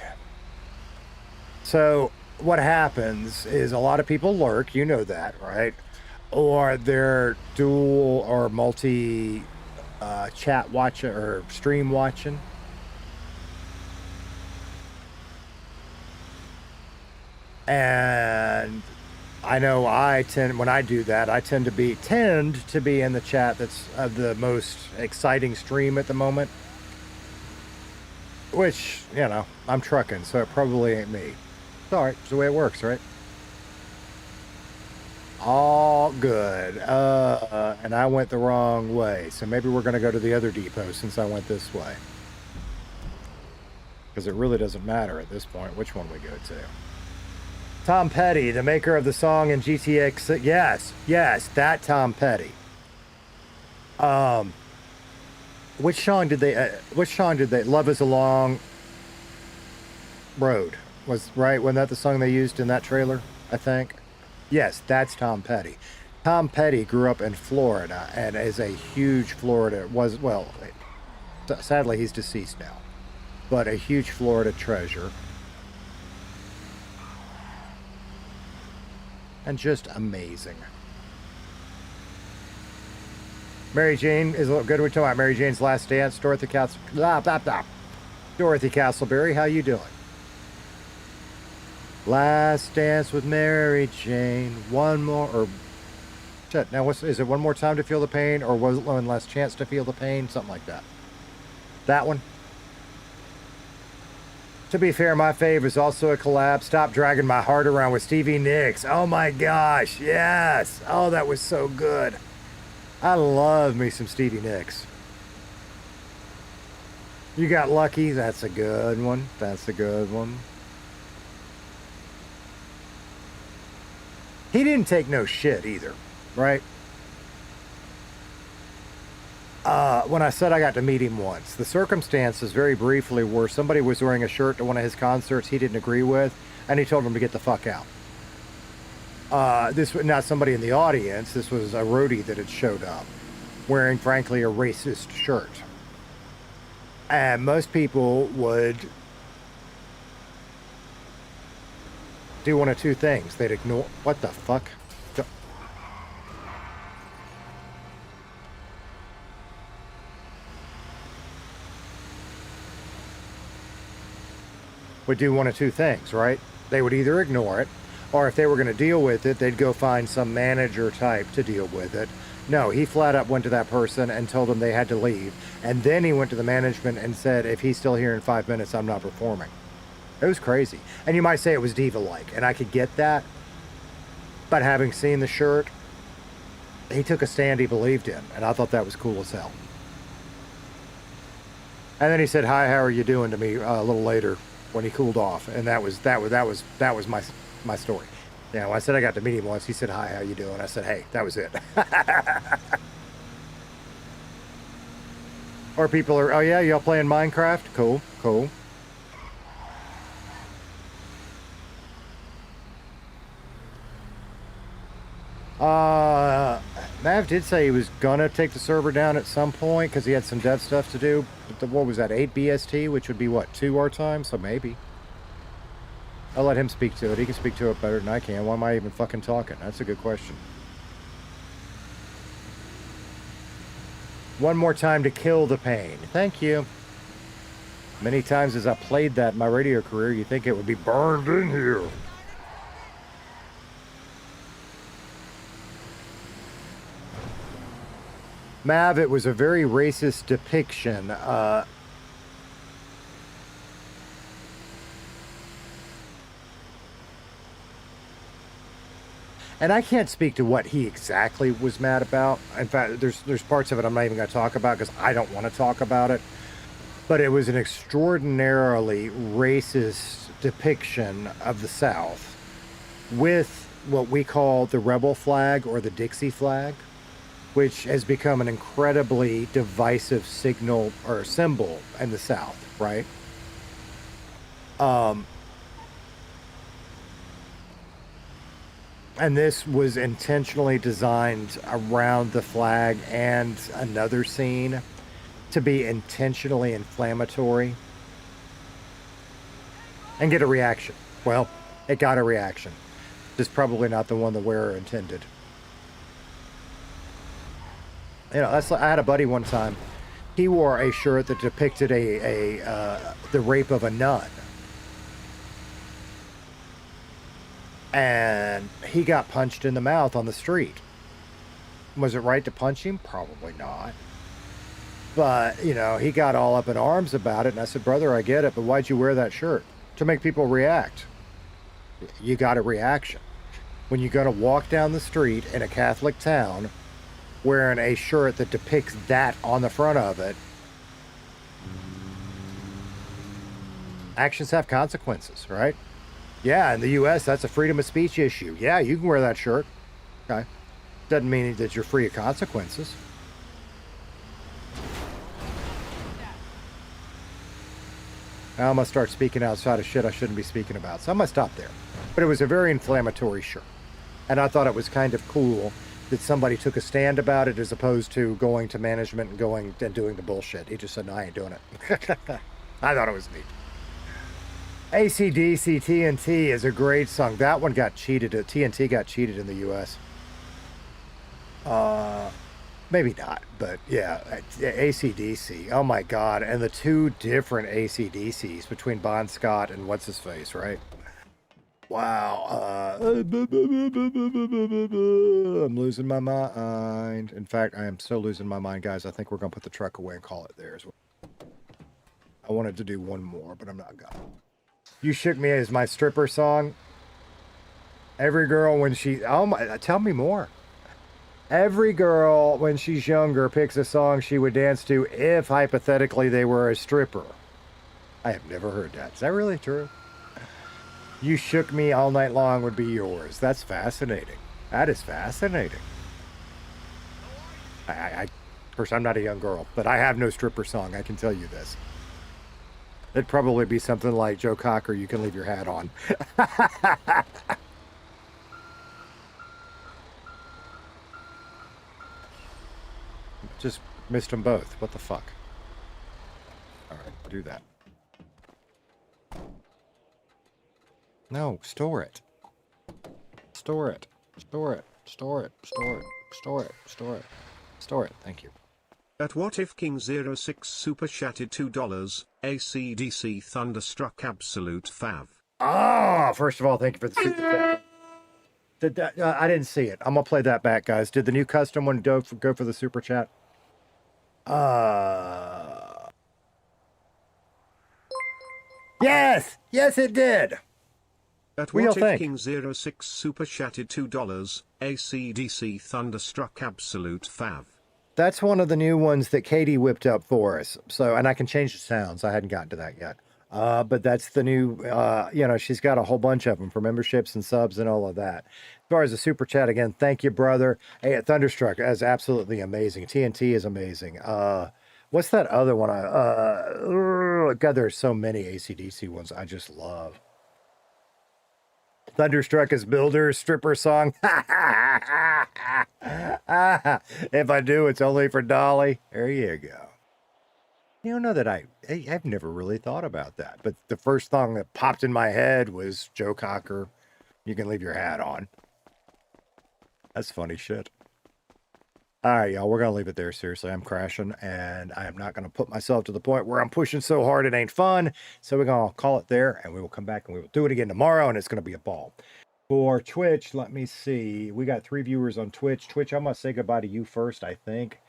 So what happens is a lot of people lurk. You know that, right? Or they're dual or multi chat watching or stream watching. And I know when I do that, I tend to be in the chat that's the most exciting stream at the moment. Which, you know, I'm trucking, so it probably ain't me. It's alright, it's the way it works, right? All good. And I went the wrong way, so maybe we're going to go to the other depot since I went this way. Because it really doesn't matter at this point which one we go to. Tom Petty, the maker of the song in GTX. Yes, that Tom Petty. Which song did they? Love is a Long Road was right. Wasn't that the song they used in that trailer? I think. Yes, that's Tom Petty. Tom Petty grew up in Florida and is a huge sadly he's deceased now, but a huge Florida treasure. And just amazing. Mary Jane is good. We're talking about Mary Jane's Last Dance. Dorothy Castleberry, how you doing? Last Dance with Mary Jane. One more, or shit. Now, is it One More Time to Feel the Pain, or was it One Last Chance to Feel the Pain? Something like that. That one. To be fair, my fave is also a collab. Stop Dragging My Heart Around with Stevie Nicks. Oh my gosh, yes. Oh, that was so good. I love me some Stevie Nicks. You Got Lucky. That's a good one. That's a good one. He didn't take no shit either, right? When I said I got to meet him once, the circumstances very briefly were somebody was wearing a shirt to one of his concerts he didn't agree with, and he told him to get the fuck out. This was not somebody in the audience. This was a roadie that had showed up wearing, frankly, a racist shirt. And most people would do one of two things. They'd ignore... What the fuck? Would do one of two things, right? They would either ignore it, or if they were going to deal with it, they'd go find some manager type to deal with it. No, he flat up went to that person and told them they had to leave. And then he went to the management and said, if he's still here in 5 minutes, I'm not performing. It was crazy. And you might say it was diva-like, and I could get that. But having seen the shirt, he took a stand he believed in, and I thought that was cool as hell. And then he said, hi, how are you doing to me a little later when he cooled off. And that was my story. Yeah, when I said I got to meet him once, he said, hi, how you doing? I said, hey, that was it. Or people are, oh yeah, y'all playing Minecraft? Cool, cool. Mav did say he was gonna take the server down at some point because he had some dev stuff to do. But what was that, 8 BST, which would be what, 2 our time? So maybe. I'll let him speak to it. He can speak to it better than I can. Why am I even fucking talking? That's a good question. One more time to kill the pain. Thank you. Many times as I played that in my radio career, you think it would be burned in here. Mav, it was a very racist depiction. And I can't speak to what he exactly was mad about. In fact, there's parts of it I'm not even going to talk about because I don't want to talk about it. But it was an extraordinarily racist depiction of the South with what we call the rebel flag or the Dixie flag, which has become an incredibly divisive signal or symbol in the South, right? And this was intentionally designed around the flag and another scene to be intentionally inflammatory and get a reaction. Well, it got a reaction. Just probably not the one the wearer intended. You know, I had a buddy one time. He wore a shirt that depicted the rape of a nun. And he got punched in the mouth on the street. Was it right to punch him? Probably not. But, you know, he got all up in arms about it. And I said, brother, I get it, but why'd you wear that shirt? To make people react. You got a reaction. When you go to walk down the street in a Catholic town wearing a shirt that depicts that on the front of it, actions have consequences, right? Yeah, in the U.S., that's a freedom of speech issue. Yeah, you can wear that shirt. Okay. Doesn't mean that you're free of consequences. Now I'm going to start speaking outside of shit I shouldn't be speaking about. So I'm going to stop there. But it was a very inflammatory shirt. And I thought it was kind of cool that somebody took a stand about it as opposed to going to management and going and doing the bullshit. He just said, no, I ain't doing it. I thought it was neat. AC/DC TNT is a great song. That one got cheated. TNT got cheated in the U.S. Maybe not, but yeah, AC/DC. Oh my God. And the two different AC/DCs between Bon Scott and what's-his-face, right? Wow. I'm losing my mind. In fact, I am so losing my mind, guys. I think we're going to put the truck away and call it there as well. I wanted to do one more, but I'm not going to. You Shook Me is my stripper song. Every girl when she... Oh my... Tell me more. Every girl when she's younger picks a song she would dance to if, hypothetically, they were a stripper. I have never heard that. Is that really true? You Shook Me All Night Long would be yours. That's fascinating. That is fascinating. Of course, I'm not a young girl, but I have no stripper song. I can tell you this. It'd probably be something like Joe Cocker, You Can Leave Your Hat On. Just missed them both. What the fuck? All right, do that. No, store it. Store it. Store it. Store it. Store it. Store it. Store it. Store it. Thank you. At What If King 06 super chatted $2, AC/DC Thunderstruck Absolute Fav. Ah, first of all, thank you for the super chat. I didn't see it. I'm going to play that back, guys. Did the new custom one go for the super chat? Yes! Yes, it did! At What If King 06 super chatted $2, AC/DC Thunderstruck Absolute Fav. That's one of the new ones that Katie whipped up for us. So, and I can change the sounds. I hadn't gotten to that yet. But that's the new, she's got a whole bunch of them for memberships and subs and all of that. As far as the super chat, again, thank you, brother. Hey, Thunderstruck is absolutely amazing. TNT is amazing. What's that other one? God, there's so many AC/DC ones I just love. Thunderstruck is Builder's stripper song. If I do, it's only for Dolly. There you go. You know that I've never really thought about that. But the first song that popped in my head was Joe Cocker, You Can Leave Your Hat On. That's funny shit. All right, y'all, we're going to leave it there. Seriously, I'm crashing, and I am not going to put myself to the point where I'm pushing so hard it ain't fun. So we're going to call it there, and we will come back, and we will do it again tomorrow, and it's going to be a ball. For Twitch, let me see. We got 3 viewers on Twitch. Twitch, I'm going to say goodbye to you first, I think.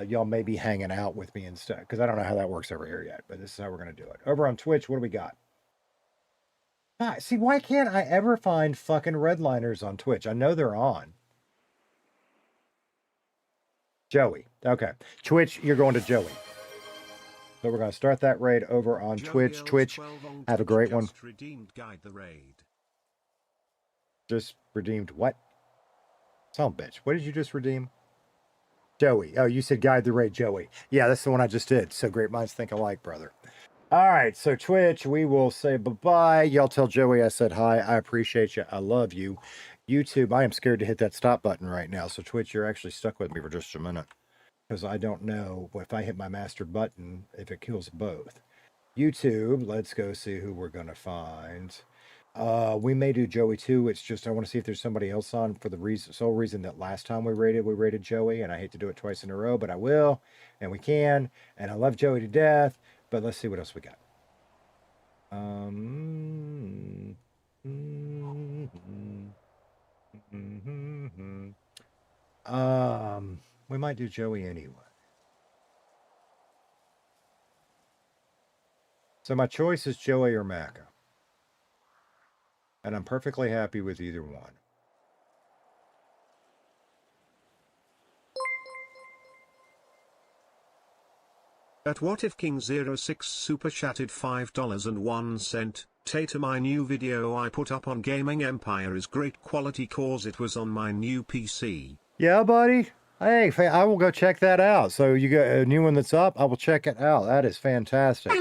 Y'all may be hanging out with me instead, because I don't know how that works over here yet, but this is how we're going to do it. Over on Twitch, what do we got? See, why can't I ever find fucking Redliners on Twitch? I know they're on. Joey. Okay. Twitch, you're going to Joey. So we're going to start that raid over on Twitch. Twitch, have a great one. Just redeemed what? Son of a bitch. What did you just redeem? Joey. Oh, you said guide the raid, Joey. Yeah, that's the one I just did. So great minds think alike, brother. All right, so Twitch, we will say bye-bye. Y'all tell Joey I said hi. I appreciate you. I love you. YouTube, I am scared to hit that stop button right now. So Twitch, you're actually stuck with me for just a minute. Because I don't know if I hit my master button, if it kills both. YouTube, let's go see who we're going to find. We may do Joey too. It's just I want to see if there's somebody else on for the sole reason that last time we rated Joey, and I hate to do it twice in a row, but I will, and we can, and I love Joey to death. But let's see what else we got. We might do Joey anyway. So my choice is Joey or Macca. And I'm perfectly happy with either one. At What If King 06 super chatted $5.01. Tater, my new video I put up on Gaming Empire is great quality cause it was on my new PC. Yeah, buddy. Hey, I will go check that out. So you got a new one that's up? I will check it out. That is fantastic.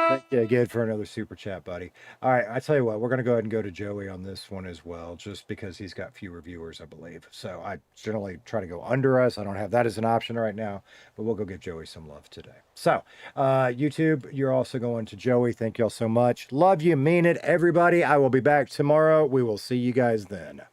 Thank you again for another super chat, buddy. All right, I tell you what, we're going to go ahead and go to Joey on this one as well, just because he's got fewer viewers, I believe. So I generally try to go under us. I don't have that as an option right now, but we'll go give Joey some love today. So, YouTube, you're also going to Joey. Thank y'all so much. Love you, mean it, everybody. I will be back tomorrow. We will see you guys then.